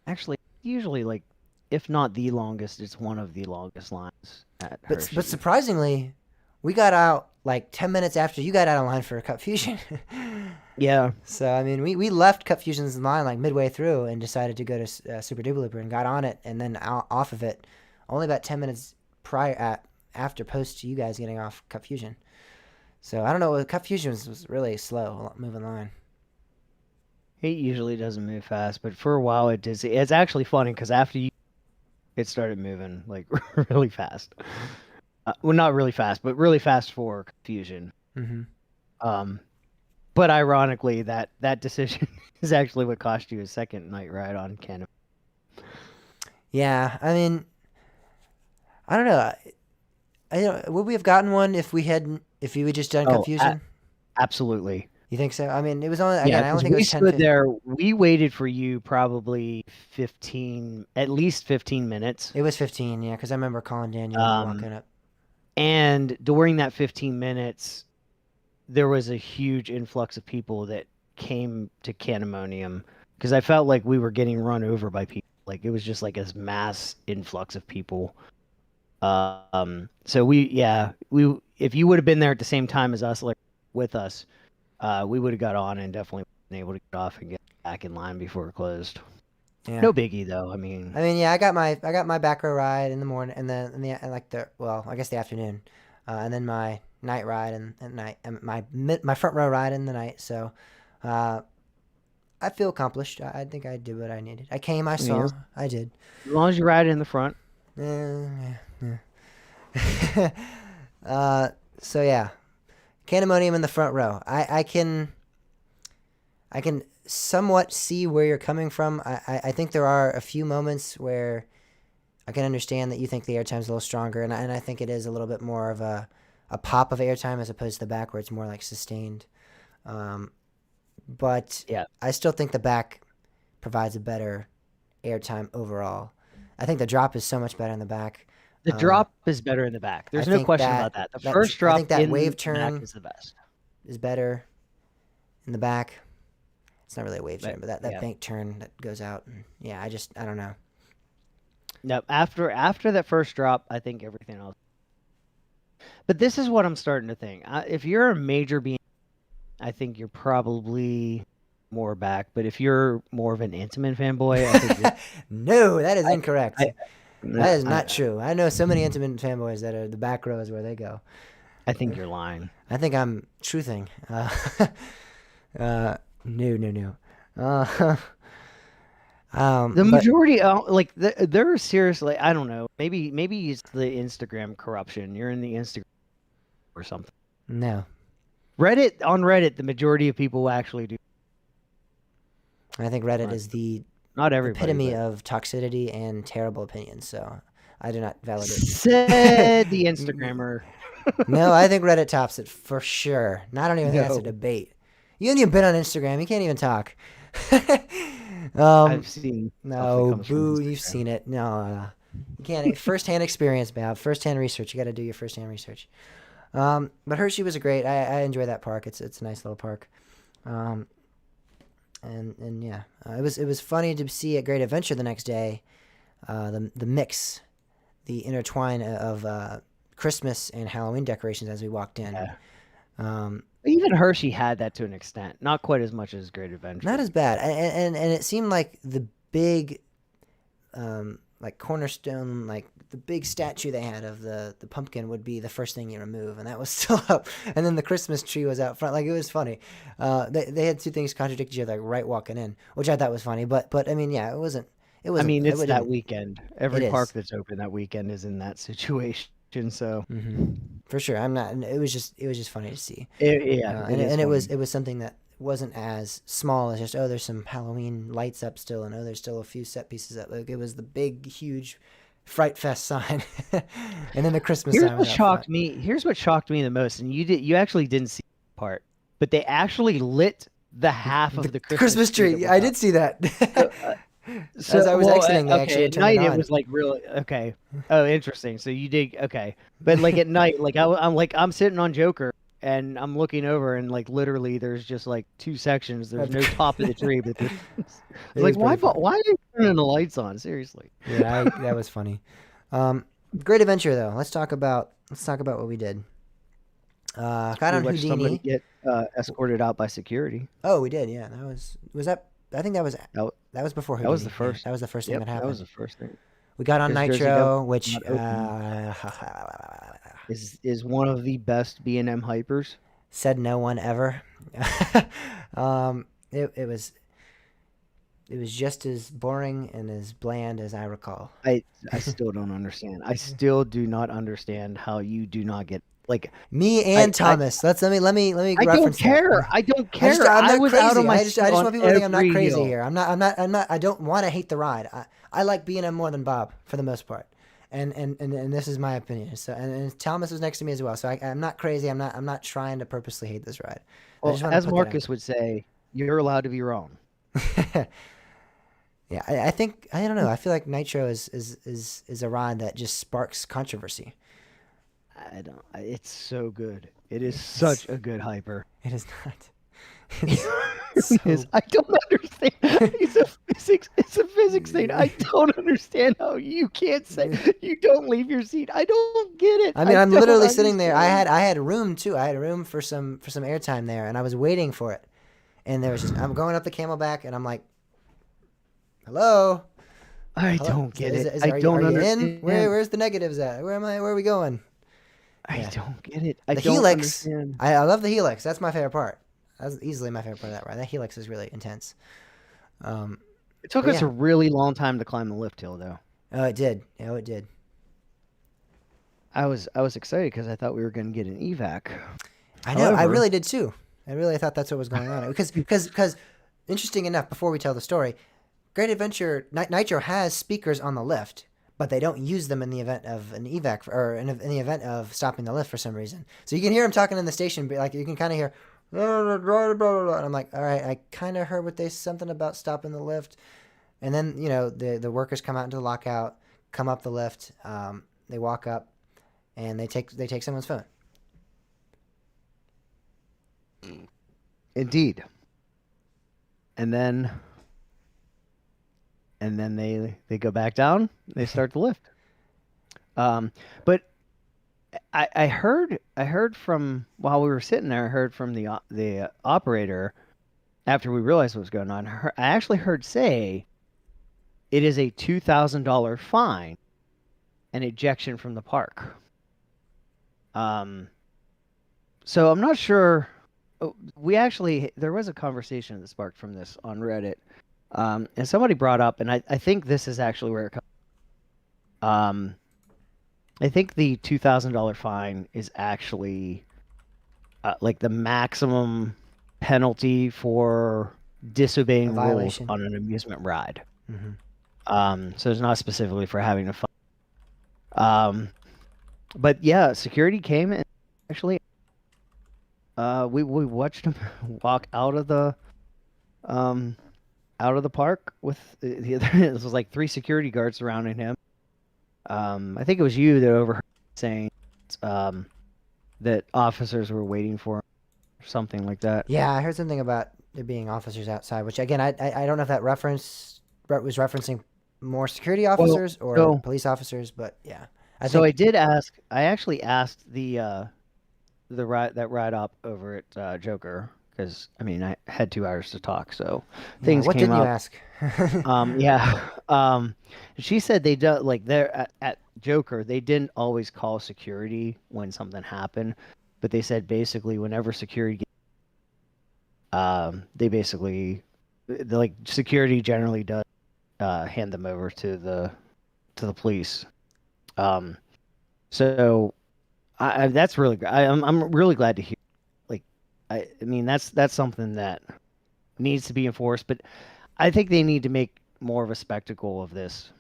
actually, usually, if not the longest, it's one of the longest lines at Hershey. But surprisingly, we got out 10 minutes after you got out of line for Cup Fusion. Yeah. So, I mean, we left Cup Fusion's line midway through and decided to go to Super Duper Looper and got on it and then off of it only about 10 minutes after post you guys getting off Cup Fusion. So, I don't know. Cup Fusion was really slow moving line. It usually doesn't move fast, but for a while it did. It's actually funny because after it started moving really fast. Well, not really fast, but really fast for Fusion. Mm-hmm. But ironically, that decision is actually what cost you a second night ride on Canon. Yeah, I mean, I don't know. Would we have gotten one if you had just done Cup Fusion? Absolutely. You think so? I mean, it was only again. I don't think it was 10. We stood there. We waited for you probably at least 15 minutes. It was 15, yeah, because I remember calling Daniel and walking up. And during that 15 minutes, there was a huge influx of people that came to Canimonium because I felt like we were getting run over by people. It was just a mass influx of people. So if you would have been there at the same time as us, with us, we would have got on and definitely been able to get off and get back in line before it closed. Yeah. No biggie though. I mean, yeah, I got my back row ride in the morning, and then I guess the afternoon, and then my night ride and night, and my front row ride in the night. So, I feel accomplished. I think I did what I needed. I came, I saw, I did. As long as you ride in the front. Yeah. So yeah, Canimonium in the front row. I can somewhat see where you're coming from. I think there are a few moments where I can understand that you think the airtime's a little stronger, and I think it is a little bit more of a pop of airtime as opposed to the back where it's more sustained. But yeah, I still think the back provides a better airtime overall. I think the drop is so much better in the back. The drop is better in the back. There's no question about that. The first drop, I think that wave turn is the best. Is better in the back. It's not really a wave turn, but that bank turn that goes out. And I don't know. No, after that first drop, I think everything else. But this is what I'm starting to think. If you're a major being, I think you're probably more back. But if you're more of an Intamin fanboy, I think no, that is incorrect. That is not true. I know so many Intamin fanboys that are the back row is where they go. I think you're lying. I think I'm truthing. No. The majority, they're seriously. I don't know. Maybe it's the Instagram corruption. You're in the Instagram or something. No. On Reddit, the majority of people actually do. I think Reddit is the epitome of toxicity and terrible opinions. So I do not validate. Said the Instagrammer. No, I think Reddit tops it for sure. I don't even think that's a debate. You haven't even been on Instagram. You can't even talk. I've seen. No, boo! You've seen it. No, you can't. First-hand experience, Bob. First-hand research. You got to do your first-hand research. But Hershey was great. I enjoy that park. It's a nice little park. And yeah, it was funny to see at Great Adventure the next day, the mix, the intertwine of Christmas and Halloween decorations as we walked in. Yeah. Even Hershey had that to an extent, not quite as much as Great Adventure. Not as bad, and it seemed like the big, cornerstone, the big statue they had of the pumpkin would be the first thing you remove, and that was still up. And then the Christmas tree was out front. It was funny. They had two things contradict each other right walking in, which I thought was funny. But I mean, yeah, it wasn't. I mean, it's that weekend. Every park that's open that weekend is in that situation. So for sure, I'm not. It was just funny to see. It was something that wasn't as small as just there's some Halloween lights up still, and there's still a few set pieces up. It was the big, huge Fright Fest sign, and then the Christmas sign. Here's what shocked me the most, and you actually didn't see the part, but they actually lit the half of the Christmas tree. I did see that. As I was exiting, they actually at turned it night it on. was like really okay. Oh, interesting. So you did okay, but like at night, like I'm sitting on Joker and I'm looking over and like literally there's just like 2 sections. There's no top of the tree, but there's. It Like was pretty funny. why are you turning the lights on? Seriously. Yeah, that was funny. Great adventure though. Let's talk about what we did. Got We on watched somebody Houdini. get escorted out by security. Oh, we did. Yeah, was that. I think that was That, before that Houdini. was the Yeah, first. that was the first thing Yep, that that was happened. the first thing. We got on Because Jersey Nitro, Devil which not open is one of the best B&M hypers. said no one ever. It was just as boring and as bland as I recall. I still don't understand. I still do not understand how you do not get like Me and I Thomas. Let me I don't reference that. care. I don't care. I'm I not was crazy. out on my I just seat want on people to think I'm not every crazy hill. here. I'm not. I don't want to hate the ride. I like B&M more than Bob for the most part. And this is my opinion. So and Thomas was next to me as well. So I'm not crazy. I'm not trying to purposely hate this ride. I Well, just want to as put Marcus would say, you're allowed to be wrong. that out. Yeah, I think I don't know. I feel like Nitro is a ride that just sparks controversy. I don't. It's so good. It is such a good hyper. It is not. It is. I don't understand. It's a physics thing. I don't understand how you can't say you don't leave your seat. I don't get it. I mean, I'm don't literally sitting there. understand. I had room too. I had room for some airtime there, and I was waiting for it. And there was just I'm going up the Camelback, and I'm like, "Hello, I hello? don't get it. Are I you, don't are you understand. in? Where's the negatives at? Where am I? Where are we going?" I Yeah. don't get it. I The don't Helix. understand. I love the Helix. That's my favorite part. That's easily my favorite part of that ride. That Helix is really intense. It took But us yeah. a really long time to climb the lift hill, though. Oh, it did. Oh, it did. I was excited because I thought we were going to get an evac. I know. I However- really did too. I really thought that's what was going on. Because interesting enough, before we tell the story, Great Adventure Nitro has speakers on the lift, but they don't use them in the event of an evac or in the event of stopping the lift for some reason. So you can hear them talking in the station, but like you can kind of hear, blah, blah, blah, blah, and I'm like, all right, I kind of heard something about stopping the lift, and then the workers come out into the lockout, come up the lift, they walk up, and they take someone's phone. Indeed. And then they go back down. They start the lift. But I heard from while we were sitting there. I heard from the operator after we realized what was going on. I actually heard say it is a $2,000 fine and ejection from the park. So I'm not sure. There was a conversation that sparked from this on Reddit, and somebody brought up, and I think this is actually where it comes. I think the $2,000 fine is actually like the maximum penalty for disobeying rules violation. on an amusement ride. Mm-hmm. So it's not specifically for having a fine. But yeah, security came and actually. We watched him walk out of the park with the other. It was like 3 security guards surrounding him. I think it was you that overheard saying that officers were waiting for him or something like that. Yeah, I heard something about there being officers outside, which again, I don't know if that was referencing more security officers or police officers, but yeah. I actually asked the ride up over at Joker because I mean I had 2 hours to talk, so things what came didn't you up. ask? She said they don't like they're at Joker. They didn't always call security when something happened, but they said basically whenever security, like security generally does hand them over to the police. So that's really good. I'm really glad to hear. Like, I mean that's something that needs to be enforced, but I think they need to make more of a spectacle of this,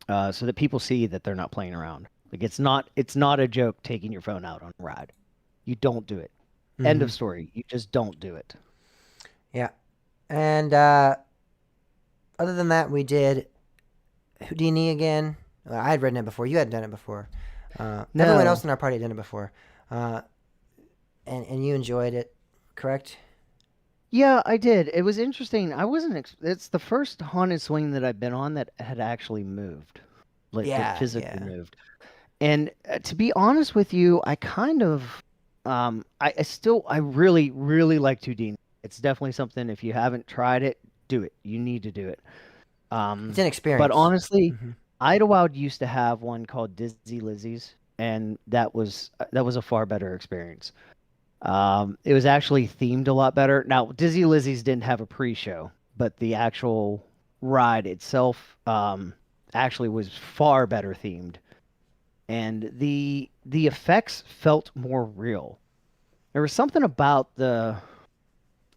so that people see that they're not playing around. Like it's not a joke taking your phone out on a ride. You don't do it. Mm-hmm. End of story. You just don't do it. Yeah, and other than that, we did Houdini again. I had written it before. You hadn't done it before. Everyone else in our party had done it before. And you enjoyed it, correct? Yeah, I did. It was interesting. I wasn't. It's the first haunted swing that I've been on that had actually moved, like that physically moved. And to be honest with you, I kind of, I really, really like Houdini. It's definitely something. If you haven't tried it, do it. You need to do it. It's an experience. But honestly, Idlewild used to have one called Dizzy Lizzie's, and that was a far better experience. It was actually themed a lot better. Now, Dizzy Lizzie's didn't have a pre-show, but the actual ride itself actually was far better themed, and the effects felt more real. There was something about the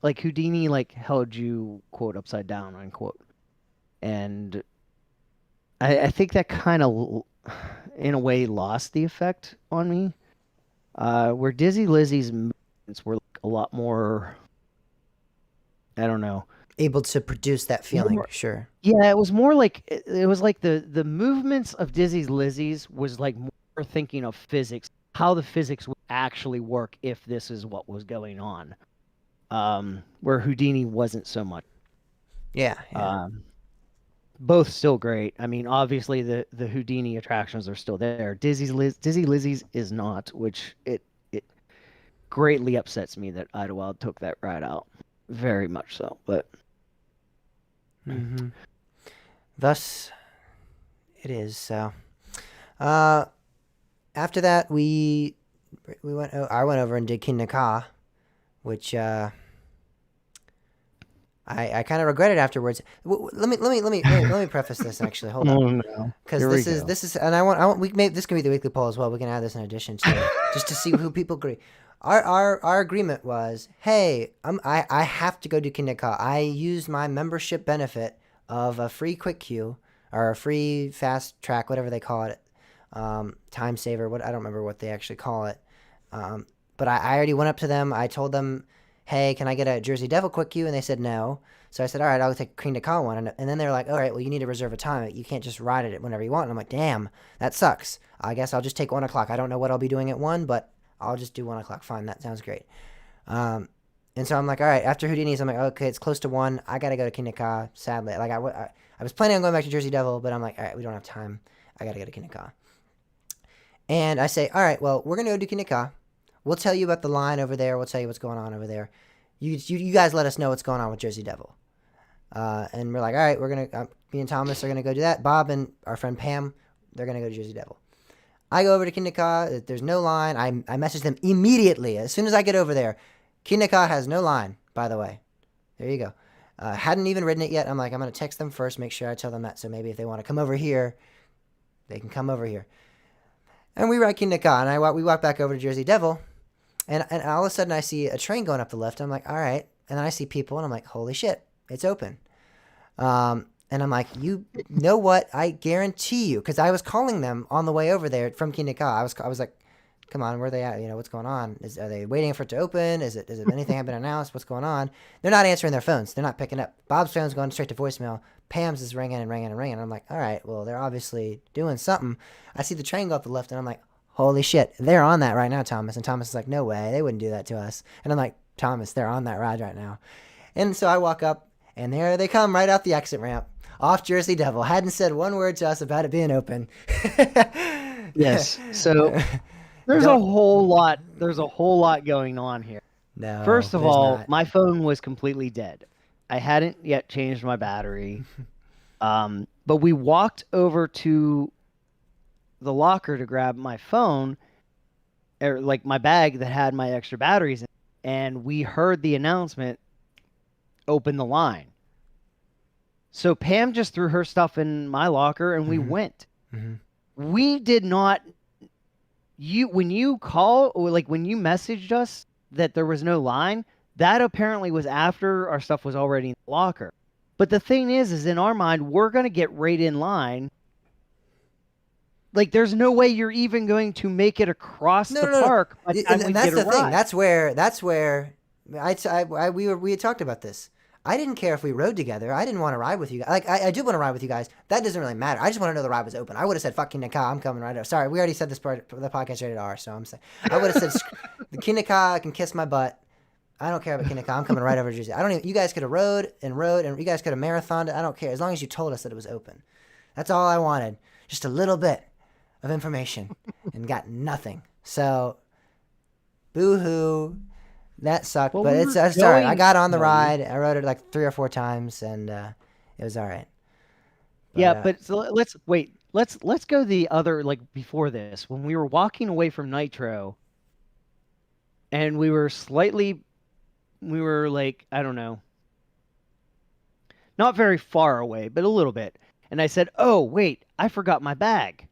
like Houdini like held you quote upside down unquote, and I think that kind of in a way lost the effect on me. Where Dizzy Lizzie's movements were like a lot more, I don't know, able to produce that feeling. Sure. Yeah, it was more like it was like the movements of Dizzy Lizzie's was like more thinking of physics, how the physics would actually work if this is what was going on. Where Houdini wasn't so much. Yeah. Both still great. I mean, obviously the Houdini attractions are still there. Dizzy Lizzie's is not, which it greatly upsets me that Idlewild took that ride out. Very much so, but thus it is. So after that I went over and did King Ka, which I kind of regretted afterwards. Let me preface this actually. Hold on, because this is, and I want this can be the weekly poll as well. We can add this in addition to just to see who people agree. Our agreement was, hey, I have to go do King Ka. I used my membership benefit of a free quick queue or a free fast track, whatever they call it, time saver. I don't remember what they actually call it. But I already went up to them. I told them, hey, can I get a Jersey Devil quick queue? And they said no. So I said, all right, I'll take a King Ka one. And then they were like, all right, well, you need to reserve a time. You can't just ride it whenever you want. And I'm like, damn, that sucks. I guess I'll just take 1 o'clock. I don't know what I'll be doing at 1, but I'll just do 1 o'clock. Fine, that sounds great. And so I'm like, all right, after Houdini's, I'm like, okay, it's close to 1. I got to go to King Ka, sadly. Like, I was planning on going back to Jersey Devil, but I'm like, all right, we don't have time. I got to go to King Ka. And I say, all right, well, we're going to go do King Ka. We'll tell you about the line over there. We'll tell you what's going on over there. You guys let us know what's going on with Jersey Devil. And we're like, all right, we're going to, me and Thomas are going to go do that. Bob and our friend Pam, they're going to go to Jersey Devil. I go over to King Ka. There's no line. I message them immediately. As soon as I get over there, King Ka has no line, by the way. There you go. Hadn't even written it yet. I'm like, I'm going to text them first, make sure I tell them that. So maybe if they want to come over here, they can come over here. And we ride King Ka, and we walk back over to Jersey Devil. And all of a sudden, I see a train going up the lift. I'm like, all right. And then I see people, and I'm like, holy shit, it's open. And I'm like, you know what? I guarantee you, because I was calling them on the way over there from King Ka. I was like, come on, where are they at? You know, what's going on? Are they waiting for it to open? Is it anything have been announced? What's going on? They're not answering their phones. They're not picking up. Bob's phone's going straight to voicemail. Pam's is ringing and ringing and ringing. I'm like, all right, well, they're obviously doing something. I see the train go up the lift, and I'm like, holy shit, they're on that right now, Thomas. And Thomas is like, no way, they wouldn't do that to us. And I'm like, Thomas, they're on that ride right now. And so I walk up, and there they come right out the exit ramp, off Jersey Devil. Hadn't said one word to us about it being open. Yes. So there's a whole lot going on here. No. First of all, not. my phone was completely dead. I hadn't yet changed my battery. But we walked over to the locker to grab my phone, or like my bag that had my extra batteries in, and we heard the announcement, open the line. So Pam just threw her stuff in my locker, and we went. We did not. When you call, or like when you messaged us that there was no line, that apparently was after our stuff was already in the locker. But the thing is in our mind, we're going to get right in line. Like, there's no way you're even going to make it across the park. And that's the thing. That's where we had talked about this. I didn't care if we rode together. I didn't want to ride with you guys. Like, I do want to ride with you guys. That doesn't really matter. I just want to know the ride was open. I would have said, fuck Kingda Ka, I'm coming right over. Sorry, we already said this part of the podcast rated R, so I'm saying. I would have said, the Kingda Ka can kiss my butt. I don't care about Kingda Ka. I'm coming right over to Jersey. I don't even, you guys could have rode, and you guys could have marathoned it. I don't care. As long as you told us that it was open. That's all I wanted. Just a little bit of information and got nothing. So, boo-hoo. That sucked, well, but it's sorry. I got on the ride. I rode it like 3 or 4 times, and it was all right. But, yeah, but so let's wait. Let's go the other, like, before this, when we were walking away from Nitro, and we were like, I don't know, not very far away, but a little bit. And I said, "Oh, wait, I forgot my bag."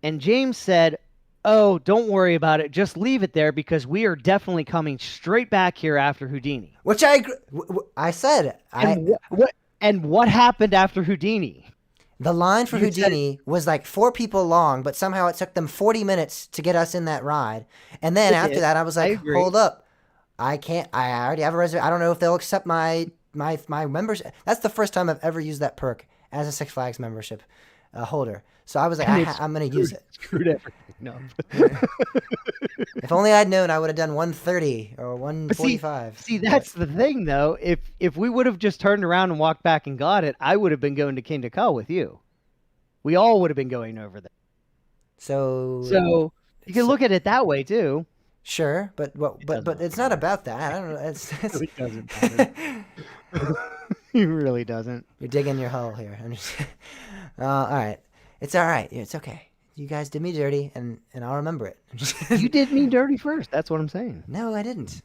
And James said, "Oh, don't worry about it. Just leave it there because we are definitely coming straight back here after Houdini." Which I agree. I said. And what happened after Houdini? The line for Houdini was like 4 people long, but somehow it took them 40 minutes to get us in that ride. And then after that, I was like, "Hold up, I can't. I already have a reservation. I don't know if they'll accept my membership." That's the first time I've ever used that perk as a Six Flags membership holder. So I was like, I'm going to use it. Screwed everything up. If only I'd known, I would have done 130 or 145. See, that's the thing, though. If we would have just turned around and walked back and got it, I would have been going to Kingda Ka with you. We all would have been going over there. So you can look at it that way too. Sure, but it's not about that. I don't know. It doesn't matter. It really doesn't. You're digging your hole here. All right. It's all right. It's okay. You guys did me dirty, and I'll remember it. You did me dirty first. That's what I'm saying. No, I didn't.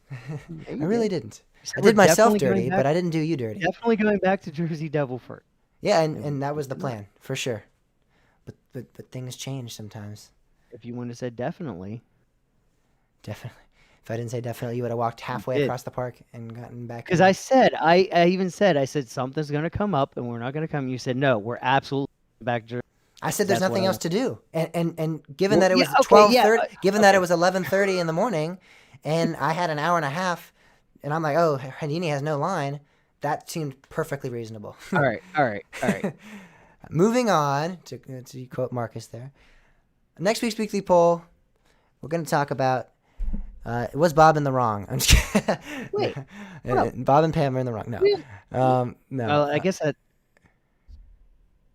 I really didn't. I did myself dirty, but I didn't do you dirty. Definitely going back to Jersey Devil first. Yeah, and that was the plan, for sure. But things change sometimes. If you wouldn't have said definitely. Definitely. If I didn't say definitely, you would have walked halfway across the park and gotten back. Because I even said something's going to come up, and we're not going to come. You said, no, we're absolutely back to I said there's nothing else to do, and given that it was 12:30, given that it was 11:30 in the morning, and I had an hour and a half, and I'm like, oh, Houdini has no line, that seemed perfectly reasonable. All right. Moving on to quote Marcus there. Next week's weekly poll, we're going to talk about was Bob in the wrong? I'm just kidding. Wait, Bob and Pam are in the wrong. No, no. Well, I guess that.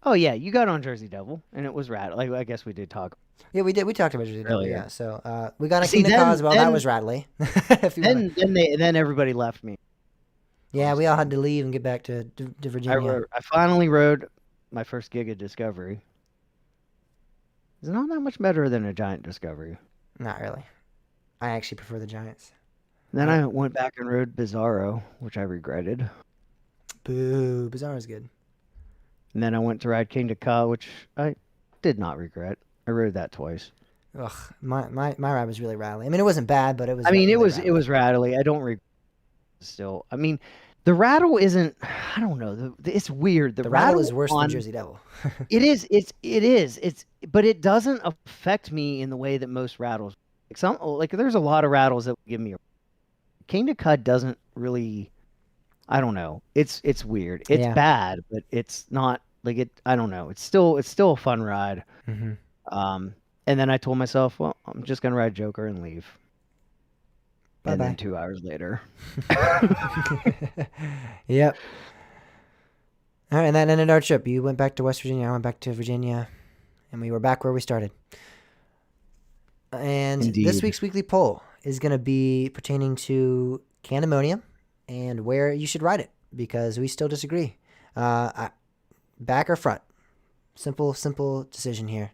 Oh yeah, you got on Jersey Devil, and it was rad. Like I guess we did talk. Yeah, we did. We talked about Jersey Devil. Yeah, so we got a Kingda Ka as well. That was rattly. Then everybody left me. Yeah, we all had to leave and get back to Virginia. I finally rode my first gig of Discovery. It's not that much better than a Giant Discovery. Not really. I actually prefer the Giants. Then I went back and rode Bizarro, which I regretted. Boo, Bizarro's good. And then I went to ride Kingda Ka, which I did not regret. I rode that twice. Ugh, my ride was really rattly. I mean, it wasn't bad, but it was. It was rattly. I don't regret. Still, I mean, the rattle isn't. I don't know. It's weird. The rattle is worse than Jersey Devil. It is. But it doesn't affect me in the way that most rattles. There's a lot of rattles that give me. Kingda Ka doesn't really. I don't know. It's weird. It's bad, but it's not like it. I don't know. It's still a fun ride. Mm-hmm. And then I told myself, well, I'm just gonna ride Joker and leave. Bye-bye. And then 2 hours later. Yep. All right, and that ended our trip. You went back to West Virginia. I went back to Virginia, and we were back where we started. And This week's weekly poll is going to be pertaining to Candemonium and where you should ride it, because we still disagree. Back or front? Simple decision here.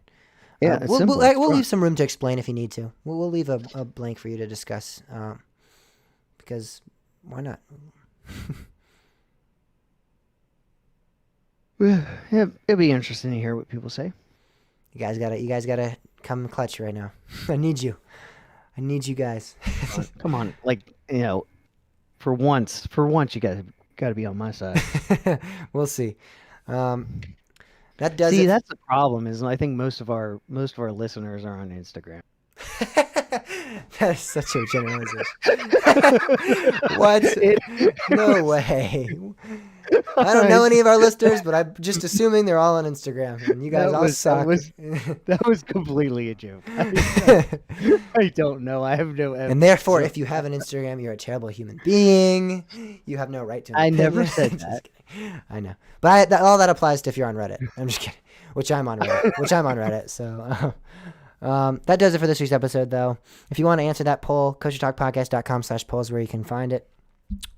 Yeah, we'll leave some room to explain if you need to. We'll leave a blank for you to discuss, because why not? Yeah, it'll be interesting to hear what people say. You guys gotta come clutch right now. I need you guys. Come on, for once you gotta be on my side. We'll see. That's the problem. Is I think most of our listeners are on Instagram. That's such a generalization. What? No way. I don't know any of our listeners, but I'm just assuming they're all on Instagram, and you guys all suck. That was completely a joke. I don't know. I have no evidence. And therefore, if you have an Instagram, you're a terrible human being. You have no right to an I opinion. never said that. I know. But all that applies to if you're on Reddit. I'm just kidding. Which I'm on Reddit. So that does it for this week's episode, though. If you want to answer that poll, koshertalkpodcast.com/polls where you can find it.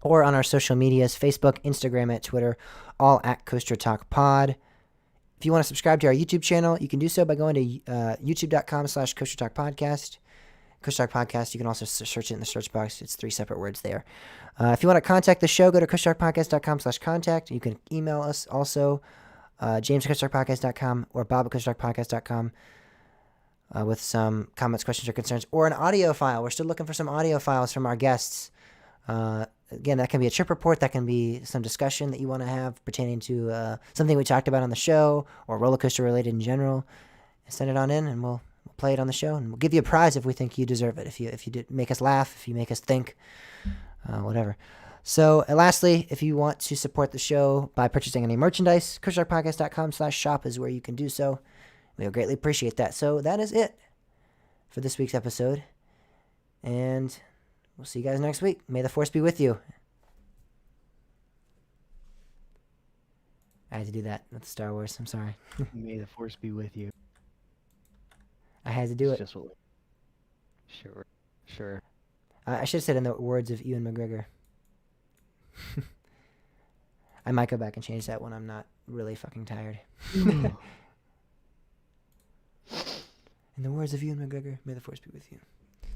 Or on our social medias, Facebook, Instagram, and Twitter, all at Kosher Talk Pod. If you want to subscribe to our YouTube channel, you can do so by going to youtube.com/Kosher Talk Podcast. Kosher Talk Podcast, you can also search it in the search box. It's 3 separate words there. If you want to contact the show, go to koshertalkpodcast.com/contact. You can email us also, james@koshertalkpodcast.com or bob@koshertalkpodcast.com with some comments, questions, or concerns, or an audio file. We're still looking for some audio files from our guests. Again, that can be a trip report. That can be some discussion that you want to have pertaining to something we talked about on the show or roller coaster related in general. Send it on in, and we'll play it on the show, and we'll give you a prize if we think you deserve it. If you did make us laugh, if you make us think, whatever. So, lastly, if you want to support the show by purchasing any merchandise, koshertalkpodcast.com/shop is where you can do so. We will greatly appreciate that. So that is it for this week's episode, and we'll see you guys next week. May the force be with you. I had to do that with Star Wars. I'm sorry. May the force be with you. I had to do it. Sure. I should have said in the words of Ewan McGregor. I might go back and change that when I'm not really fucking tired. In the words of Ewan McGregor, may the force be with you.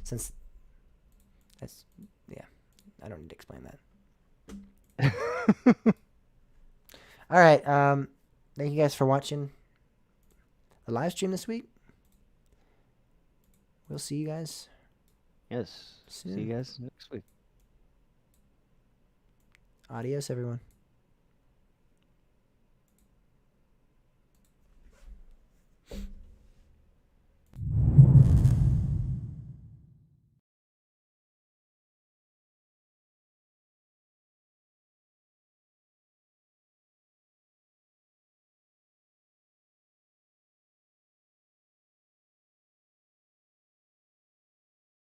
Since that's, yeah, I don't need to explain that. All right. Thank you guys for watching the live stream this week. We'll see you guys. Yes. Soon. See you guys next week. Adios, everyone.